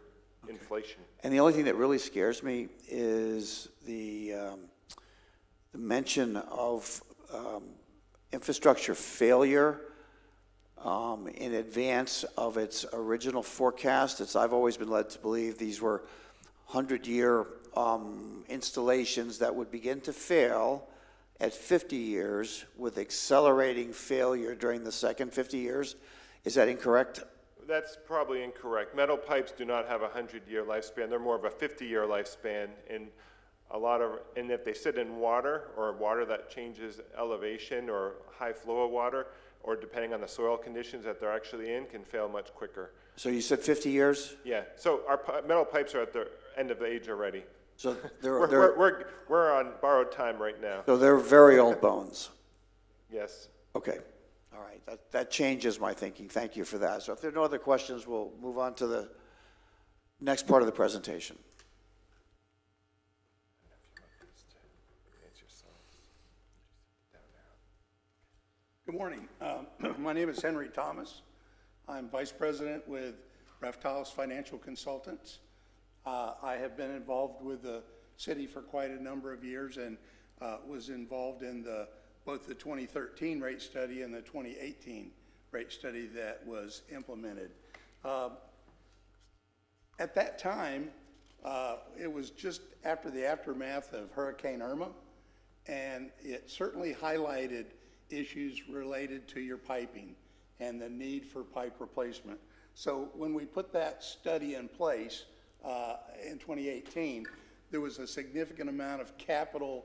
S19: inflation.
S1: And the only thing that really scares me is the mention of infrastructure failure in advance of its original forecast. I've always been led to believe these were 100-year installations that would begin to fail at 50 years with accelerating failure during the second 50 years. Is that incorrect?
S19: That's probably incorrect. Metal pipes do not have a 100-year lifespan. They're more of a 50-year lifespan. And and if they sit in water, or water that changes elevation, or high flow of water, or depending on the soil conditions that they're actually in, can fail much quicker.
S1: So you said 50 years?
S19: Yeah, so our metal pipes are at the end of age already.
S1: So
S19: We're on borrowed time right now.
S1: So they're very old bones.
S19: Yes.
S1: Okay, all right, that changes my thinking. Thank you for that. So if there are no other questions, we'll move on to the next part of the presentation.
S21: Good morning. My name is Henry Thomas. I'm Vice President with Raftalis Financial Consultants. I have been involved with the city for quite a number of years and was involved in both the 2013 rate study and the 2018 rate study that was implemented. At that time, it was just after the aftermath of Hurricane Irma, and it certainly highlighted issues related to your piping and the need for pipe replacement. So when we put that study in place in 2018, there was a significant amount of capital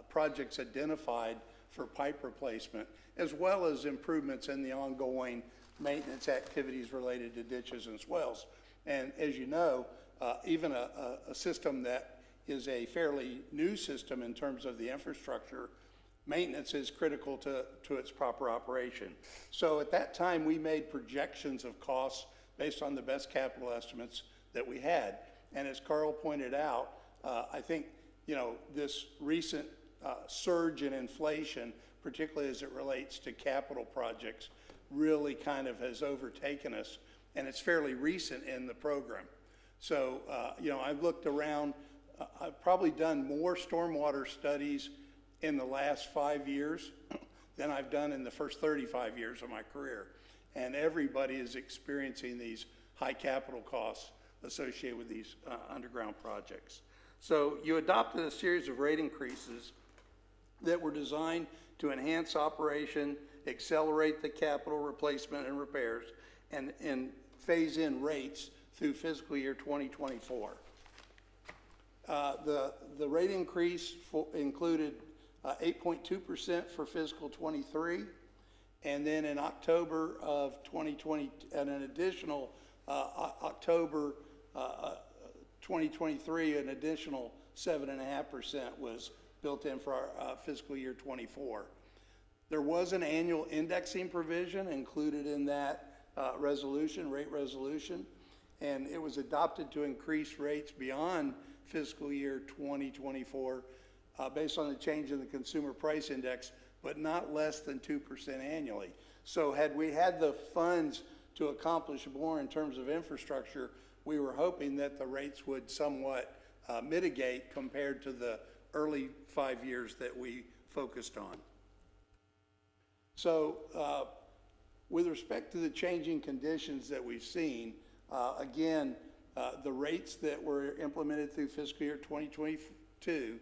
S21: projects identified for pipe replacement, as well as improvements in the ongoing maintenance activities related to ditches and swells. And as you know, even a system that is a fairly new system in terms of the infrastructure, maintenance is critical to its proper operation. So at that time, we made projections of costs based on the best capital estimates that we had. And as Carl pointed out, I think, this recent surge in inflation, particularly as it relates to capital projects, really kind of has overtaken us, and it's fairly recent in the program. So, I've looked around, I've probably done more stormwater studies in the last 5 years than I've done in the first 35 years of my career. And everybody is experiencing these high capital costs associated with these underground projects. So you adopted a series of rate increases that were designed to enhance operation, accelerate the capital replacement and repairs, and phase in rates through fiscal year 2024. The rate increase included 8.2% for fiscal 23, and then in October of 2020, and an additional October 2023, an additional 7.5% was built in for our fiscal year 24. There was an annual indexing provision included in that rate resolution, and it was adopted to increase rates beyond fiscal year 2024 based on the change in the consumer price index, but not less than 2% annually. So had we had the funds to accomplish more in terms of infrastructure, we were hoping that the rates would somewhat mitigate compared to the early 5 years that we focused on. So with respect to the changing conditions that we've seen, again, the rates that were implemented through fiscal year 2022,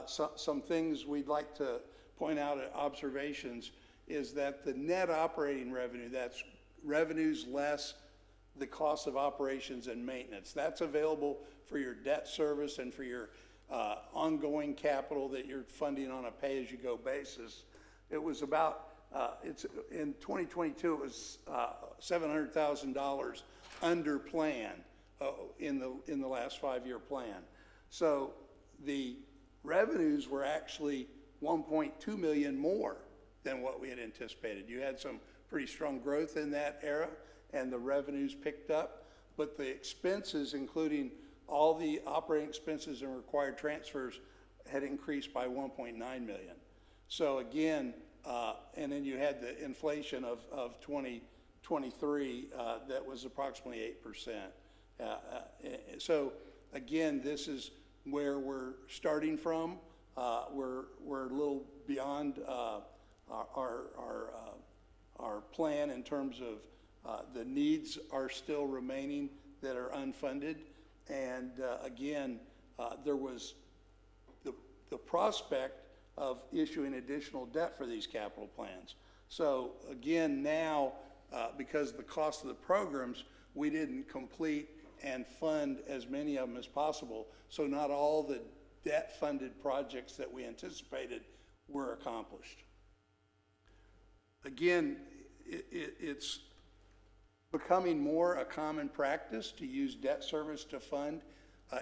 S21: some things we'd like to point out at observations is that the net operating revenue, that's revenues less the cost of operations and maintenance, that's available for your debt service and for your ongoing capital that you're funding on a pay-as-you-go basis. It was about, in 2022, it was $700,000 under plan in the last 5-year plan. So the revenues were actually 1.2 million more than what we had anticipated. You had some pretty strong growth in that era, and the revenues picked up, but the expenses, including all the operating expenses and required transfers, had increased by 1.9 million. So again, and then you had the inflation of 2023 that was approximately 8%. So again, this is where we're starting from. We're a little beyond our plan in terms of the needs are still remaining that are unfunded. And again, there was the prospect of issuing additional debt for these capital plans. So again, now, because of the cost of the programs, we didn't complete and fund as many of them as possible. So not all the debt-funded projects that we anticipated were accomplished. Again, it's becoming more a common practice to use debt service to fund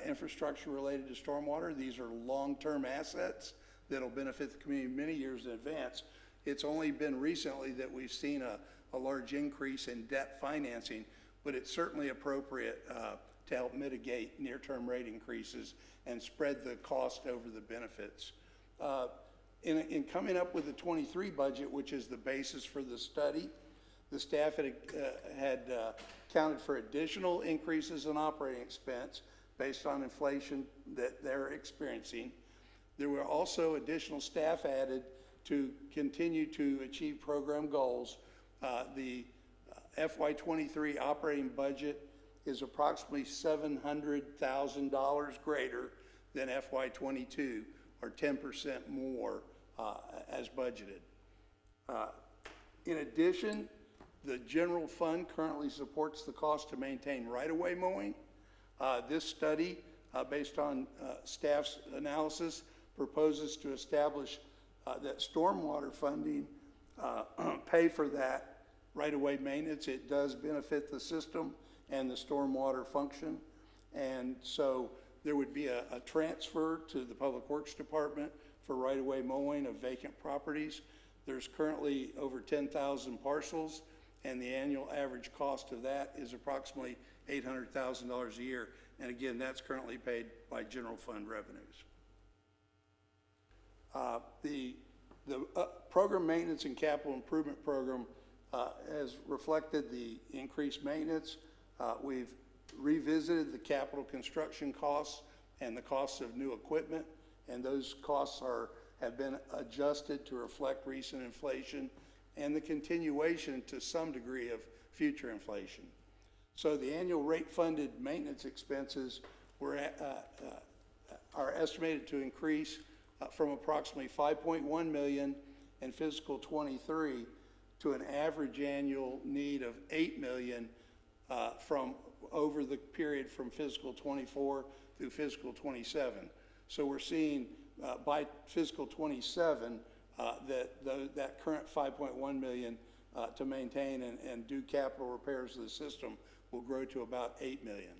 S21: infrastructure related to stormwater. These are long-term assets that'll benefit the community many years in advance. It's only been recently that we've seen a large increase in debt financing, but it's certainly appropriate to help mitigate near-term rate increases and spread the cost over the benefits. In coming up with the 23 budget, which is the basis for the study, the staff had accounted for additional increases in operating expense based on inflation that they're experiencing. There were also additional staff added to continue to achieve program goals. The FY23 operating budget is approximately $700,000 greater than FY22, or 10% more as budgeted. In addition, the general fund currently supports the cost to maintain right-of-way mowing. This study, based on staff's analysis, proposes to establish that stormwater funding pay for that right-of-way maintenance. It does benefit the system and the stormwater function. And so there would be a transfer to the Public Works Department for right-of-way mowing of vacant properties. There's currently over 10,000 parcels, and the annual average cost of that is approximately $800,000 a year. And again, that's currently paid by general fund revenues. The program maintenance and capital improvement program has reflected the increased maintenance. We've revisited the capital construction costs and the costs of new equipment, and those costs have been adjusted to reflect recent inflation and the continuation to some degree of future inflation. So the annual rate-funded maintenance expenses are estimated to increase from approximately $5.1 million in fiscal '23 to an average annual need of $8 million from over the period from fiscal '24 through fiscal '27. So we're seeing by fiscal '27 that current $5.1 million to maintain and do capital repairs of the system will grow to about $8 million.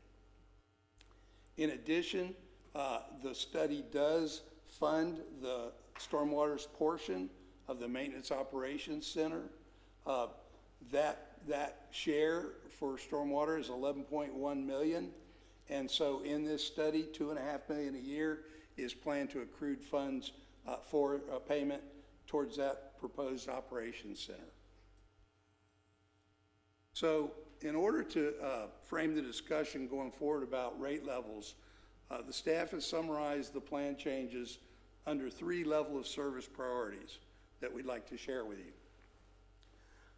S21: In addition, the study does fund the stormwater's portion of the Maintenance Operations Center. That share for stormwater is $11.1 million. And so in this study, $2.5 million a year is planned to accrued funds for a payment towards that proposed operations center. So in order to frame the discussion going forward about rate levels, the staff has summarized the plan changes under 3 level of service priorities that we'd like to share with you.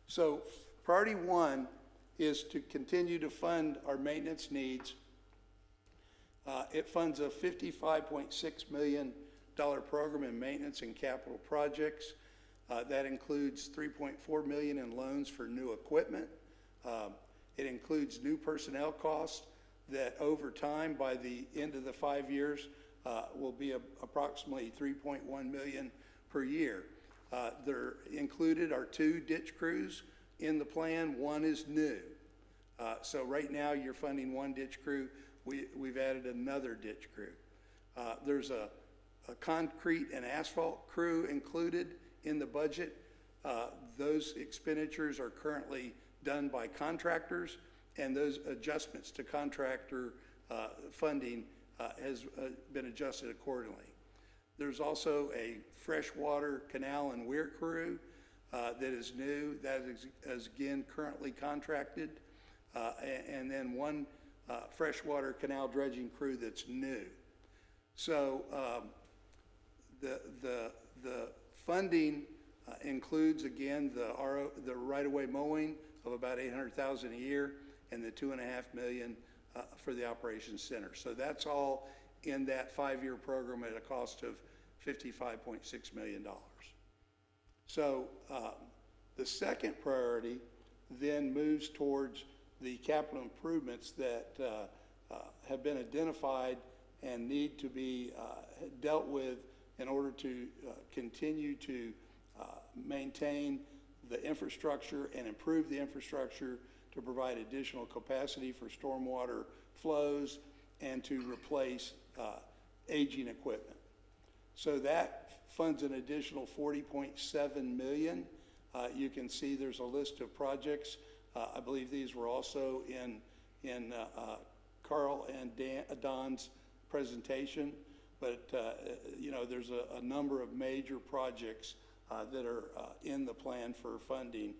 S21: So priority 1 is to continue to fund our maintenance needs. It funds a $55.6 million program in maintenance and capital projects. That includes $3.4 million in loans for new equipment. It includes new personnel costs that over time, by the end of the 5 years, will be approximately $3.1 million per year. They're included are 2 ditch crews in the plan. 1 is new. So right now you're funding 1 ditch crew. We've added another ditch crew. There's a concrete and asphalt crew included in the budget. Those expenditures are currently done by contractors, and those adjustments to contractor funding has been adjusted accordingly. There's also a freshwater canal and weir crew that is new. That is again currently contracted, and then 1 freshwater canal dredging crew that's new. So the funding includes again the right-of-way mowing of about $800,000 a year and the $2.5 million for the operations center. So that's all in that 5-year program at a cost of $55.6 million. So the second priority then moves towards the capital improvements that have been identified and need to be dealt with in order to continue to maintain the infrastructure and improve the infrastructure to provide additional capacity for stormwater flows and to replace aging equipment. So that funds an additional $40.7 million. You can see there's a list of projects. I believe these were also in Carl and Don's presentation, but you know, there's a number of major projects that are in the plan for funding,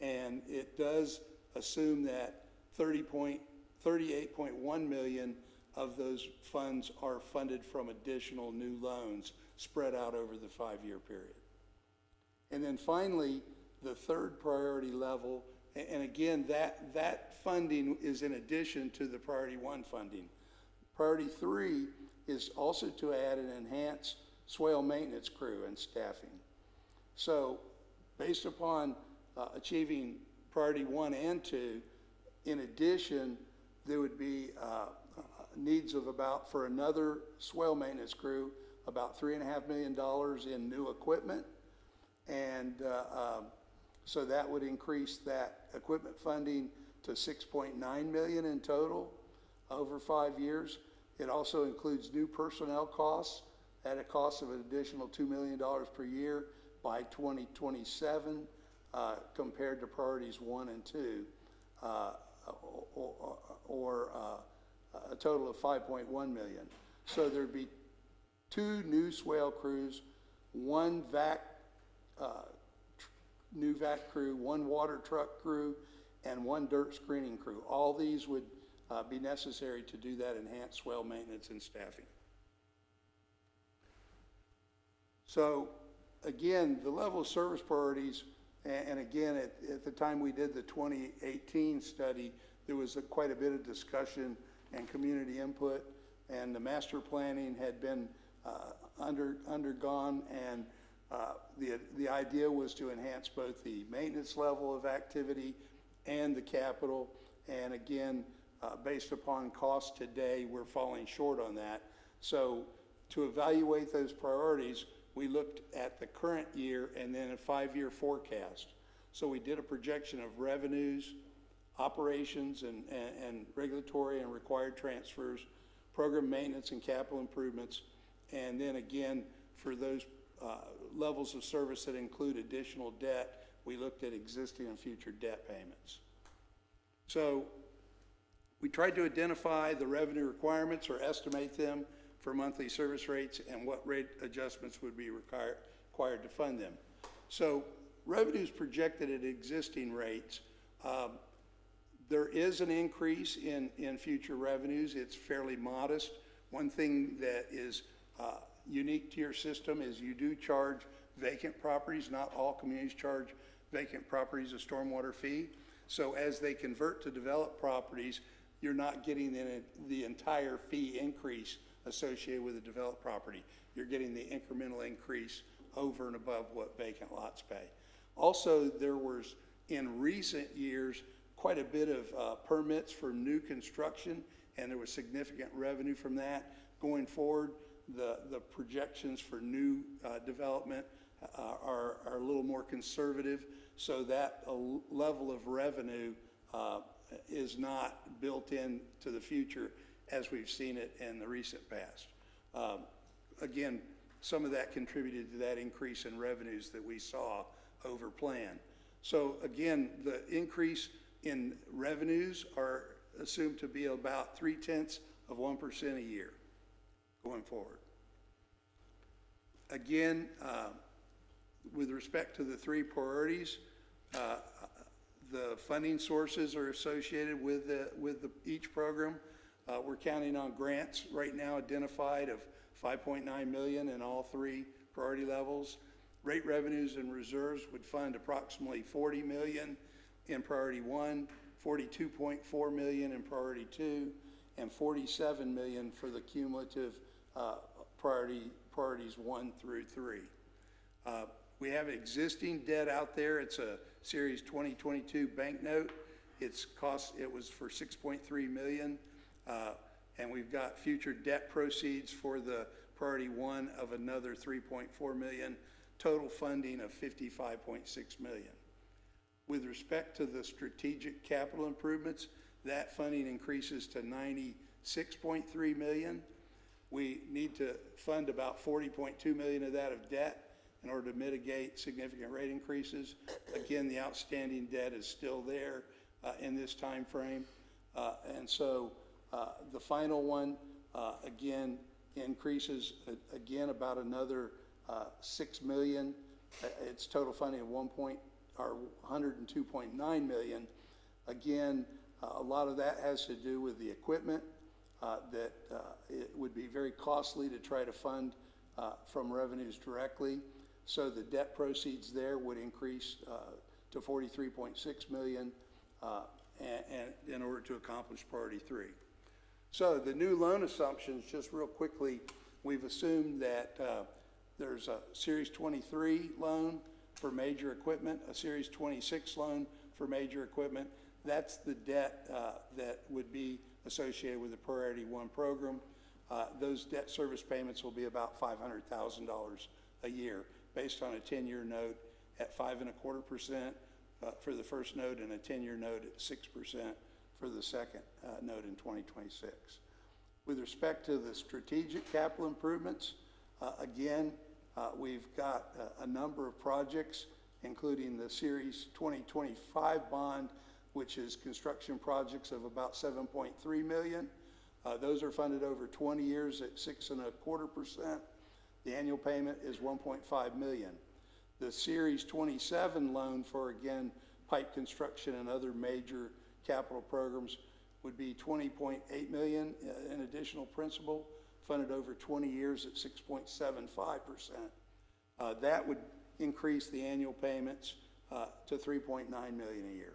S21: and it does assume that 38.1 million of those funds are funded from additional new loans spread out over the 5-year period. And then finally, the third priority level, and again, that funding is in addition to the priority 1 funding. Priority 3 is also to add an enhanced swale maintenance crew and staffing. So based upon achieving priority 1 and 2, in addition, there would be needs of about, for another swale maintenance crew, about $3.5 million in new equipment. And so that would increase that equipment funding to $6.9 million in total over 5 years. It also includes new personnel costs at a cost of an additional $2 million per year by 2027 compared to priorities 1 and 2, or a total of $5.1 million. So there'd be 2 new swale crews, 1 new vac crew, 1 water truck crew, and 1 dirt screening crew. All these would be necessary to do that enhanced swale maintenance and staffing. So again, the level of service priorities, and again, at the time we did the 2018 study, there was quite a bit of discussion and community input, and the master planning had been undergone, and the idea was to enhance both the maintenance level of activity and the capital. And again, based upon cost today, we're falling short on that. So to evaluate those priorities, we looked at the current year and then a 5-year forecast. So we did a projection of revenues, operations, and regulatory and required transfers, program maintenance and capital improvements, and then again, for those levels of service that include additional debt, we looked at existing and future debt payments. So we tried to identify the revenue requirements or estimate them for monthly service rates and what rate adjustments would be required to fund them. So revenues projected at existing rates, there is an increase in future revenues. It's fairly modest. One thing that is unique to your system is you do charge vacant properties. Not all communities charge vacant properties a stormwater fee. So as they convert to developed properties, you're not getting the entire fee increase associated with a developed property. You're getting the incremental increase over and above what vacant lots pay. Also, there was, in recent years, quite a bit of permits for new construction, and there was significant revenue from that. Going forward, the projections for new development are a little more conservative, so that level of revenue is not built into the future as we've seen it in the recent past. Again, some of that contributed to that increase in revenues that we saw over plan. So again, the increase in revenues are assumed to be about 0.3% a year going forward. Again, with respect to the 3 priorities, the funding sources are associated with each program. We're counting on grants right now identified of $5.9 million in all 3 priority levels. Rate revenues and reserves would fund approximately $40 million in priority 1, $42.4 million in priority 2, and $47 million for the cumulative priorities 1 through 3. We have existing debt out there. It's a Series 2022 bank note. It was for $6.3 million, And we've got future debt proceeds for the priority one of another 3.4 million, total funding of 55.6 million. With respect to the strategic capital improvements, that funding increases to 96.3 million. We need to fund about 40.2 million of that of debt in order to mitigate significant rate increases. Again, the outstanding debt is still there in this time frame. And so the final one, again, increases again about another 6 million. Its total funding of 102.9 million. Again, a lot of that has to do with the equipment that it would be very costly to try to fund from revenues directly. So the debt proceeds there would increase to 43.6 million and in order to accomplish priority three. So the new loan assumptions, just real quickly, we've assumed that there's a Series 23 loan for major equipment, a Series 26 loan for major equipment. That's the debt that would be associated with the Priority One program. Those debt service payments will be about $500,000 a year, based on a 10-year note at 5.25% for the first note and a 10-year note at 6% for the second note in 2026. With respect to the strategic capital improvements, again, we've got a number of projects, including the Series 2025 bond, which is construction projects of about 7.3 million. Those are funded over 20 years at 6.25%. The annual payment is 1.5 million. The Series 27 loan for, again, pipe construction and other major capital programs would be 20.8 million in additional principal, funded over 20 years at 6.75%. That would increase the annual payments to 3.9 million a year.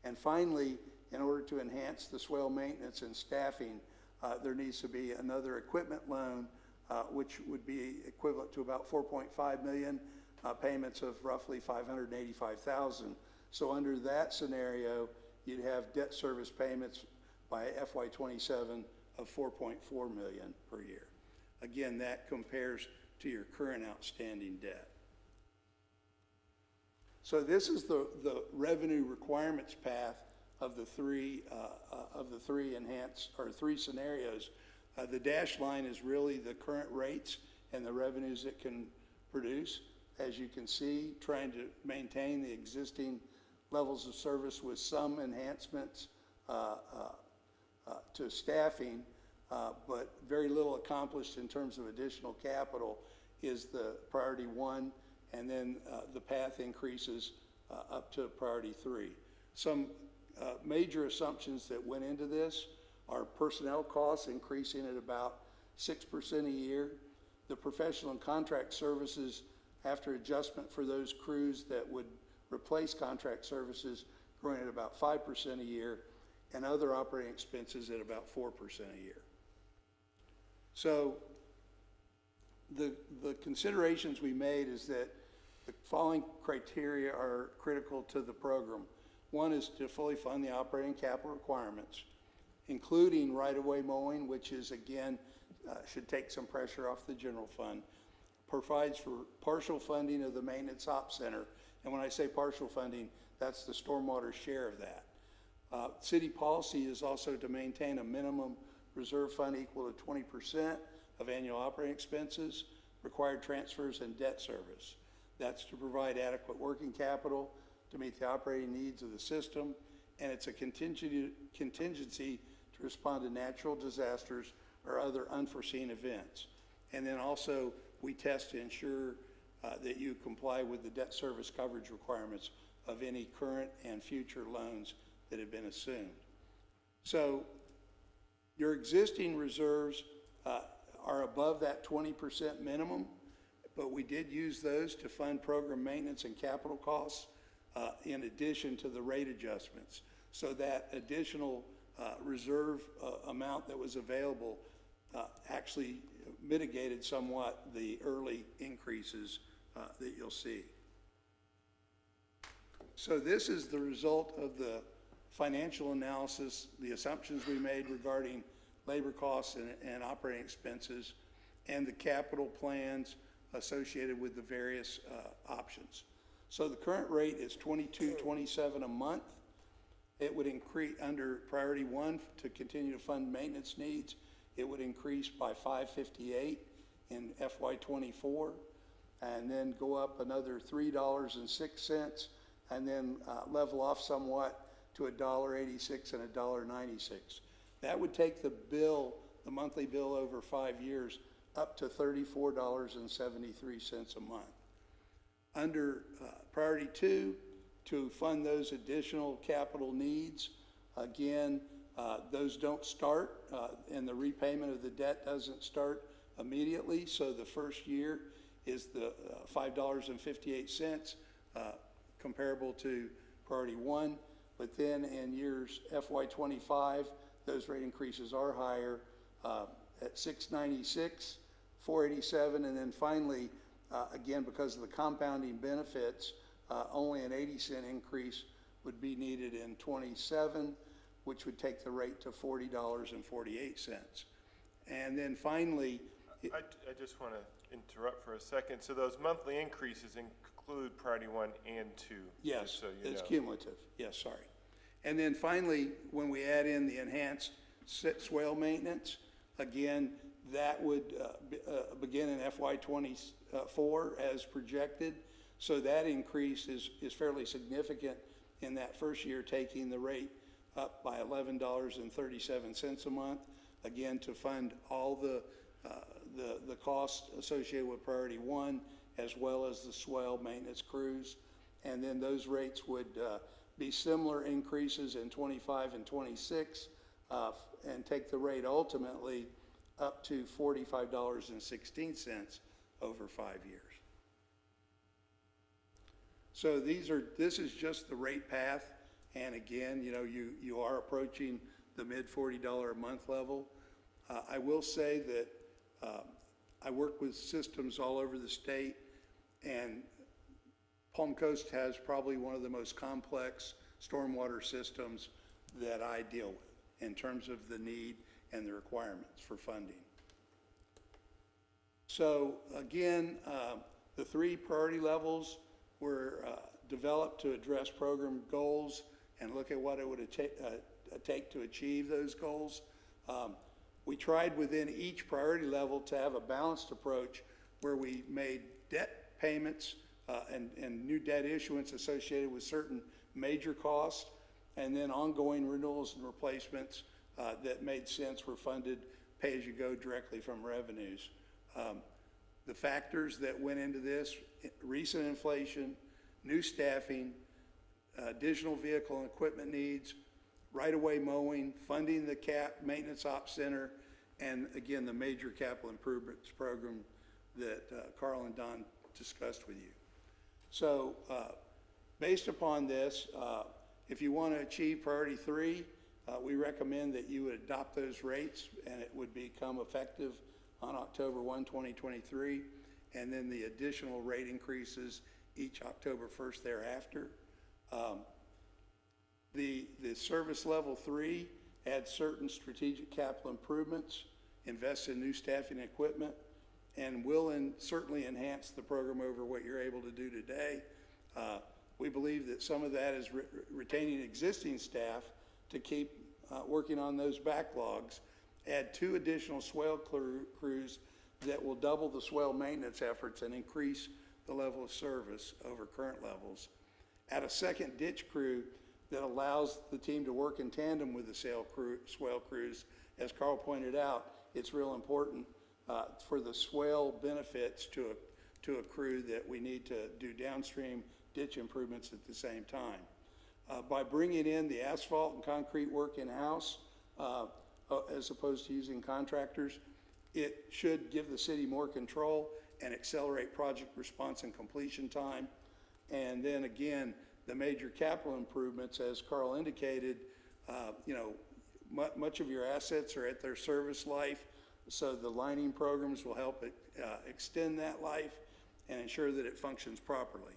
S21: And finally, in order to enhance the swale maintenance and staffing, there needs to be another equipment loan, which would be equivalent to about 4.5 million, payments of roughly 585,000. So under that scenario, you'd have debt service payments by FY27 of 4.4 million per year. Again, that compares to your current outstanding debt. So this is the revenue requirements path of the three enhanced, or three scenarios. The dashed line is really the current rates and the revenues it can produce. As you can see, trying to maintain the existing levels of service with some enhancements to staffing, but very little accomplished in terms of additional capital is the priority one, and then the path increases up to priority three. Some major assumptions that went into this are personnel costs increasing at about 6% a year. The professional and contract services, after adjustment for those crews that would replace contract services, growing at about 5% a year, and other operating expenses at about 4% a year. So the considerations we made is that the following criteria are critical to the program. One is to fully fund the operating capital requirements, including right-of-way mowing, which is, again, should take some pressure off the general fund. Provides for partial funding of the maintenance ops center. And when I say partial funding, that's the stormwater share of that. City policy is also to maintain a minimum reserve fund equal to 20% of annual operating expenses, required transfers, and debt service. That's to provide adequate working capital to meet the operating needs of the system, and it's a contingency to respond to natural disasters or other unforeseen events. And then also, we test to ensure that you comply with the debt service coverage requirements of any current and future loans that have been assumed. So your existing reserves are above that 20% minimum, but we did use those to fund program maintenance and capital costs in addition to the rate adjustments. So that additional reserve amount that was available actually mitigated somewhat the early increases that you'll see. So this is the result of the financial analysis, the assumptions we made regarding labor costs and operating expenses, and the capital plans associated with the various options. So the current rate is $22.27 a month. It would increase under priority 1 to continue to fund maintenance needs. It would increase by $5.58 in FY24, and then go up another $3.06, and then level off somewhat to $1.86 and $1.96. That would take the bill, the monthly bill over 5 years, up to $34.73 a month. Under priority 2, to fund those additional capital needs, again, those don't start, and the repayment of the debt doesn't start immediately. So the first year is the $5.58, comparable to priority 1. But then in years FY25, those rate increases are higher at $6.96, $4.87, and then finally, again, because of the compounding benefits, only an 80-cent increase would be needed in 27, which would take the rate to $40.48. And then finally,
S19: I just want to interrupt for a second. So those monthly increases include priority 1 and 2?
S21: yes,
S19: just so you
S21: it's
S19: know.
S21: cumulative. Yes, sorry. And then finally, when we add in the enhanced swale maintenance, again, that would begin in FY24 as projected. So that increase is fairly significant in that first year, taking the rate up by $11.37 a month, again, to fund all the costs associated with priority 1, as well as the swale maintenance crews. And then those rates would be similar increases in 25 and 26, and take the rate ultimately up to $45.16 over 5 years. So this is just the rate path, and again, you know, you are approaching the mid $40 a month level. I will say that I work with systems all over the state, and Palm Coast has probably one of the most complex stormwater systems that I deal with in terms of the need and the requirements for funding. So again, the 3 priority levels were developed to address program goals and look at what it would take to achieve those goals. We tried within each priority level to have a balanced approach where we made debt payments and new debt issuance associated with certain major costs, and then ongoing renewals and replacements that made sense were funded pay-as-you-go directly from revenues. The factors that went into this: recent inflation, new staffing, additional vehicle and equipment needs, right-of-way mowing, funding the CAP Maintenance Ops Center, and again, the major capital improvements program that Carl and Don discussed with you. So based upon this, if you want to achieve priority 3, we recommend that you would adopt those rates, and it would become effective on October 1, 2023, and then the additional rate increases each October 1st thereafter. The service level 3 adds certain strategic capital improvements, invests in new staffing and equipment, and will certainly enhance the program over what you're able to do today. We believe that some of that is retaining existing staff to keep working on those backlogs. Add 2 additional swale crews that will double the swale maintenance efforts and increase the level of service over current levels. Add a second ditch crew that allows the team to work in tandem with the swale crews. As Carl pointed out, it's real important for the swale benefits to a crew that we need to do downstream ditch improvements at the same time. By bringing in the asphalt and concrete work in-house, as opposed to using contractors, it should give the city more control and accelerate project response and completion time. And then again, the major capital improvements, as Carl indicated, you know, much of your assets are at their service life, so the lining programs will help extend that life and ensure that it functions properly.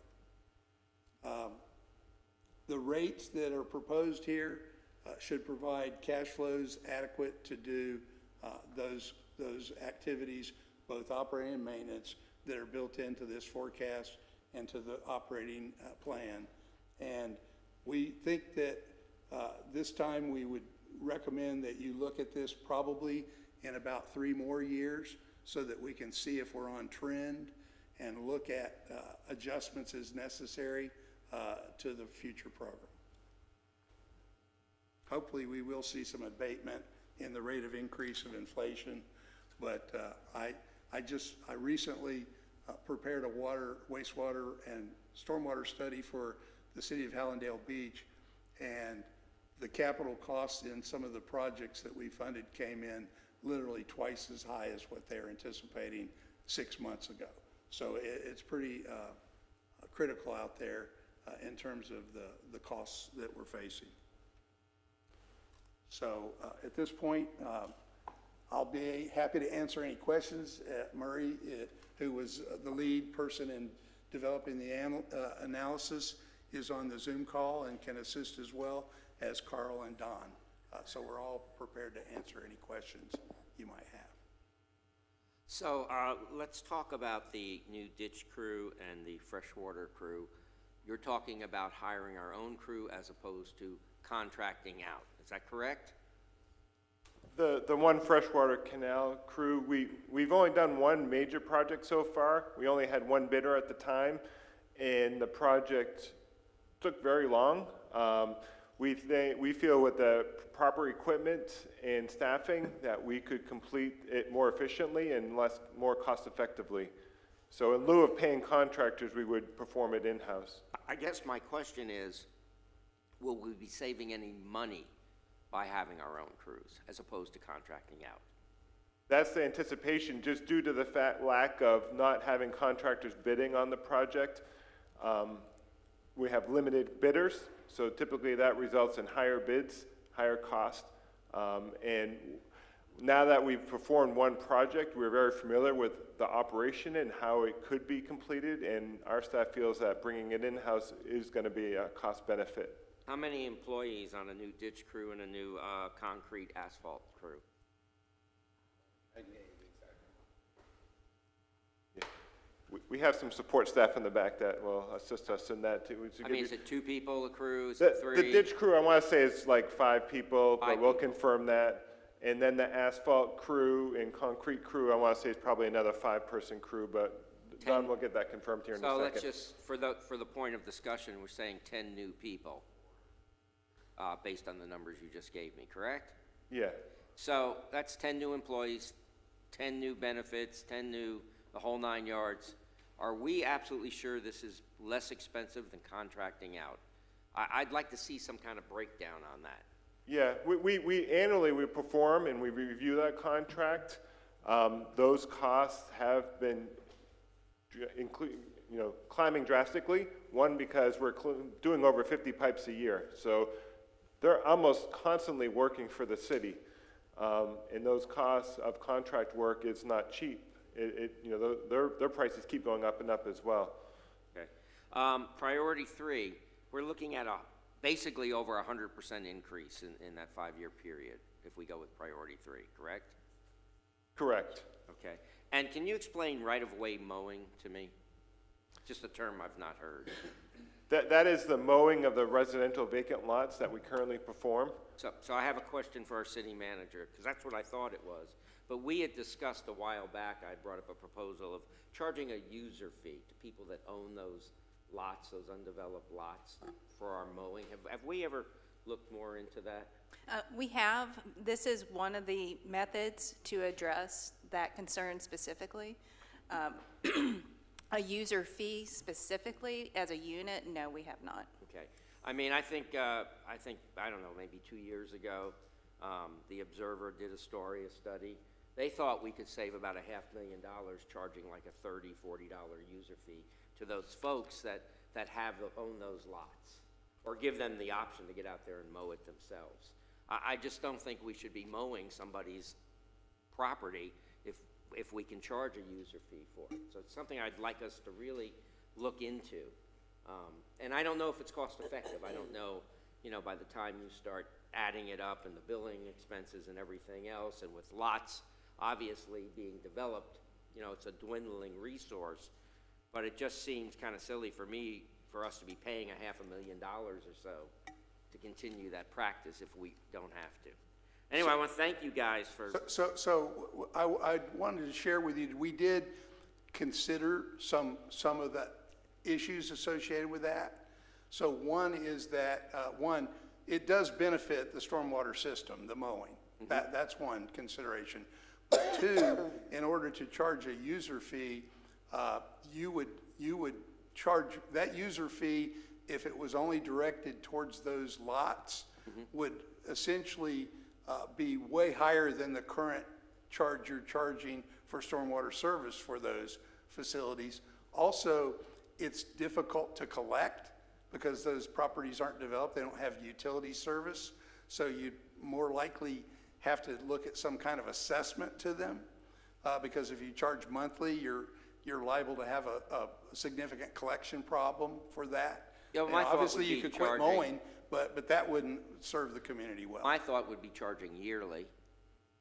S21: The rates that are proposed here should provide cash flows adequate to do those activities, both operating and maintenance, that are built into this forecast and to the operating plan. And we think that this time we would recommend that you look at this probably in about 3 more years so that we can see if we're on trend and look at adjustments as necessary to the future program. Hopefully we will see some abatement in the rate of increase of inflation, but I recently prepared a wastewater and stormwater study for the city of Hallandale Beach, and the capital costs in some of the projects that we funded came in literally twice as high as what they're anticipating 6 months ago. So it's pretty critical out there in terms of the costs that we're facing. So at this point, I'll be happy to answer any questions. Murray, who was the lead person in developing the analysis, is on the Zoom call and can assist as well as Carl and Don. So we're all prepared to answer any questions you might have.
S15: So let's talk about the new ditch crew and the freshwater crew. You're talking about hiring our own crew as opposed to contracting out. Is that correct?
S19: The one freshwater canal crew, we've only done one major project so far. We only had one bidder at the time, and the project took very long. We feel with the proper equipment and staffing that we could complete it more efficiently and more cost effectively. So in lieu of paying contractors, we would perform it in-house.
S15: I guess my question is, will we be saving any money by having our own crews as opposed to contracting out?
S19: That's the anticipation, just due to the lack of not having contractors bidding on the project. We have limited bidders, so typically that results in higher bids, higher cost. And now that we've performed one project, we're very familiar with the operation and how it could be completed, and our staff feels that bringing it in-house is going to be a cost benefit.
S15: How many employees on a new ditch crew and a new concrete asphalt crew?
S19: We have some support staff in the back that will assist us in that too.
S15: I mean, is it 2 people, a crew, is
S19: The
S15: it 3?
S19: ditch crew, I want to say is like 5 people, but
S15: 5
S19: we'll
S15: people.
S19: confirm that. And then the asphalt crew and concrete crew, I want to say is probably another 5-person crew, but Don will get that confirmed here in a
S15: So
S19: second.
S15: let's just, for the point of discussion, we're saying 10 new people, based on the numbers you just gave me, correct?
S19: Yeah.
S15: So that's 10 new employees, 10 new benefits, 10 new, the whole 9 yards. Are we absolutely sure this is less expensive than contracting out? I'd like to see some kind of breakdown on that.
S19: Yeah, we annually we perform and we review that contract. Those costs have been climbing drastically. One, because we're doing over 50 pipes a year, so they're almost constantly working for the city, and those costs of contract work is not cheap. Their prices keep going up and up as well.
S15: Okay. Priority 3, we're looking at basically over 100% increase in that 5-year period if we go with priority 3, correct?
S19: Correct.
S15: Okay. And can you explain right-of-way mowing to me? Just a term I've not heard.
S19: That is the mowing of the residential vacant lots that we currently perform.
S15: So I have a question for our city manager, because that's what I thought it was. But we had discussed a while back, I brought up a proposal of charging a user fee to people that own those lots, those undeveloped lots, for our mowing. Have we ever looked more into that?
S4: We have. This is one of the methods to address that concern specifically. A user fee specifically as a unit, no, we have not.
S15: Okay. I mean, I think, I don't know, maybe 2 years ago, the Observer did a study. They thought we could save about $500,000 charging like a $30, $40 user fee to those folks that own those lots, or give them the option to get out there and mow it themselves. I just don't think we should be mowing somebody's property if we can charge a user fee for it. So it's something I'd like us to really look into. And I don't know if it's cost effective. I don't know you know, by the time you start adding it up and the billing expenses and everything else, and with lots obviously being developed, you know, it's a dwindling resource. But it just seems kind of silly for me, for us to be paying $500,000 or so to continue that practice if we don't have to. Anyway, I want to thank you guys for.
S21: So I wanted to share with you, we did consider some of the issues associated with that. So one is that, it does benefit the stormwater system, the mowing. That's one consideration. But two, in order to charge a user fee, you would charge that user fee if it was only directed towards those lots, would essentially be way higher than the current charge you're charging for stormwater service for those facilities. Also, it's difficult to collect because those properties aren't developed. They don't have utility service. So you'd more likely have to look at some kind of assessment to them because if you charge monthly, you're liable to have a significant collection problem for that.
S15: Yeah, well, my thought
S21: obviously,
S15: would
S21: you
S15: be
S21: could quit
S15: charging-
S21: mowing, but that wouldn't serve the community well.
S15: My thought would be charging yearly.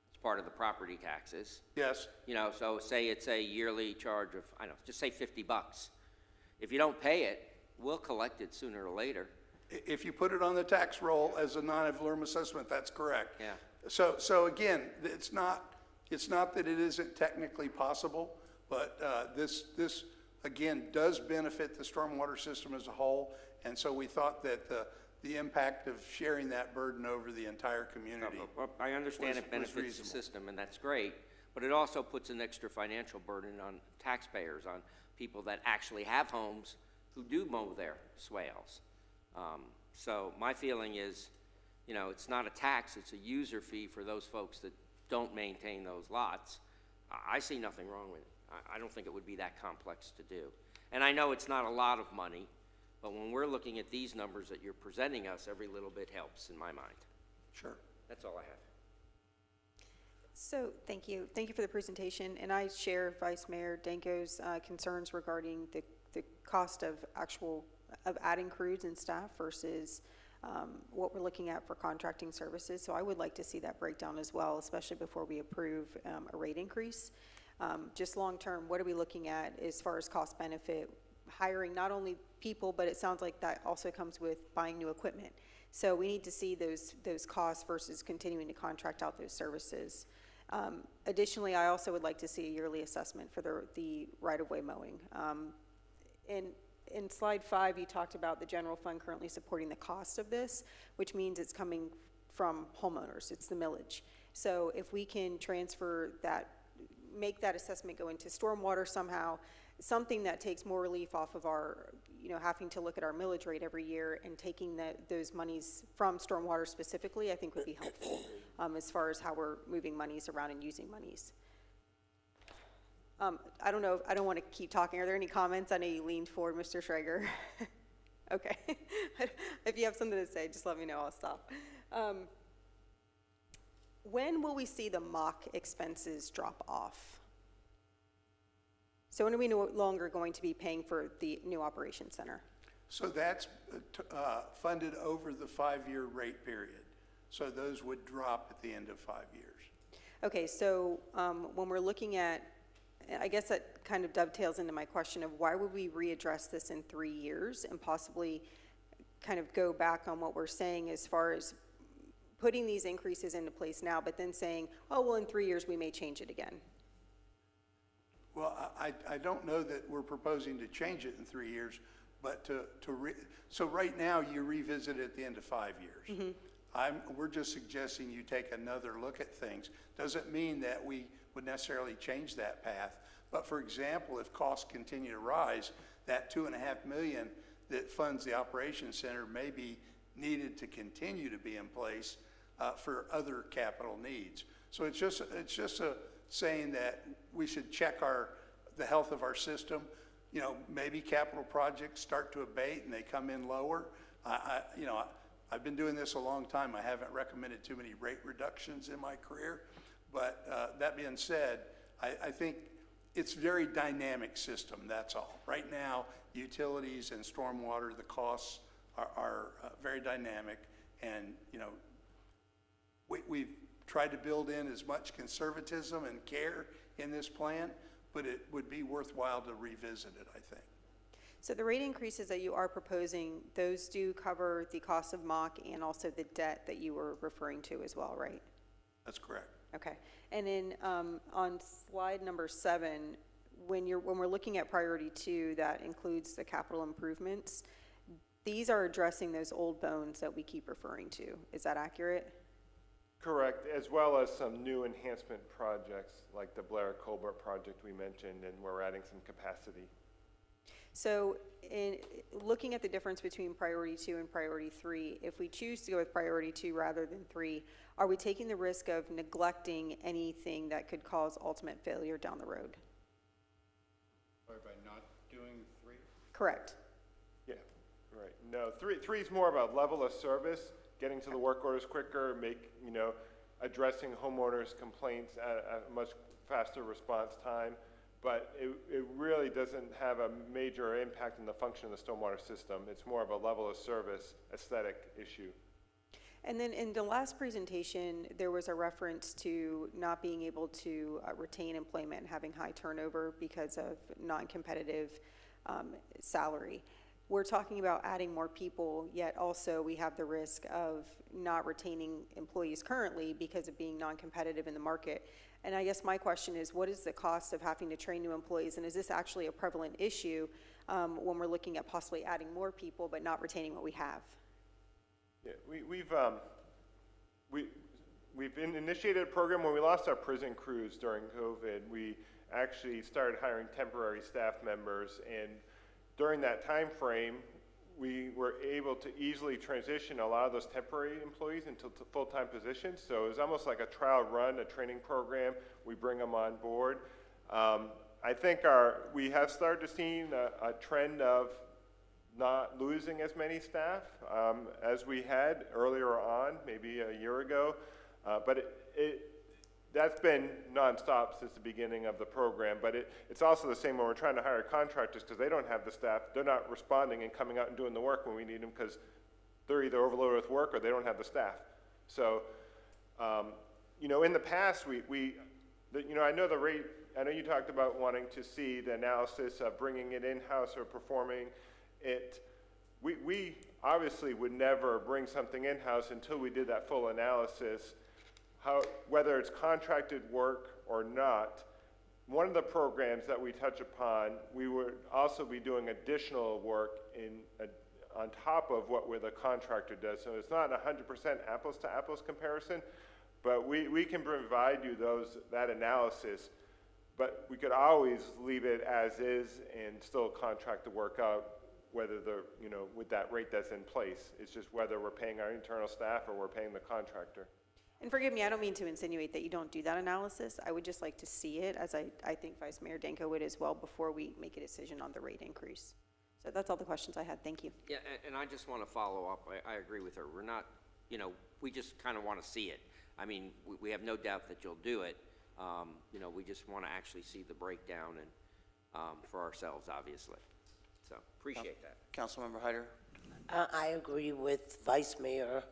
S15: It's part of the property taxes.
S21: Yes.
S15: You know, so say it's a yearly charge of, I don't know, just say $50. If you don't pay it, we'll collect it sooner or later.
S21: If you put it on the tax roll as a non-ad valorem assessment, that's correct.
S15: Yeah.
S21: So again, it's not that it isn't technically possible, but this again does benefit the stormwater system as a whole, and so we thought that the impact of sharing that burden over the entire community.
S15: Well, I understand it benefits the
S21: reasonable.
S15: system, and that's great, but it also puts an extra financial burden on taxpayers, on people that actually have homes who do mow their swales. So my feeling is, you know, it's not a tax, it's a user fee for those folks that don't maintain those lots. I see nothing wrong with it. I don't think it would be that complex to do. And I know it's not a lot of money, but when we're looking at these numbers that you're presenting us, every little bit helps in my mind.
S21: Sure.
S15: That's all I have.
S16: So, thank you. Thank you for the presentation. And I share Vice Mayor Danko's concerns regarding the cost of adding crews and staff versus what we're looking at for contracting services. So I would like to see that breakdown as well, especially before we approve a rate increase. Just long-term, what are we looking at as far as cost benefit, hiring not only people, but it sounds like that also comes with buying new equipment. So we need to see those costs versus continuing to contract out those services. Additionally, I also would like to see a yearly assessment for the right-of-way mowing. In slide 5, you talked about the general fund currently supporting the cost of this, which means it's coming from homeowners. It's the millage. So if we can transfer that, make that assessment go into stormwater somehow, something that takes more relief off of our, having to look at our millage rate every year and taking those monies from stormwater specifically, I think would be helpful as far as how we're moving monies around and using monies. I don't know, I don't want to keep talking. Are there any comments? I know you leaned forward, Mr. Schrager. Okay. If you have something to say, just let me know, I'll stop. When will we see the mock expenses drop off? So when are we no longer going to be paying for the new operations center?
S21: So that's funded over the 5-year rate period. So those would drop at the end of 5 years.
S16: Okay, so when we're looking at, I guess that kind of dovetails into my question of why would we readdress this in 3 years and possibly kind of go back on what we're saying as far as putting these increases into place now, but then saying, oh, well, in 3 years we may change it again.
S21: Well, I don't know that we're proposing to change it in 3 years, but so right now you revisit it at the end of 5 years.
S16: Mm-hmm.
S21: We're just suggesting you take another look at things. Doesn't mean that we would necessarily change that path. But for example, if costs continue to rise, that $2.5 million that funds the operations center may be needed to continue to be in place for other capital needs. So it's just a saying that we should check the health of our system. Maybe capital projects start to abate and they come in lower. I've been doing this a long time. I haven't recommended too many rate reductions in my career. But that being said, I think it's a very dynamic system, that's all. Right now, utilities and stormwater, the costs are very dynamic, and, you know, we've tried to build in as much conservatism and care in this plan, but it would be worthwhile to revisit it, I think.
S16: So the rate increases that you are proposing, those do cover the cost of mock and also the debt that you were referring to as well, right?
S21: That's correct.
S16: Okay. And then on slide number 7, when we're looking at priority 2, that includes the capital improvements. These are addressing those old bones that we keep referring to. Is that accurate?
S19: Correct, as well as some new enhancement projects like the Blair Colbert project we mentioned, and we're adding some capacity.
S16: So in looking at the difference between priority 2 and priority 3, if we choose to go with priority 2 rather than 3, are we taking the risk of neglecting anything that could cause ultimate failure down the road?
S20: Or by not doing 3?
S16: Correct.
S19: Yeah, right. No, three is more about level of service, getting to the work orders quicker, addressing homeowners' complaints at a much faster response time. But it really doesn't have a major impact on the function of the stormwater system. It's more of a level of service aesthetic issue.
S16: And then in the last presentation, there was a reference to not being able to retain employment and having high turnover because of non-competitive salary. We're talking about adding more people, yet also we have the risk of not retaining employees currently because of being non-competitive in the market. And I guess my question is, what is the cost of having to train new employees? And is this actually a prevalent issue when we're looking at possibly adding more people but not retaining what we have?
S19: Yeah, we've initiated a program. When we lost our prison crews during COVID, we actually started hiring temporary staff members, and during that time frame, we were able to easily transition a lot of those temporary employees into full-time positions. So it was almost like a trial run, a training program. We bring them on board. I think we have started to see a trend of not losing as many staff as we had earlier on, maybe a year ago. But that's been nonstop since the beginning of the program, but it's also the same when we're trying to hire contractors because they don't have the staff. They're not responding and coming out and doing the work when we need them because they're either overloaded with work or they don't have the staff. So, in the past, I know you talked about wanting to see the analysis of bringing it in-house or performing it. We obviously would never bring something in-house until we did that full analysis. Whether it's contracted work or not, one of the programs that we touch upon, we would also be doing additional work on top of what the contractor does. So it's not 100% apples to apples comparison, but we can provide you that analysis, but we could always leave it as is and still contract the work out, whether with that rate that's in place. It's just whether we're paying our internal staff or we're paying the contractor.
S16: And forgive me, I don't mean to insinuate that you don't do that analysis. I would just like to see it, as I think Vice Mayor Danko would as well, before we make a decision on the rate increase. So that's all the questions I had. Thank you.
S15: Yeah, and I just want to follow up. I agree with her. We're not, we just kind of want to see it. I mean, we have no doubt that you'll do it. We just want to actually see the breakdown and for ourselves, obviously. So appreciate that.
S1: Councilmember Hyder?
S17: I agree with Vice Mayor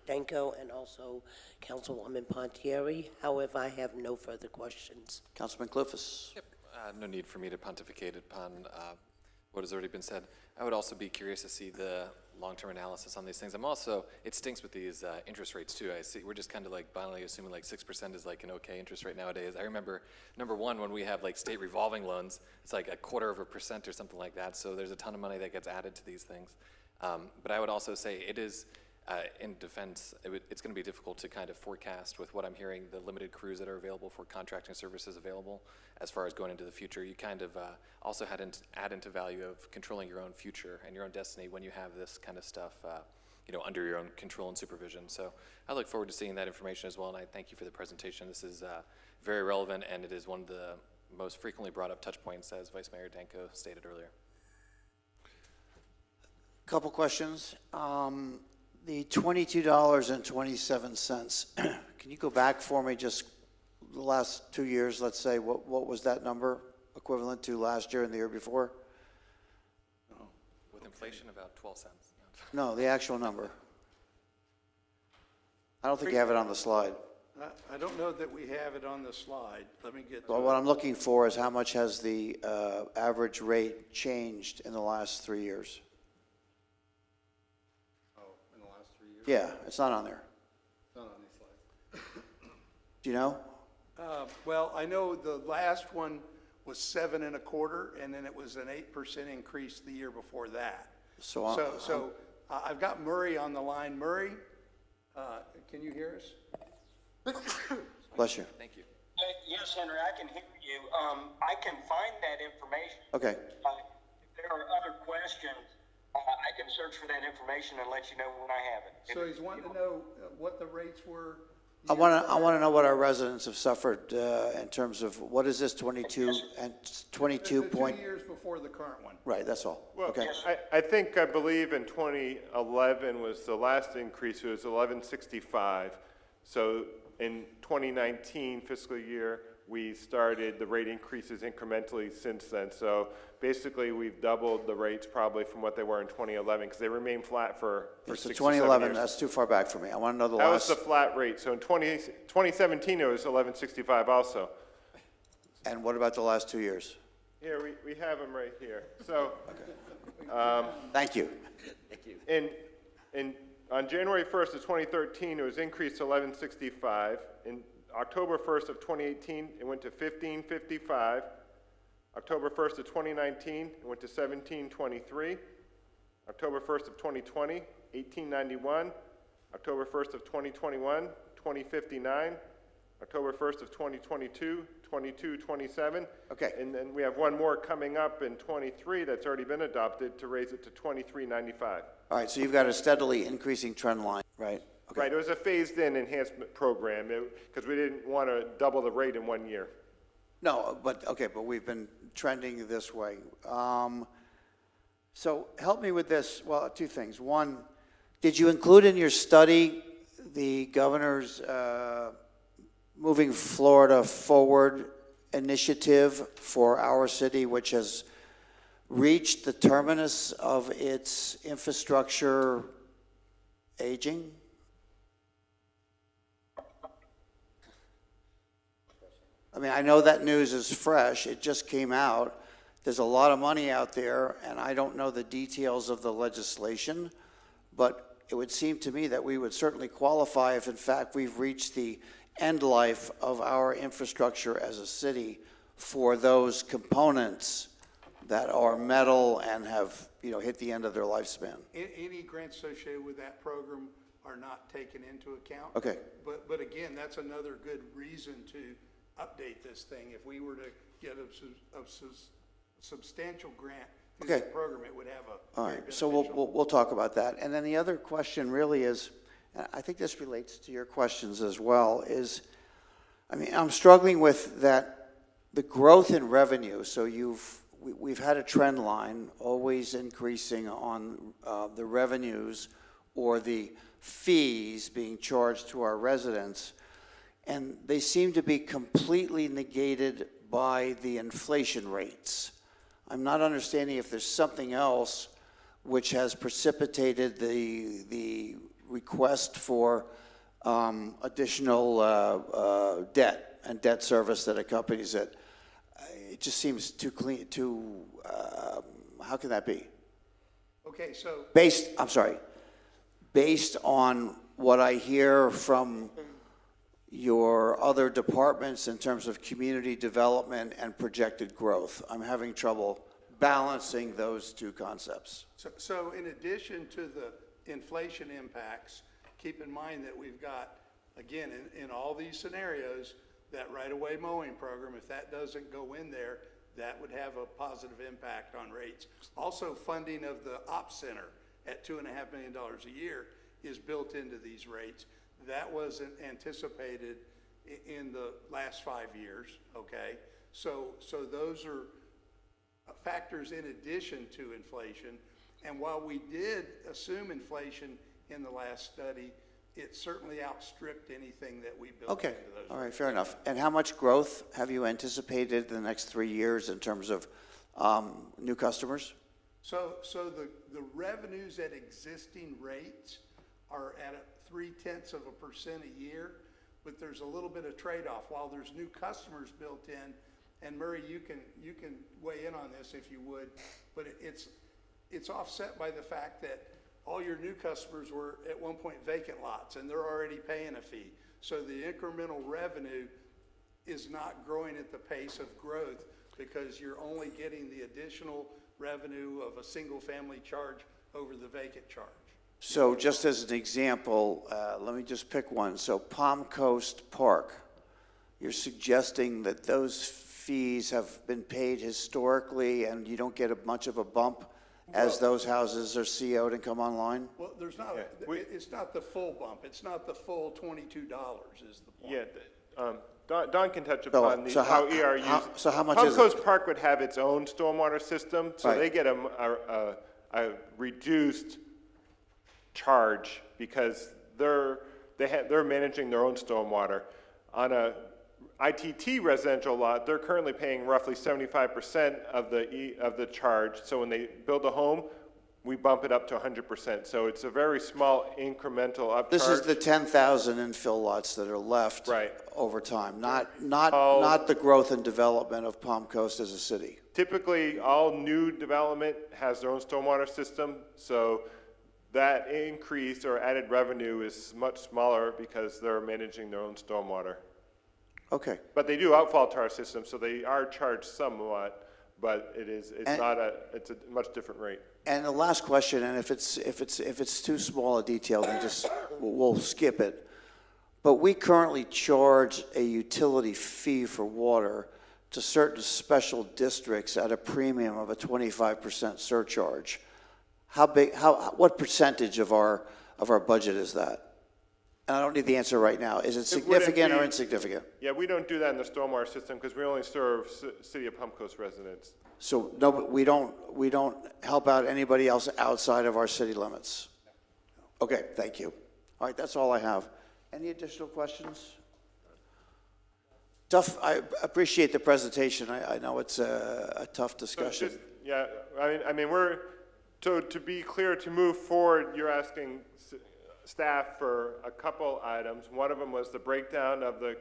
S17: Danko and also Councilwoman Pontieri. However, I have no further questions.
S1: Councilman Clufus?
S18: Yep. No need for me to pontificate upon what has already been said. I would also be curious to see the long-term analysis on these things. It stinks with these interest rates too. I see we're just kind of like blindly assuming like 6% is like an okay interest rate nowadays. I remember, number one, when we have like state revolving loans, it's like 0.25% or something like that. So there's a ton of money that gets added to these things. But I would also say it is, in defense, it's going to be difficult to kind of forecast with what I'm hearing, the limited crews that are available for contracting services available as far as going into the future. You kind of also add into value of controlling your own future and your own destiny when you have this kind of stuff under your own control and supervision. So I look forward to seeing that information as well, and I thank you for the presentation. This is very relevant, and it is one of the most frequently brought up touch points, as Vice Mayor Danko stated earlier.
S1: Couple questions. The $22.27, can you go back for me just the last 2 years, let's say, what was that number equivalent to last year and the year before?
S18: With inflation, about 12 cents.
S1: No, the actual number. I don't think you have it on the slide.
S21: I don't know that we have it on the slide. Let me get to
S1: Well, what
S21: it.
S1: I'm looking for is how much has the average rate changed in the last 3 years?
S20: Oh, in the last 3 years?
S1: Yeah, it's not on there.
S20: It's not on these slides.
S1: Do you know?
S21: Well, I know the last one was 7.25, and then it was an 8% increase the year before that.
S1: So
S21: I've got Murray on the line. Murray, can you hear us?
S1: Bless you.
S18: Thank you.
S5: Yes, Henry, I can hear you. I can find that information.
S1: Okay.
S5: If there are other questions, I can search for that information and let you know when I have it.
S21: So he's wanting to know what the rates were.
S1: I want to know what our residents have suffered in terms of, what is this, 22 and 22
S21: The
S1: point?
S21: 2 years before the current one.
S1: Right, that's all.
S19: Well,
S1: Okay.
S19: I believe in 2011 was the last increase, it was 1165. So in 2019 fiscal year, we started the rate increases incrementally since then. So basically, we've doubled the rates probably from what they were in 2011, because they remained flat for
S1: So
S19: 6 to 7
S1: 2011,
S19: years.
S1: that's too far back for me. I want to know the
S19: That was
S1: last.
S19: the flat rate. So in 2017, it was 1165 also.
S1: And what about the last 2 years?
S19: Here, we have them right here. So,
S1: Thank you.
S19: on January 1st of 2013, it was increased to 1165. In October 1st of 2018, it went to 1555. October 1st of 2019, it went to 1723. October 1st of 2020, 1891. October 1st of 2021, 2059. October 1st of 2022, 2227.
S1: Okay.
S19: And then we have one more coming up in 23 that's already been adopted to raise it to 2395.
S1: All right, so you've got a steadily increasing trend line, right? Okay.
S19: Right, it was a phased-in enhancement program, because we didn't want to double the rate in 1 year.
S1: No, but we've been trending this way. So help me with this, well, two things. One, did you include in your study the governor's Moving Florida Forward initiative for our city, which has reached the terminus of its infrastructure aging? I mean, I know that news is fresh. It just came out. There's a lot of money out there, and I don't know the details of the legislation, but it would seem to me that we would certainly qualify if, in fact, we've reached the end life of our infrastructure as a city for those components that are metal and have, hit the end of their lifespan.
S21: Any grants associated with that program are not taken into account.
S1: Okay.
S21: But again, that's another good reason to update this thing. If we were to get a substantial grant through
S1: Okay.
S21: that program, it would have a
S1: All
S21: very
S1: right, so
S21: beneficial.
S1: we'll talk about that. And then the other question really is, and I think this relates to your questions as well, is, I'm struggling with that, the growth in revenue. So we've had a trend line always increasing on the revenues or the fees being charged to our residents, and they seem to be completely negated by the inflation rates. I'm not understanding if there's something else which has precipitated the request for additional debt and debt service that accompanies it. It just seems too clean, how can that be?
S21: Okay, so.
S1: Based on what I hear from your other departments in terms of community development and projected growth, I'm having trouble balancing those two concepts.
S21: So in addition to the inflation impacts, keep in mind that we've got, again, in all these scenarios, that right-of-way mowing program, if that doesn't go in there, that would have a positive impact on rates. Also, funding of the ops center at $2.5 million a year is built into these rates. That wasn't anticipated in the last 5 years, okay? So those are factors in addition to inflation. And while we did assume inflation in the last study, it certainly outstripped anything that we built
S1: Okay,
S21: into those.
S1: all right, fair enough. And how much growth have you anticipated in the next 3 years in terms of new customers?
S21: So the revenues at existing rates are at 0.3% a year, but there's a little bit of trade-off. While there's new customers built in, and Murray, you can weigh in on this if you would, but it's offset by the fact that all your new customers were at one point vacant lots, and they're already paying a fee. So the incremental revenue is not growing at the pace of growth because you're only getting the additional revenue of a single-family charge over the vacant charge.
S1: So just as an example, let me just pick one. So Palm Coast Park, you're suggesting that those fees have been paid historically and you don't get much of a bump as those houses are CO'd and come online?
S21: Well, there's not, it's not the full bump. It's not the full $22 is the point.
S19: Yeah, Don can touch upon how ERUs.
S1: So how much
S19: Palm
S1: is it?
S19: Coast Park would have its own stormwater system, so
S1: Right.
S19: they get a reduced charge because they're managing their own stormwater. On a ITT residential lot, they're currently paying roughly 75% of the charge. So when they build a home, we bump it up to 100%. So it's a very small incremental upcharge.
S1: This is the 10,000 infill lots that are left over time, not the growth and development of Palm Coast as a city.
S19: Typically, all new development has their own stormwater system, so that increase or added revenue is much smaller because they're managing their own stormwater.
S1: Okay.
S19: But they do outfall to our system, so they are charged somewhat, but it's a much different rate.
S1: And the last question, and if it's too small a detail, then just we'll skip it. But we currently charge a utility fee for water to certain special districts at a premium of a 25% surcharge. What percentage of our budget is that? And I don't need the answer right now. Is it significant or insignificant?
S19: Yeah, we don't do that in the stormwater system because we only serve City of Palm Coast residents.
S1: So no, we don't help out anybody else outside of our city limits? Okay, thank you. All right, that's all I have. Any additional questions? Tough, I appreciate the presentation. I know it's a tough discussion.
S19: I mean, to be clear, to move forward, you're asking staff for a couple items. One of them was the breakdown of the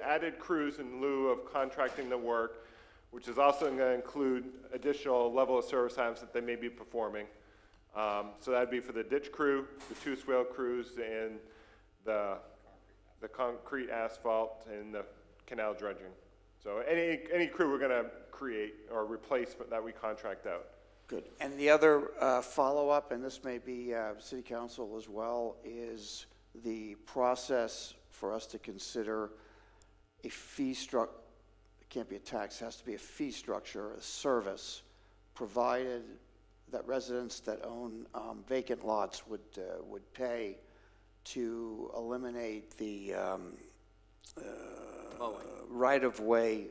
S19: added crews in lieu of contracting the work, which is also going to include additional level of service items that they may be performing. So that'd be for the ditch crew, the two swale crews, and the concrete asphalt and the canal dredging. So any crew we're going to create or replace that we contract out.
S1: Good. And the other follow-up, and this may be City Council as well, is the process for us to consider a fee structure. It can't be a tax, it has to be a fee structure, a service, provided that residents that own vacant lots would pay to eliminate the right-of-way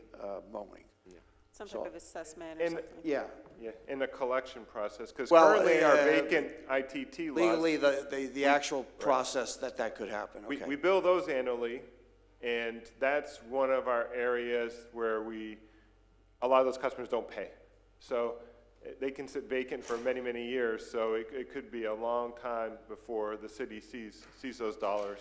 S1: mowing.
S16: Some type of assessment or
S19: And,
S16: something.
S1: Yeah.
S19: In the collection process, because
S1: Well,
S19: currently our vacant ITT lots.
S1: Legally, the actual process that could happen, okay.
S19: We bill those annually, and that's one of our areas where a lot of those customers don't pay. So they can sit vacant for many, many years, so it could be a long time before the city sees those dollars.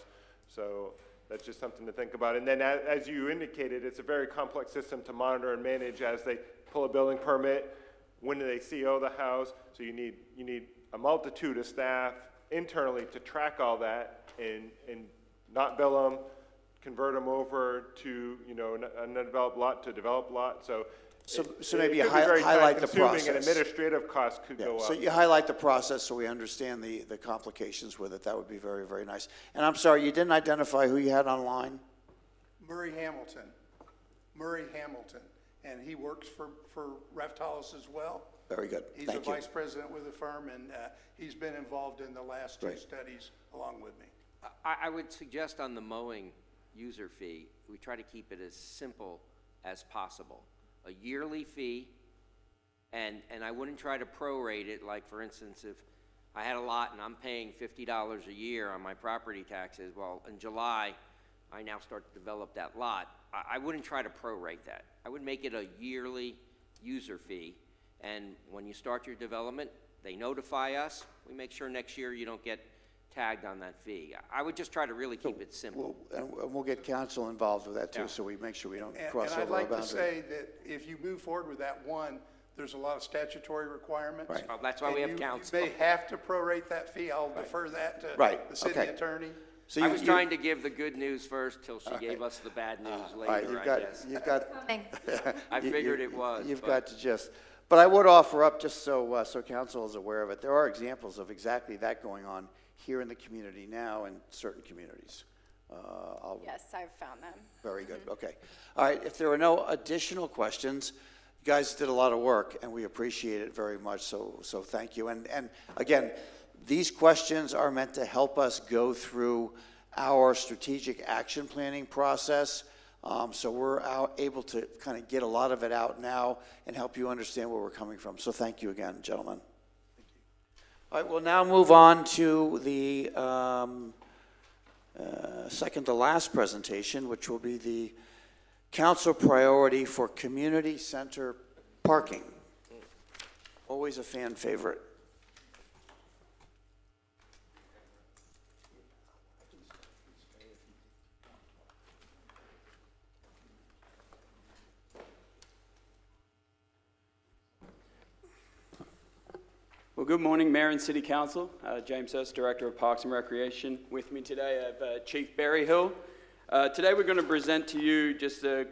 S19: So that's just something to think about. And then as you indicated, it's a very complex system to monitor and manage as they pull a building permit. When do they CO the house? So you need a multitude of staff internally to track all that and not bill them, convert them over to an undeveloped lot to developed lot. So
S1: maybe
S19: it
S1: you
S19: could be very
S1: highlight the
S19: time-consuming
S1: process.
S19: and administrative costs could
S1: Yeah,
S19: go up.
S1: so you highlight the process so we understand the complications with it. That would be very, very nice. And I'm sorry, you didn't identify who you had online?
S21: Murray Hamilton. And he works for Reftalis as well.
S1: Very good.
S21: He's
S1: Thank
S21: a
S1: you.
S21: vice president with the firm, and he's been involved in the last two
S1: Great.
S21: studies along with me.
S15: I would suggest on the mowing user fee, we try to keep it as simple as possible. A yearly fee, and I wouldn't try to prorate it, like for instance, if I had a lot and I'm paying $50 a year on my property taxes, well, in July, I now start to develop that lot. I wouldn't try to prorate that. I would make it a yearly user fee, And when you start your development, they notify us. We make sure next year you don't get tagged on that fee. I would just try to really keep it simple.
S1: And we'll get council involved with that too,
S15: Yeah.
S1: so we make sure we don't
S21: And
S1: cross
S21: I'd
S1: over our
S21: like to
S1: boundary.
S21: say that if you move forward with that one, there's a lot of statutory requirements.
S1: Right.
S15: Well, that's why we have
S21: And
S15: council.
S21: you may have to prorate that fee. I'll defer that to
S1: Right,
S21: the city
S1: okay.
S21: attorney.
S1: So
S15: I
S1: you-
S15: was
S1: you-
S15: trying to give the good news first till she gave us the bad news
S1: All right,
S15: later,
S1: you've
S15: I
S1: got,
S15: guess.
S1: you've got.
S15: I
S1: you-
S15: figured
S1: you-
S15: it was,
S1: You've
S15: but-
S1: got to just, but I would offer up, just so, so council is aware of it, there are examples of exactly that going on here in the community now in certain communities.
S3: Yes, I've found them.
S1: Very good, okay. All right, if there are no additional questions, you guys did a lot of work, and we appreciate it very much, so thank you. And again, these questions are meant to help us go through our strategic action planning process, so we're able to kind of get a lot of it out now and help you understand where we're coming from. So thank you again, gentlemen. All right, we'll now move on to the second to last presentation, which will be the council priority for community center parking. Always a fan favorite.
S13: Well, good morning, Mayor and City Council. James Hurst, Director of Parks and Recreation. With me today, I have Chief Berryhill. Today, we're going to present to you just a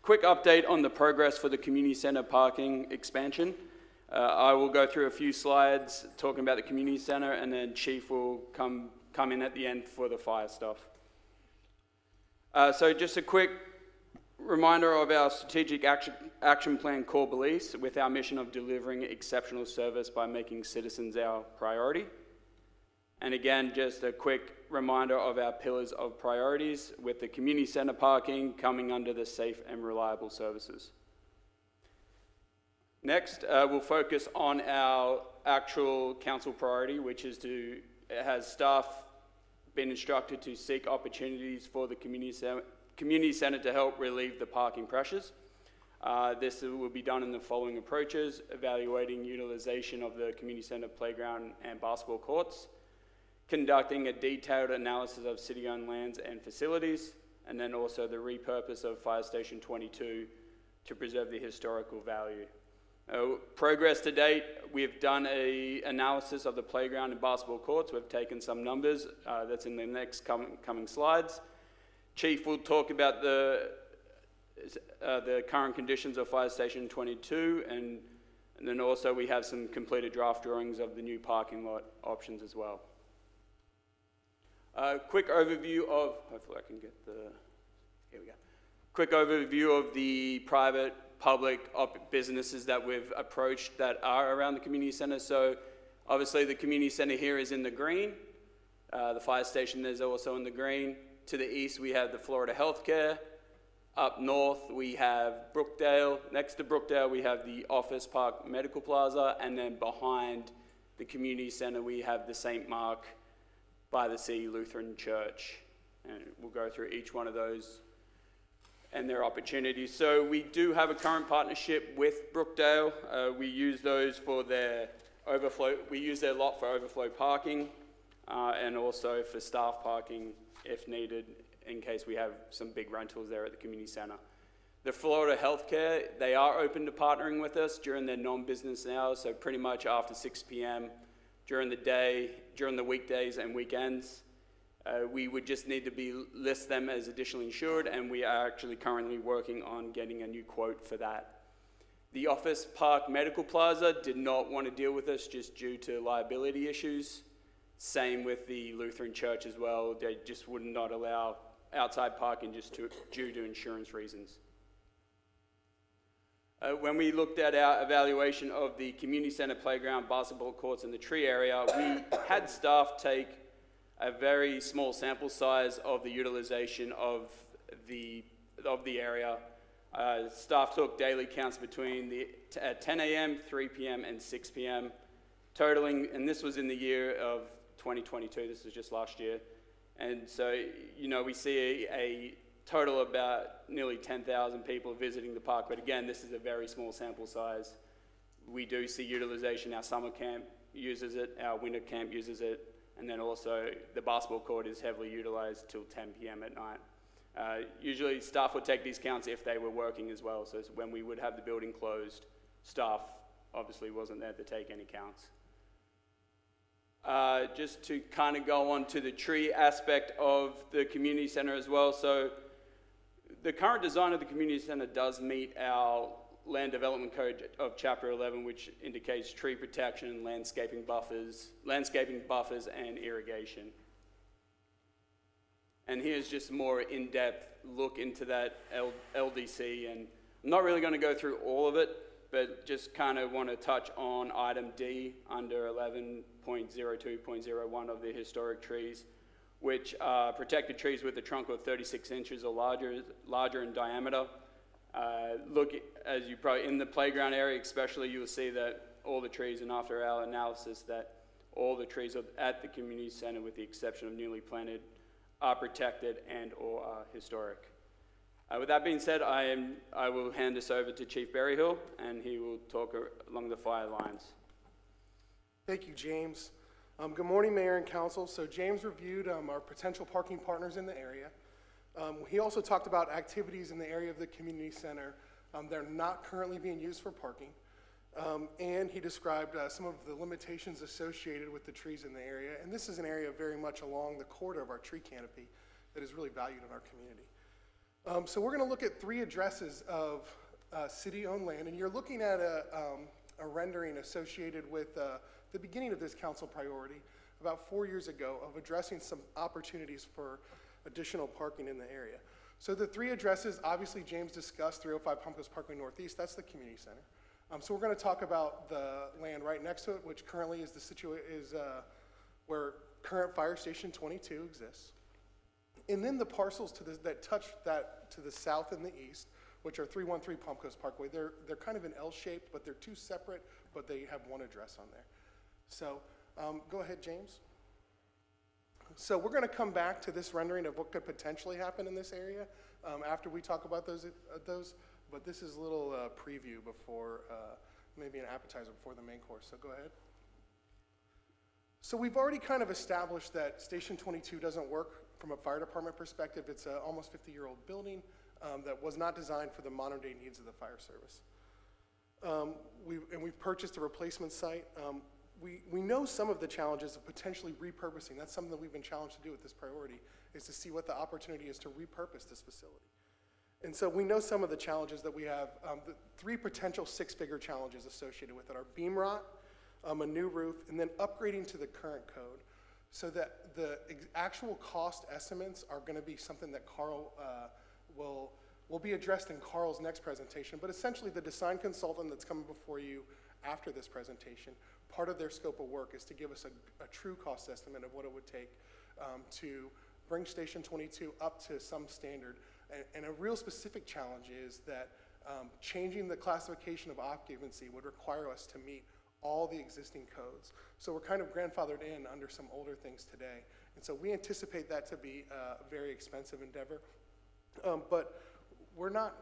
S13: quick update on the progress for the community center parking expansion. I will go through a few slides talking about the community center, and then Chief will come in at the end for the fire stuff. So just a quick reminder of our strategic action plan core beliefs with our mission of delivering exceptional service by making citizens our priority. And again, just a quick reminder of our pillars of priorities with the community center parking coming under the safe and reliable services. Next, we'll focus on our actual council priority, which is has staff been instructed to seek opportunities for the community center to help relieve the parking pressures. This will be done in the following approaches: evaluating utilization of the community center playground and basketball courts, conducting a detailed analysis of city-owned lands and facilities, and then also the repurpose of Fire Station 22 to preserve the historical value. Progress to date, we've done an analysis of the playground and basketball courts. We've taken some numbers. That's in the next coming slides. Chief will talk about the current conditions of Fire Station 22, and then also we have some completed draft drawings of the new parking lot options as well. Quick overview of, hopefully I can get here we go. Quick overview of the private, public businesses that we've approached that are around the community center. So obviously the community center here is in the green. The fire station is also in the green. To the east, we have the Florida Healthcare. Up north, we have Brookdale. Next to Brookdale, we have the Office Park Medical Plaza. And then behind the community center, we have the St. Mark by the Sea Lutheran Church. And we'll go through each one of those and their opportunities. So we do have a current partnership with Brookdale. We use those for their overflow. We use their lot for overflow parking and also for staff parking if needed in case we have some big rentals there at the community center. The Florida Healthcare, they are open to partnering with us during their non-business hours, so pretty much after 6 p.m. during the day, during the weekdays and weekends. We would just need to list them as additionally insured, and we are actually currently working on getting a new quote for that. The Office Park Medical Plaza did not want to deal with us just due to liability issues. Same with the Lutheran Church as well. They just would not allow outside parking just due to insurance reasons. When we looked at our evaluation of the community center playground, basketball courts, and the tree area, we had staff take a very small sample size of the utilization of the area. Staff took daily counts between at 10 a.m., 3 p.m., and 6 p.m., totaling, and this was in the year of 2022, this was just last year. And so, we see a total of about nearly 10,000 people visiting the park, but again, this is a very small sample size. we do see utilization. Our summer camp uses it, our winter camp uses it, and then also the basketball court is heavily utilized till 10 p.m. at night. Usually staff would take discounts if they were working as well, so when we would have the building closed, staff obviously wasn't there to take any counts. Just to kind of go on to the tree aspect of the community center as well. So the current design of the community center does meet our land development code of chapter 11, which indicates tree protection, landscaping buffers and irrigation. And here's just a more in-depth look into that LDC, and I'm not really going to go through all of it, but just kind of want to touch on item D under 11.02.01 of the historic trees, which are protected trees with a trunk of 36 inches or larger in diameter. Look, as you probably, in the playground area especially, you will see that all the trees, and after our analysis, that all the trees at the community center, with the exception of newly planted, are protected and or are historic. With that being said, I will hand this over to Chief Berryhill, and he will talk along the fire lines.
S6: Thank you, James. Good morning, Mayor and Council. So James reviewed our potential parking partners in the area. He also talked about activities in the area of the community center that are not currently being used for parking. And he described some of the limitations associated with the trees in the area. And this is an area very much along the corridor of our tree canopy that is really valued in our community. So we're going to look at 3 addresses of city-owned land, and you're looking at a rendering associated with the beginning of this council priority about 4 years ago of addressing some opportunities for additional parking in the area. So the 3 addresses, obviously James discussed 305 Palm Coast Parkway Northeast, that's the community center. So we're going to talk about the land right next to it, which currently is where current Fire Station 22 exists. And then the parcels that touch that to the south and the east, which are 313 Palm Coast Parkway, they're kind of an L-shaped, but they're 2 separate, but they have 1 address on there. So go ahead, James. So we're going to come back to this rendering of what could potentially happen in this area after we talk about those, but this is a little preview before, maybe an appetizer before the main course, so go ahead. So we've already kind of established that Station 22 doesn't work from a fire department perspective. It's an almost 50-year-old building that was not designed for the modern-day needs of the fire service. We've purchased a replacement site. We know some of the challenges of potentially repurposing. That's something that we've been challenged to do with this priority, is to see what the opportunity is to repurpose this facility. And so we know some of the challenges that we have, the 3 potential 6-figure challenges associated with it are beam rot, a new roof, and then upgrading to the current code, so that the actual cost estimates are going to be something that Carl will be addressed in Carl's next presentation. But essentially, the design consultant that's coming before you after this presentation, part of their scope of work is to give us a true cost estimate of what it would take to bring Station 22 up to some standard. And a real specific challenge is that changing the classification of occupancy would require us to meet all the existing codes. So we're kind of grandfathered in under some older things today. And so we anticipate that to be a very expensive endeavor. But we're not,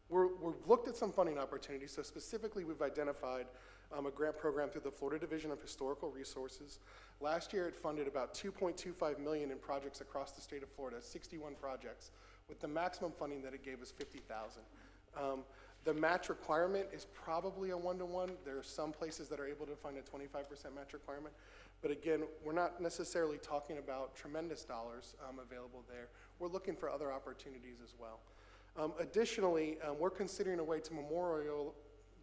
S6: we've looked at some funding opportunities. So specifically, we've identified a grant program through the Florida Division of Historical Resources. Last year, it funded about $2.25 million in projects across the state of Florida, 61 projects, with the maximum funding that it gave was $50,000. The match requirement is probably a 1-to-1. There are some places that are able to fund a 25% match requirement. But again, we're not necessarily talking about tremendous dollars available there. We're looking for other opportunities as well. Additionally, we're considering a way to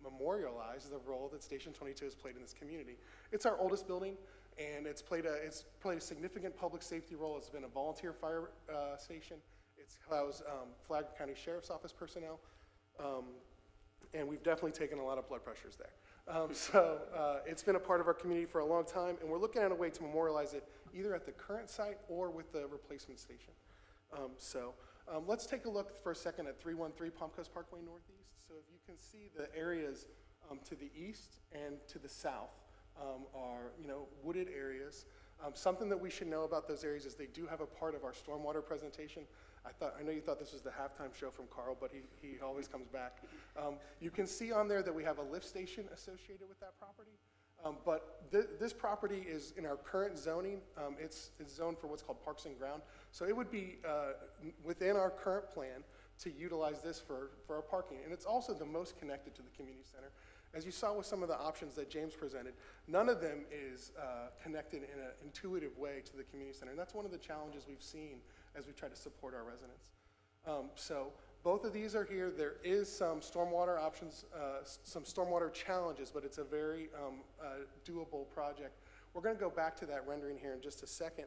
S6: memorialize the role that Station 22 has played in this community. It's our oldest building, and it's played a significant public safety role. It's been a volunteer fire station. It's housed Flagler County Sheriff's Office personnel. And we've definitely taken a lot of blood pressures there. It's been a part of our community for a long time, and we're looking at a way to memorialize it either at the current site or with the replacement station. Let's take a look for a second at 313 Palm Coast Parkway Northeast. So if you can see the areas to the east and to the south are wooded areas. Something that we should know about those areas is they do have a part of our stormwater presentation I know you thought this was the halftime show from Carl, but he always comes back. You can see on there that we have a lift station associated with that property. But this property is in our current zoning. It's zoned for what's called Parks and Ground. So it would be within our current plan to utilize this for our parking. And it's also the most connected to the community center. As you saw with some of the options that James presented, none of them is connected in an intuitive way to the community center. And that's one of the challenges we've seen as we try to support our residents. So both of these are here. There is some stormwater options, some stormwater challenges, but it's a very doable project. We're going to go back to that rendering here in just a second.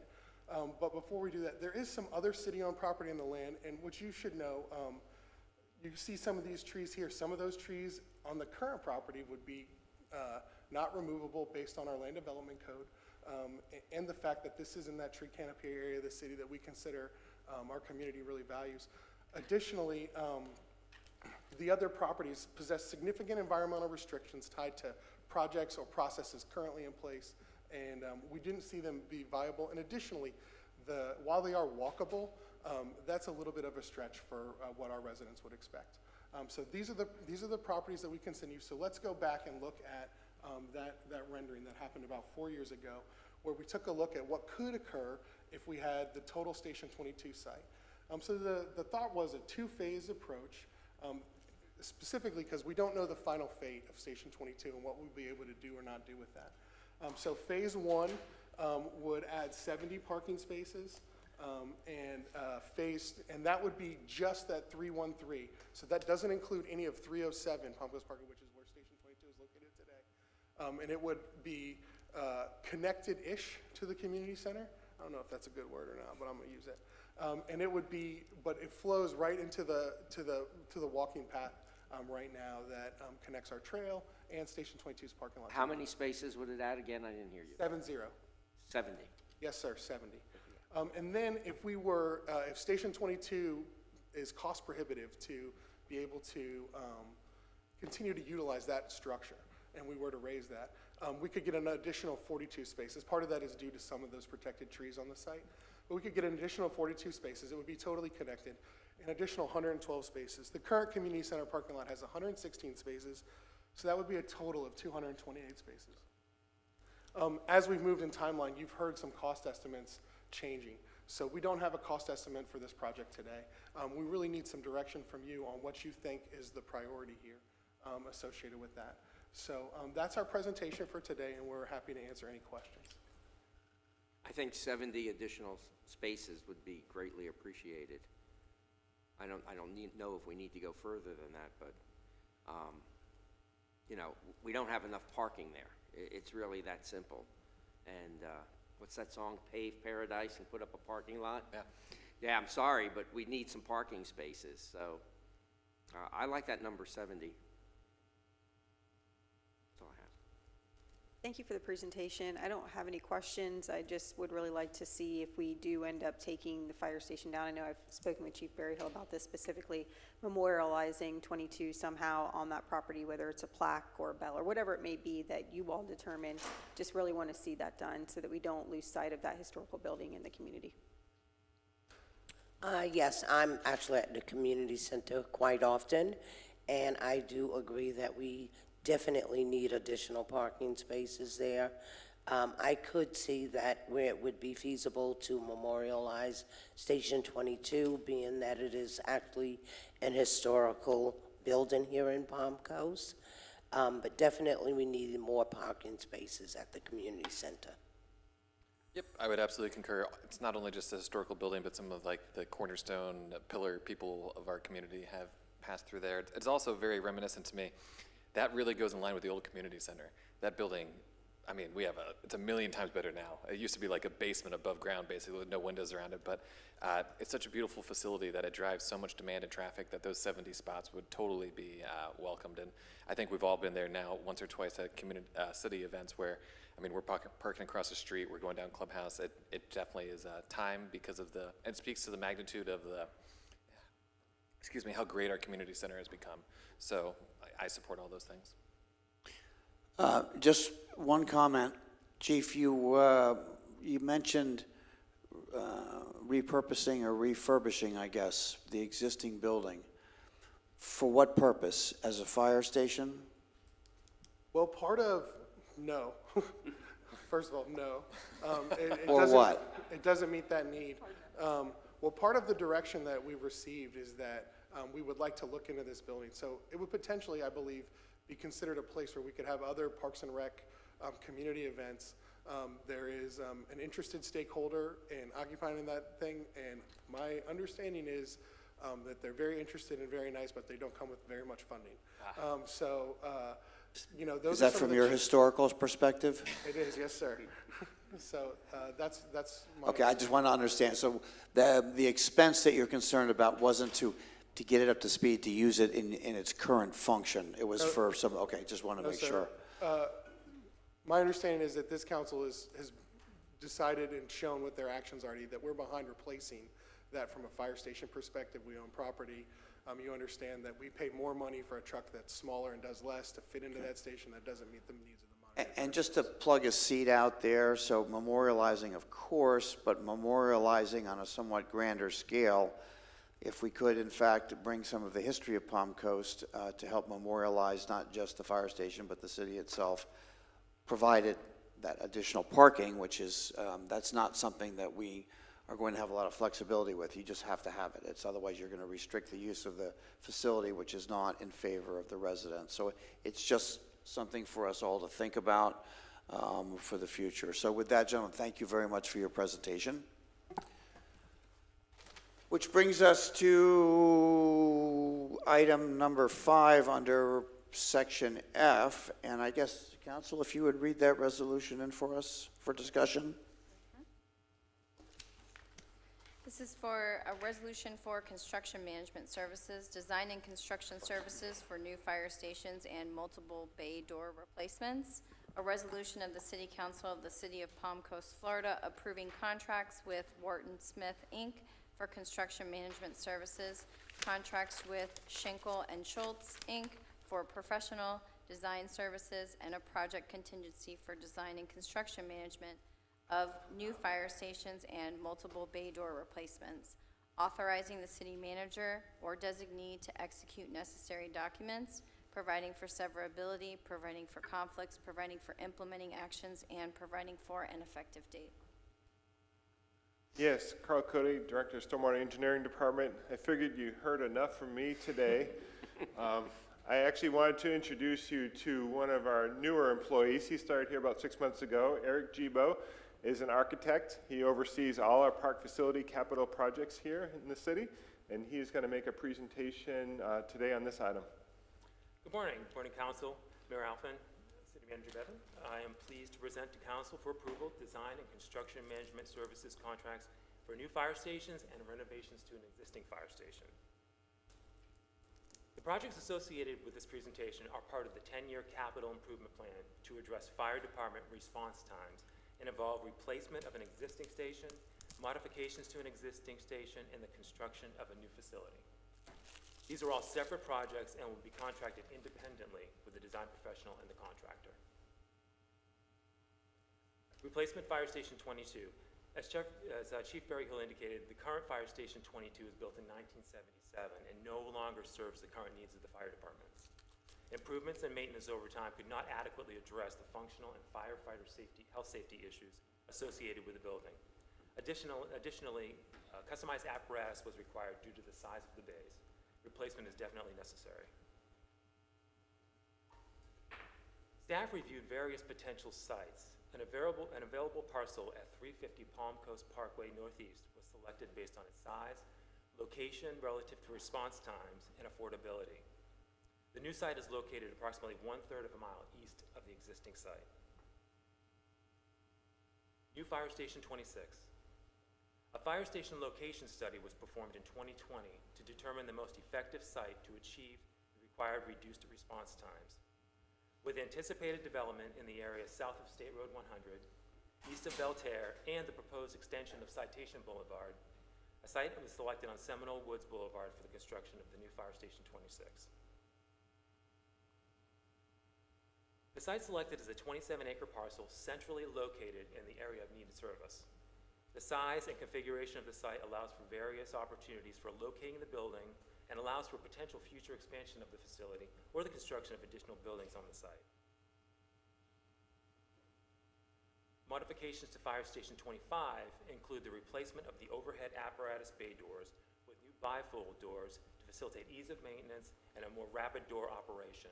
S6: But before we do that, there is some other city-owned property on the land, and what you should know, you see some of these trees here. Some of those trees on the current property would be not removable based on our land development code, and the fact that this is in that tree canopy area of the city that we consider our community really values. Additionally, the other properties possess significant environmental restrictions tied to projects or processes currently in place, and we didn't see them be viable. And additionally, while they are walkable, that's a little bit of a stretch for what our residents would expect. So these are the properties that we can send you. So let's go back and look at that rendering that happened about 4 years ago, where we took a look at what could occur if we had the total Station 22 site. So the thought was a two-phase approach, specifically because we don't know the final fate of Station 22 and what we'll be able to do or not do with that. So phase one would add 70 parking spaces, and that would be just that 313. So that doesn't include any of 307 Palm Coast Parkway, which is where Station 22 is located today. And it would be connected-ish to the community center. I don't know if that's a good word or not, but I'm going to use it. And it would be, but it flows right into the walking path right now that connects our trail and Station 22's parking lot.
S15: How many spaces would it add again? I didn't hear you.
S6: 70.
S15: 70.
S6: Yes, sir, 70. And then if Station 22 is cost prohibitive to be able to continue to utilize that structure, and we were to raise that, we could get an additional 42 spaces. Part of that is due to some of those protected trees on the site. But we could get an additional 42 spaces. It would be totally connected. An additional 112 spaces. The current community center parking lot has 116 spaces, so that would be a total of 228 spaces. As we've moved in timeline, you've heard some cost estimates changing. So we don't have a cost estimate for this project today. We really need some direction from you on what you think is the priority here associated with that. So that's our presentation for today, and we're happy to answer any questions.
S15: I think 70 additional spaces would be greatly appreciated. I don't know if we need to go further than that, but you know, we don't have enough parking there. It's really that simple. And what's that song? Pave paradise and put up a parking lot?
S18: Yeah.
S15: Yeah, I'm sorry, but we need some parking spaces. So I like that number 70. That's all I have.
S16: Thank you for the presentation. I don't have any questions. I just would really like to see if we do end up taking the fire station down. I know I've spoken with Chief Berryhill about this, specifically memorializing 22 somehow on that property, whether it's a plaque or a bell or whatever it may be that you all determine. Just really want to see that done so that we don't lose sight of that historical building in the community.
S17: Yes, I'm actually at the community center quite often, and I do agree that we definitely need additional parking spaces there. I could see that where it would be feasible to memorialize Station 22, being that it is actually an historical building here in Palm Coast. But definitely we need more parking spaces at the community center.
S18: Yep, I would absolutely concur. It's not only just a historical building, but some of like the cornerstone pillar people of our community have passed through there. It's also very reminiscent to me. That really goes in line with the old community center. That building, I mean, it's a million times better now. It used to be like a basement above ground, basically, with no windows around it, but it's such a beautiful facility that it drives so much demand and traffic that those 70 spots would totally be welcomed. And I think we've all been there now once or twice at community city events where, I mean, we're parking across the street, we're going down Clubhouse. It definitely is time because of it speaks to the magnitude of how great our community center has become. So I support all those things.
S1: Just one comment. Chief, you mentioned repurposing or refurbishing, I guess, the existing building. For what purpose? As a fire station?
S6: Well, part of, no. First of all, no.
S1: Or
S6: doesn't-
S1: what?
S6: It doesn't meet that need. Well, part of the direction that we've received is that we would like to look into this building. So it would potentially, I believe, be considered a place where we could have other Parks and Rec community events. There is an interested stakeholder in occupying that thing, and my understanding is that they're very interested and very nice, but they don't come with very much funding. You know, those
S1: Is
S6: are
S1: that
S6: some
S1: from
S6: of
S1: your
S6: the
S1: historical perspective?
S6: It is, yes, sir. So that's my.
S1: Okay, I just want to understand. So the expense that you're concerned about wasn't to get it up to speed, to use it in its current function. It was for some, okay, just want to
S6: No,
S1: make
S6: sir.
S1: sure.
S6: My understanding is that this council has decided and shown with their actions already that we're behind replacing that from a fire station perspective. We own property. You understand that we pay more money for a truck that's smaller and does less to fit into that station that doesn't meet the needs of the modern.
S1: And just to plug a seed out there, so memorializing, of course, but memorializing on a somewhat grander scale, if we could, in fact, bring some of the history of Palm Coast to help memorialize not just the fire station, but the city itself, provided that additional parking, which is, that's not something that we are going to have a lot of flexibility with. You just have to have it. It's otherwise you're going to restrict the use of the facility, which is not in favor of the residents. So it's just something for us all to think about for the future. So with that, gentlemen, thank you very much for your presentation. Which brings us to item number 5 under section F. And I guess, Council, if you would read that resolution in for us for discussion.
S3: This is for a resolution for construction management services, design and construction services for new fire stations and multiple bay door replacements. A resolution of the City Council of the City of Palm Coast, Florida, approving contracts with Wharton Smith, Inc. for construction management services, contracts with Schenkel and Schultz, Inc. for professional design services, and a project contingency for design and construction management of new fire stations and multiple bay door replacements, authorizing the city manager or designee to execute necessary documents, providing for severability, providing for conflicts, providing for implementing actions, and providing for an effective date.
S19: Yes, Carl Cody, Director of Stormwater Engineering Department. I figured you heard enough from me today. I actually wanted to introduce you to one of our newer employees. He started here about 6 months ago. Eric Gibo is an architect. He oversees all our park facility capital projects here in the city, and he is going to make a presentation today on this item.
S7: Good morning. Good morning, Council. Mayor Alphen, City Manager Bevan. I am pleased to present to Council for approval design and construction management services contracts for new fire stations and renovations to an existing fire station. The projects associated with this presentation are part of the 10-year capital improvement plan to address fire department response times and involve replacement of an existing station, modifications to an existing station, and the construction of a new facility. These are all separate projects and will be contracted independently with the design professional and the contractor. Replacement Fire Station 22. As Chief Berryhill indicated, the current Fire Station 22 was built in 1977 and no longer serves the current needs of the fire departments. Improvements and maintenance over time could not adequately address the functional and firefighter health safety issues associated with the building. Additionally, customized apparatus was required due to the size of the bays. Replacement is definitely necessary. Staff reviewed various potential sites. An available parcel at 350 Palm Coast Parkway Northeast was selected based on its size, location relative to response times, and affordability. The new site is located approximately 1/3 of a mile east of the existing site. New Fire Station 26. A fire station location study was performed in 2020 to determine the most effective site to achieve the required reduced response times. With anticipated development in the area south of State Road 100, east of Belterre, and the proposed extension of Citation Boulevard, a site was selected on Seminole Woods Boulevard for the construction of the new Fire Station 26. The site selected is a 27-acre parcel centrally located in the area of needed service. The size and configuration of the site allows for various opportunities for locating the building and allows for potential future expansion of the facility or the construction of additional buildings on the site. Modifications to Fire Station 25 include the replacement of the overhead apparatus bay doors with new bifold doors to facilitate ease of maintenance and a more rapid door operation.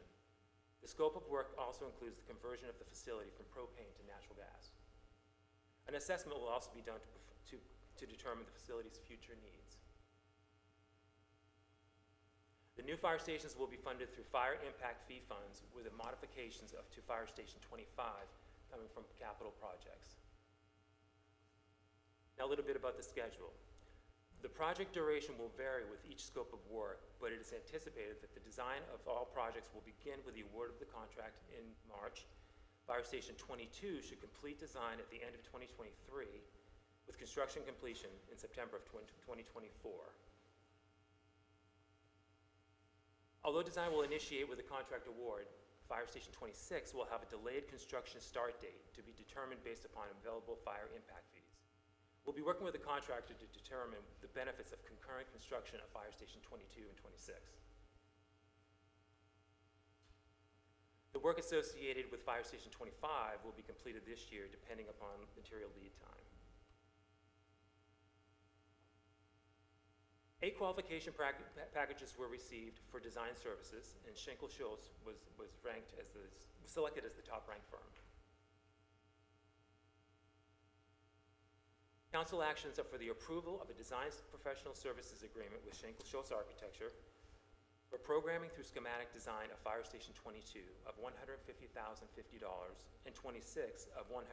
S7: The scope of work also includes the conversion of the facility from propane to natural gas. An assessment will also be done to determine the facility's future needs. The new fire stations will be funded through fire impact fee funds with the modifications to Fire Station 25 coming from capital projects. Now a little bit about the schedule. The project duration will vary with each scope of work, but it is anticipated that the design of all projects will begin with the award of the contract in March. Fire Station 22 should complete design at the end of 2023, with construction completion in September of 2024. Although design will initiate with a contract award, Fire Station 26 will have a delayed construction start date to be determined based upon available fire impact fees. We'll be working with the contractor to determine the benefits of concurrent construction of Fire Station 22 and 26. The work associated with Fire Station 25 will be completed this year depending upon material lead time. 8 qualification packages were received for design services, and Schenkel Schultz was selected as the top-ranked firm. Council actions are for the approval of a design professional services agreement with Schenkel Schultz Architecture for programming through schematic design of Fire Station 22 of $150,050 and 26 of $157,350.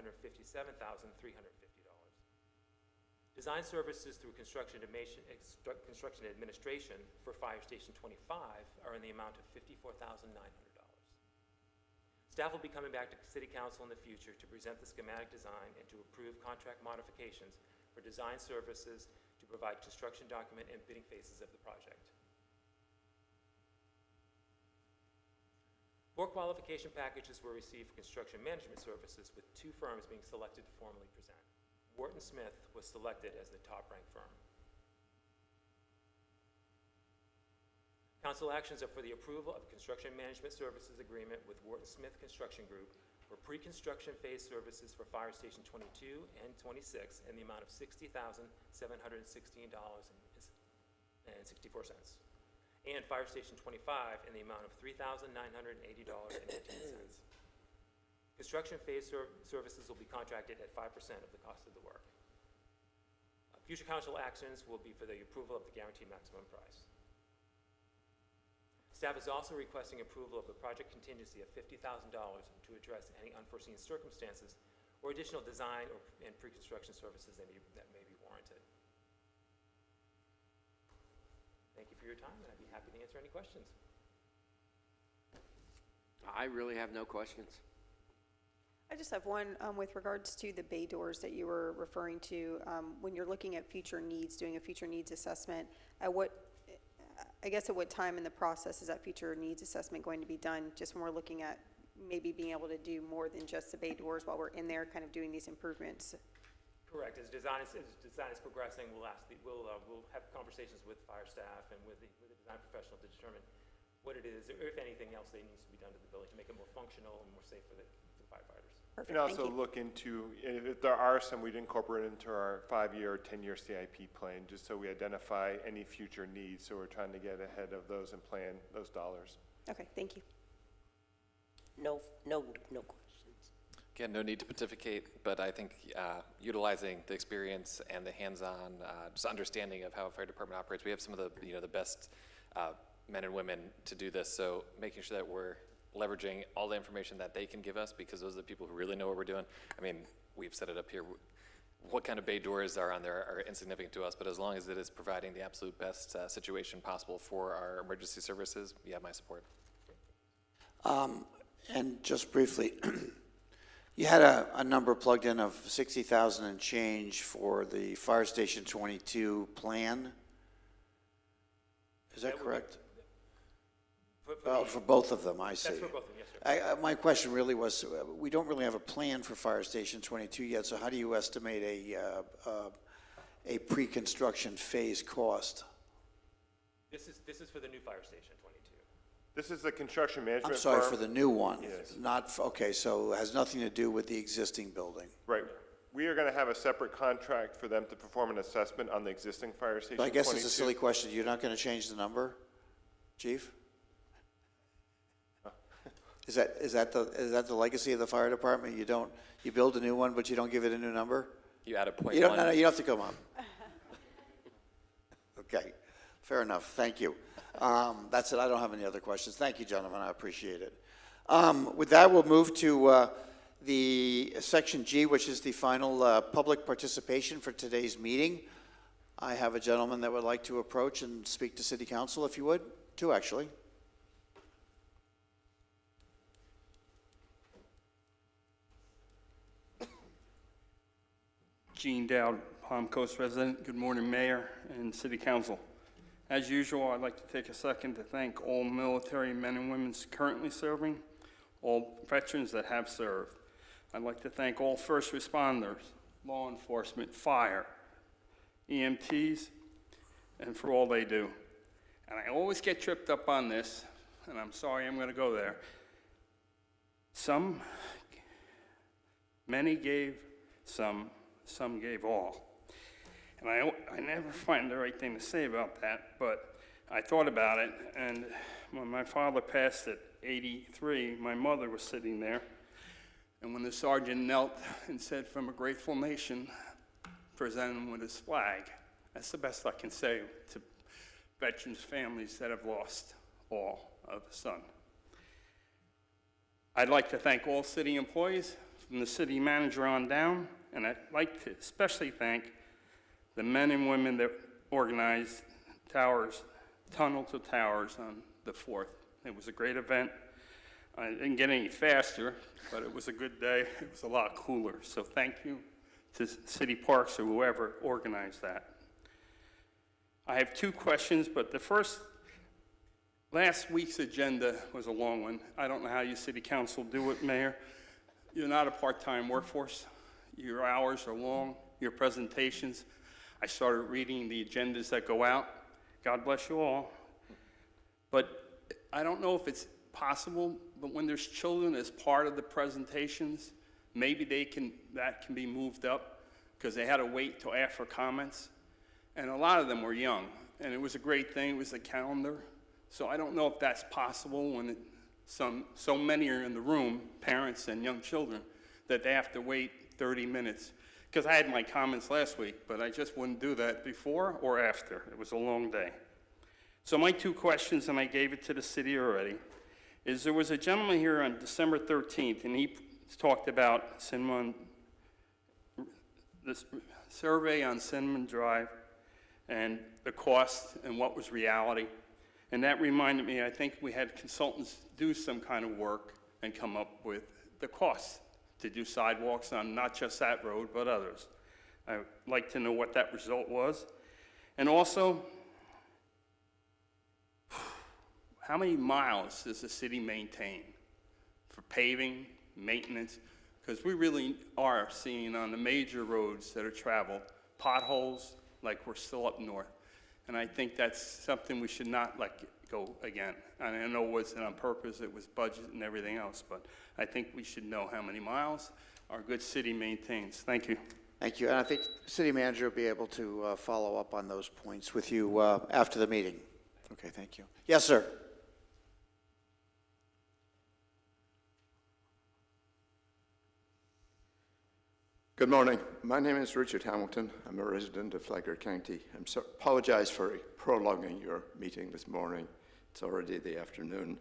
S7: Design services through construction administration for Fire Station 25 are in the amount of $54,900. Staff will be coming back to City Council in the future to present the schematic design and to approve contract modifications for design services to provide construction document and bidding phases of the project. 4 qualification packages were received for construction management services, with 2 firms being selected to formally present. Wharton Smith was selected as the top-ranked firm. Council actions are for the approval of a construction management services agreement with Wharton Smith Construction Group for pre-construction phase services for Fire Station 22 and 26 in the amount of $60,716.64, and Fire Station 25 in the amount of $3,980.18. Construction phase services will be contracted at 5% of the cost of the work. Future council actions will be for the approval of the guaranteed maximum price. Staff is also requesting approval of the project contingency of $50,000 to address any unforeseen circumstances or additional design and pre-construction services that may be warranted. Thank you for your time, and I'd be happy to answer any questions.
S15: I really have no questions.
S16: I just have one with regards to the bay doors that you were referring to. When you're looking at future needs, doing a future needs assessment, at what time in the process is that future needs assessment going to be done? Just when we're looking at maybe being able to do more than just the bay doors while we're in there kind of doing these improvements?
S7: Correct. As design is progressing, we'll have conversations with fire staff and with the design professional to determine what it is, or if anything else that needs to be done to the building to make it more functional and more safe for the firefighters.
S16: Perfect.
S19: And also look into, if there are some, we'd incorporate into our 5-year or 10-year CIP plan, just so we identify any future needs. So we're trying to get ahead of those and plan those dollars.
S16: Okay, thank you.
S17: No questions.
S18: Again, no need to pontificate, but I think utilizing the experience and the hands-on, just understanding of how a fire department operates, we have some of the the best men and women to do this. So making sure that we're leveraging all the information that they can give us, because those are the people who really know what we're doing. I mean, we've set it up here. What kind of bay doors are on there are insignificant to us, but as long as it is providing the absolute best situation possible for our emergency services, you have my support.
S1: And just briefly, you had a number plugged in of 60,000 and change for the Fire Station 22 plan. Is that correct? For both of them, I see.
S7: That's for both of them, yes, sir.
S1: My question really was, we don't really have a plan for Fire Station 22 yet, so how do you estimate a pre-construction phase cost?
S7: This is for the new fire station, 22.
S19: This is the construction management
S1: I'm sorry,
S19: firm.
S1: for the new one?
S19: Yes.
S1: Okay, so it has nothing to do with the existing building?
S19: Right. We are going to have a separate contract for them to perform an assessment on the existing fire station
S1: So I guess
S19: 22.
S1: it's a silly question. You're not going to change the number, Chief? Is that the legacy of the fire department? You build a new one, but you don't give it a new number?
S18: You add a point
S1: You don't,
S18: one.
S1: no, you don't have to come up. Okay, fair enough. Thank you. That's it. I don't have any other questions. Thank you, gentlemen. I appreciate it. With that, we'll move to the section G, which is the final public participation for today's meeting. I have a gentleman that would like to approach and speak to City Council, if you would. Two, actually.
S8: Gene Dowd, Palm Coast resident. Good morning, Mayor and City Council. As usual, I'd like to take a second to thank all military men and women currently serving, all veterans that have served. I'd like to thank all first responders, law enforcement, fire, EMTs, and for all they do. And I always get tripped up on this, and I'm sorry I'm going to go there. Many gave, some gave all. And I never find the right thing to say about that, but I thought about it, and when my father passed at 83, my mother was sitting there, and when the sergeant knelt and said, "From a grateful nation," presented him with his flag. That's the best I can say to veterans' families that have lost all of a son. I'd like to thank all city employees, from the city manager on down, and I'd like to especially thank the men and women that organized Tunnel to Towers on the 4th. It was a great event. I didn't get any faster, but it was a good day. It was a lot cooler. So thank you to City Parks or whoever organized that. I have two questions, but the first, last week's agenda was a long one. I don't know how you City Council do it, Mayor. You're not a part-time workforce. Your hours are long, your presentations. I started reading the agendas that go out. God bless you all. But I don't know if it's possible, but when there's children as part of the presentations, maybe that can be moved up, because they had to wait till after comments. And a lot of them were young, and it was a great thing. It was a calendar. So I don't know if that's possible when so many are in the room, parents and young children, that they have to wait 30 minutes. Because I had my comments last week, but I just wouldn't do that before or after. It was a long day. So my two questions, and I gave it to the city already, is there was a gentleman here on December 13th, and he talked about Cinnamon, this survey on Cinnamon Drive, and the cost and what was reality. And that reminded me, I think we had consultants do some kind of work and come up with the cost to do sidewalks on not just that road, but others. I'd like to know what that result was. And also, how many miles does the city maintain for paving, maintenance? Because we really are seeing on the major roads that are traveled, potholes like we're still up north. And I think that's something we should not let go again. And I know it wasn't on purpose, it was budget and everything else, but I think we should know how many miles our good city maintains. Thank you.
S1: Thank you. And I think the city manager will be able to follow up on those points with you after the meeting. Okay, thank you. Yes, sir.
S22: Good morning. My name is Richard Hamilton. I'm a resident of Flagler County. Apologize for prolonging your meeting this morning. It's already the afternoon.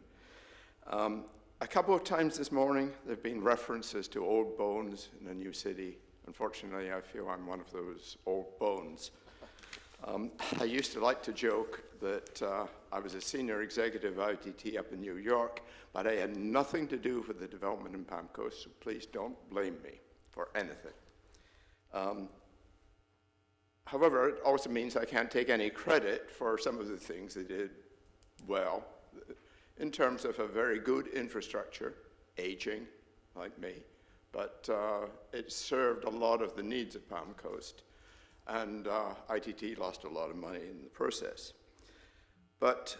S22: A couple of times this morning, there have been references to old bones in the new city. Unfortunately, I feel I'm one of those old bones. I used to like to joke that I was a senior executive of ITT up in New York, but I had nothing to do with the development in Palm Coast, so please don't blame me for anything. However, it also means I can't take any credit for some of the things they did well in terms of a very good infrastructure, aging, like me, but it served a lot of the needs of Palm Coast, and ITT lost a lot of money in the process. But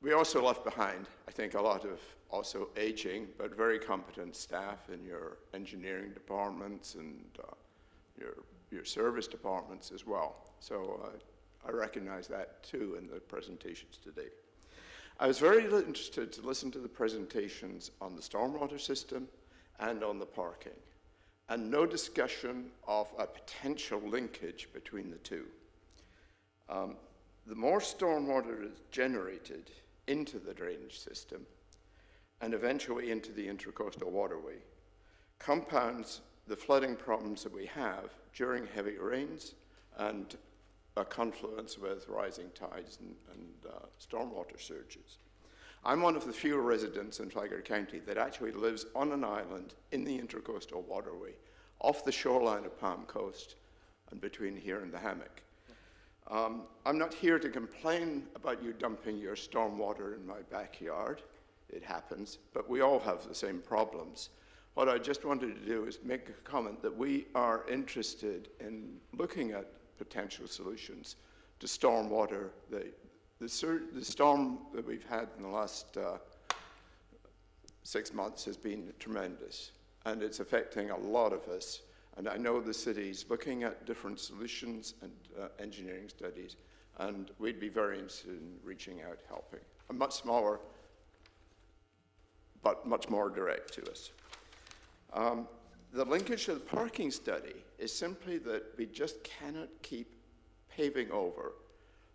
S22: we also left behind, I think, a lot of also aging, but very competent staff in your engineering departments and your service departments as well. So I recognize that too in the presentations today. I was very interested to listen to the presentations on the stormwater system and on the parking, and no discussion of a potential linkage between the two. The more stormwater is generated into the drainage system and eventually into the intracoastal waterway, compounds the flooding problems that we have during heavy rains and a confluence with rising tides and stormwater surges. I'm one of the few residents in Flagler County that actually lives on an island in the intracoastal waterway off the shoreline of Palm Coast and between here and the hammock. I'm not here to complain about you dumping your stormwater in my backyard. It happens, but we all have the same problems. What I just wanted to do is make a comment that we are interested in looking at potential solutions to stormwater. The storm that we've had in the last 6 months has been tremendous, and it's affecting a lot of us. And I know the city's looking at different solutions and engineering studies, and we'd be very interested in reaching out, helping. A much smaller, but much more direct to us. The linkage to the parking study is simply that we just cannot keep paving over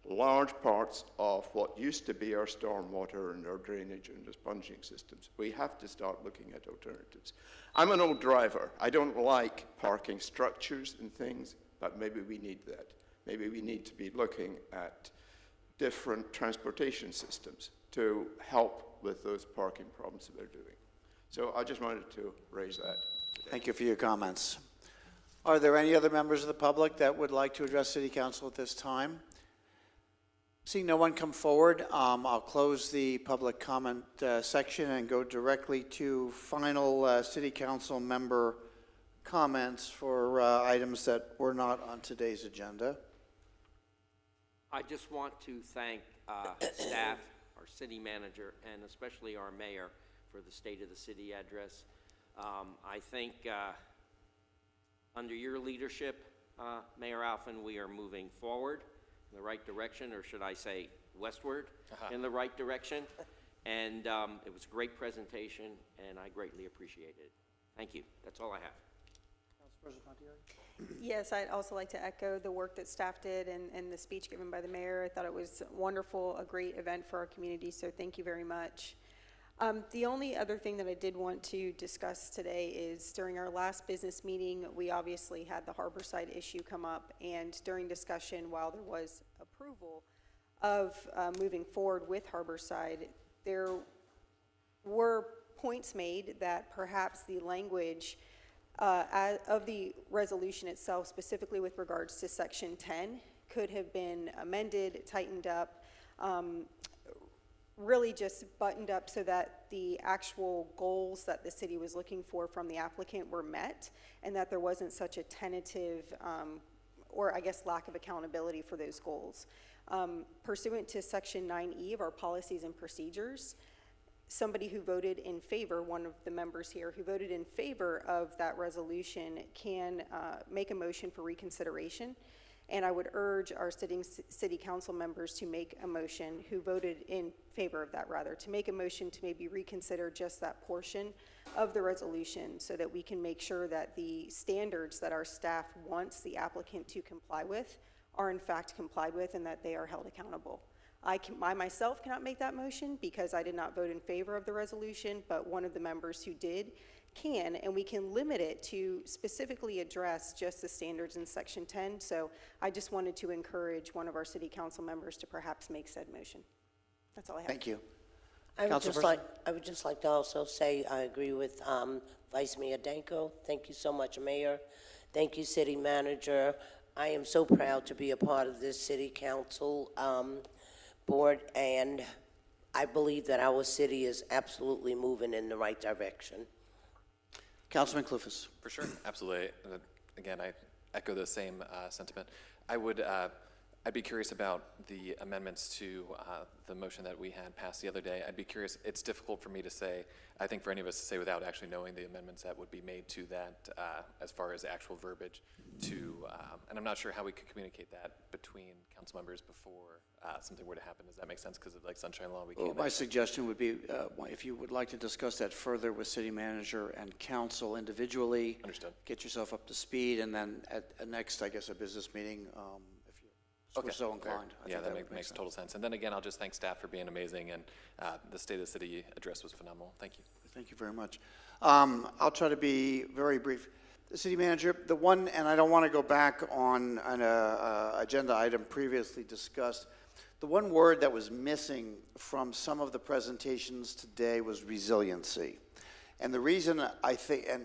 S22: large parts of what used to be our stormwater and our drainage and our sponging systems. We have to start looking at alternatives. I'm an old driver. I don't like parking structures and things, but maybe we need that. Maybe we need to be looking at different transportation systems to help with those parking problems that they're doing. So I just wanted to raise that today.
S1: Thank you for your comments. Are there any other members of the public that would like to address City Council at this time? Seeing no one come forward, I'll close the public comment section and go directly to final City Council member comments for items that were not on today's agenda.
S15: I just want to thank staff, our city manager, and especially our mayor for the State of the City address. I think under your leadership, Mayor Alphen, we are moving forward in the right direction, or should I say westward in the right direction. And it was a great presentation, and I greatly appreciated it. Thank you. That's all I have.
S16: Yes, I'd also like to echo the work that staff did and the speech given by the mayor. I thought it was wonderful, a great event for our community, so thank you very much. The only other thing that I did want to discuss today is during our last business meeting, we obviously had the Harborside issue come up, and during discussion, while there was approval of moving forward with Harborside, there were points made that perhaps the language of the resolution itself, specifically with regards to Section 10, could have been amended, tightened up, really just buttoned up so that the actual goals that the city was looking for from the applicant were met, and that there wasn't such a tentative or I guess lack of accountability for those goals. Pursuant to Section 9E of our policies and procedures, somebody who voted in favor, one of the members here who voted in favor of that resolution can make a motion for reconsideration. And I would urge our sitting city council members to make a motion, who voted in favor of that rather, to make a motion to maybe reconsider just that portion of the resolution so that we can make sure that the standards that our staff wants the applicant to comply with are in fact complied with and that they are held accountable. I myself cannot make that motion because I did not vote in favor of the resolution, but one of the members who did can, and we can limit it to specifically address just the standards in Section 10. So I just wanted to encourage one of our city council members to perhaps make said motion. That's all I have.
S1: Thank you.
S17: I would just like to also say I agree with Vice Mayor Danko. Thank you so much, Mayor. Thank you, City Manager. I am so proud to be a part of this city council board, and I believe that our city is absolutely moving in the right direction.
S1: Councilman Clufus.
S18: For sure, absolutely. Again, I echo the same sentiment. I'd be curious about the amendments to the motion that we had passed the other day. I'd be curious, it's difficult for me to say, I think for any of us to say without actually knowing the amendments that would be made to that as far as actual verbiage to, and I'm not sure how we could communicate that between council members before something were to happen. Does that make sense? Because of like sunshine law, we
S1: Well,
S18: can't.
S1: my suggestion would be, if you would like to discuss that further with city manager and council individually.
S18: Understood.
S1: Get yourself up to speed, and then at next, I guess, a business meeting, if you're so inclined. I
S18: Yeah,
S1: think
S18: that
S1: would
S18: makes
S1: sense.
S18: total sense. And then again, I'll just thank staff for being amazing, and the State of the City address was phenomenal. Thank you.
S1: Thank you very much. I'll try to be very brief. The city manager, the one, and I don't want to go back on an agenda item previously discussed, the one word that was missing from some of the presentations today was resiliency. And the reason I think, and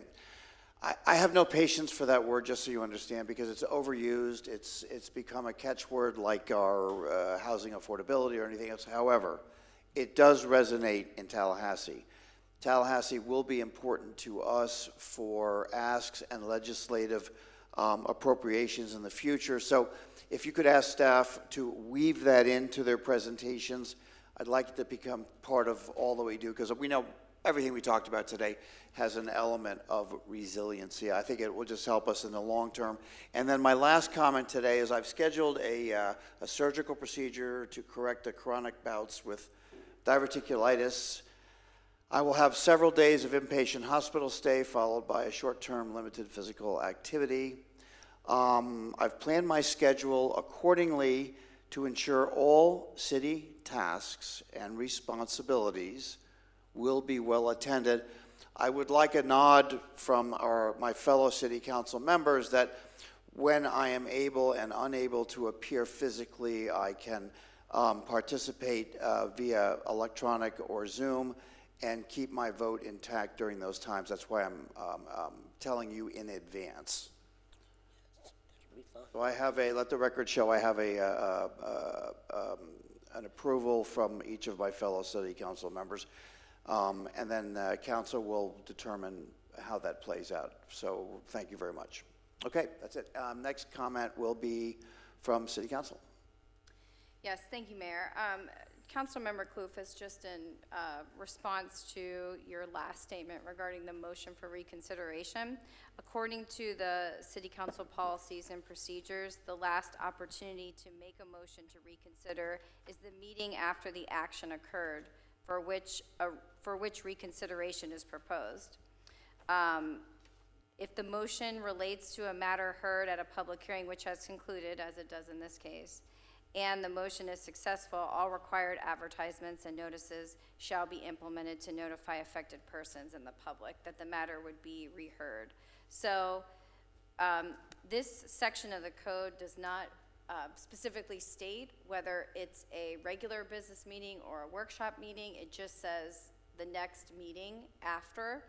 S1: I have no patience for that word, just so you understand, because it's overused. It's become a catchword like our housing affordability or anything else. However, it does resonate in Tallahassee. Tallahassee will be important to us for asks and legislative appropriations in the future. So if you could ask staff to weave that into their presentations, I'd like it to become part of all that we do, because we know everything we talked about today has an element of resiliency. I think it will just help us in the long term. And then my last comment today is I've scheduled a surgical procedure to correct the chronic bouts with diverticulitis. I will have several days of inpatient hospital stay followed by a short-term limited physical activity. I've planned my schedule accordingly to ensure all city tasks and responsibilities will be well attended. I would like a nod from my fellow city council members that when I am able and unable to appear physically, I can participate via electronic or Zoom and keep my vote intact during those times. That's why I'm telling you in advance. So I have let the record show I have an approval from each of my fellow city council members. And then council will determine how that plays out. So thank you very much. Okay, that's it. Next comment will be from City Council.
S3: Yes, thank you, Mayor. Councilmember Clufus, just in response to your last statement regarding the motion for reconsideration, according to the City Council policies and procedures, the last opportunity to make a motion to reconsider is the meeting after the action occurred for which reconsideration is proposed. If the motion relates to a matter heard at a public hearing which has concluded, as it does in this case, and the motion is successful, all required advertisements and notices shall be implemented to notify affected persons and the public that the matter would be reheard. So this section of the code does not specifically state whether it's a regular business meeting or a workshop meeting. It just says the next meeting after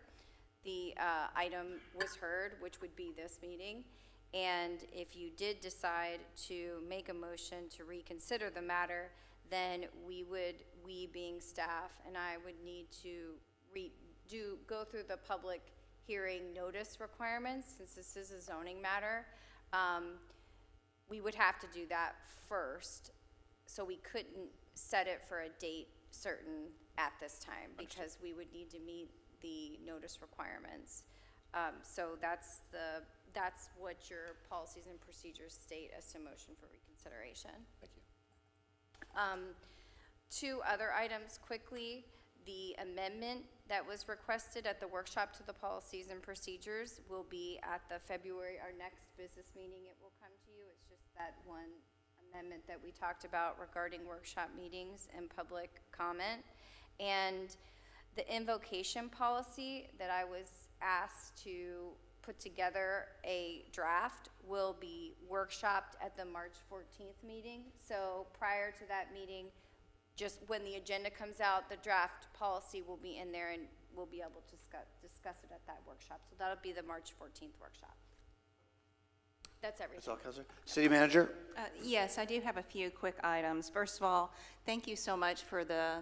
S3: the item was heard, which would be this meeting. And if you did decide to make a motion to reconsider the matter, then we being staff, and I would need to go through the public hearing notice requirements, since this is a zoning matter. We would have to do that first, so we couldn't set it for a date certain at this time, because we would need to meet the notice requirements. So that's what your policies and procedures state as to motion for reconsideration.
S18: Thank you.
S3: Two other items quickly. The amendment that was requested at the workshop to the policies and procedures will be at the our next business meeting. It will come to you. It's just that one amendment that we talked about regarding workshop meetings and public comment. And the invocation policy that I was asked to put together a draft will be workshopped at the March 14th meeting. So prior to that meeting, just when the agenda comes out, the draft policy will be in there and we'll be able to discuss it at that workshop. So that'll be the March 14th workshop. That's everything.
S1: That's all, Counselor. City Manager?
S12: Yes, I do have a few quick items. First of all, thank you so much for the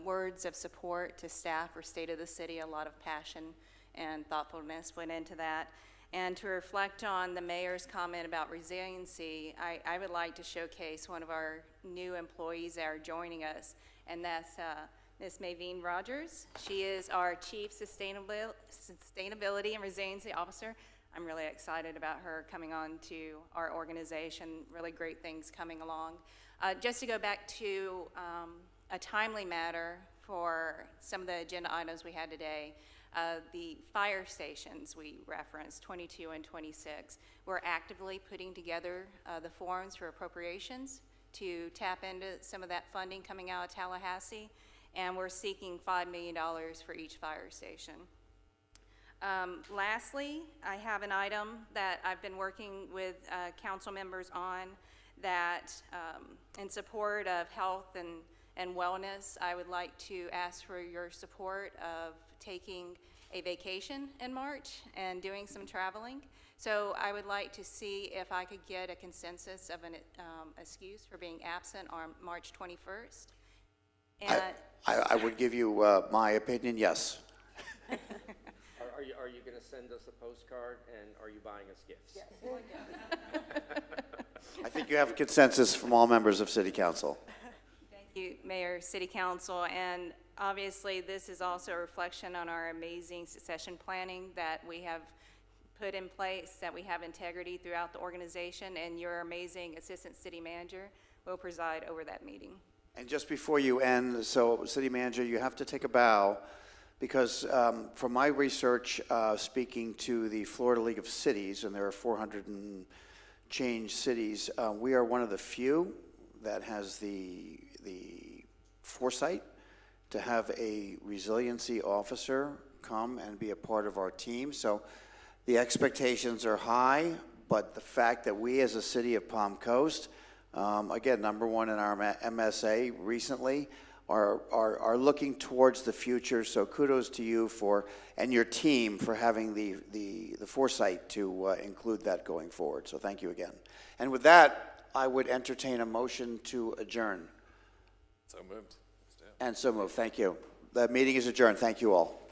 S12: words of support to staff for State of the City. A lot of passion and thoughtfulness went into that. And to reflect on the mayor's comment about resiliency, I would like to showcase one of our new employees that are joining us, and that's Ms. Maveen Rogers. She is our Chief Sustainability and Resiliency Officer. I'm really excited about her coming on to our organization, really great things coming along. Just to go back to a timely matter for some of the agenda items we had today, the fire stations we referenced, 22 and 26, we're actively putting together the forms for appropriations to tap into some of that funding coming out of Tallahassee, and we're seeking $5 million for each fire station. Lastly, I have an item that I've been working with council members on that in support of health and wellness, I would like to ask for your support of taking a vacation in March and doing some traveling. So I would like to see if I could get a consensus of an excuse for being absent on March 21st. And
S1: I would give you my opinion, yes.
S15: Are you going to send us a postcard, and are you buying us gifts?
S12: yes.
S1: I think you have consensus from all members of City Council.
S12: Thank you, Mayor, City Council, and obviously this is also a reflection on our amazing succession planning that we have put in place, that we have integrity throughout the organization, and your amazing Assistant City Manager will preside over that meeting.
S1: And just before you end, so City Manager, you have to take a bow, because from my research, speaking to the Florida League of Cities, and there are 400 and change cities, we are one of the few that has the foresight to have a resiliency officer come and be a part of our team. So the expectations are high, but the fact that we as a city of Palm Coast, again, #1 in our MSA recently, are looking towards the future. So kudos to you and your team for having the foresight to include that going forward. So thank you again. And with that, I would entertain a motion to adjourn.
S18: So moved. Let's do it.
S1: And so moved. Thank you. The meeting is adjourned. Thank you all.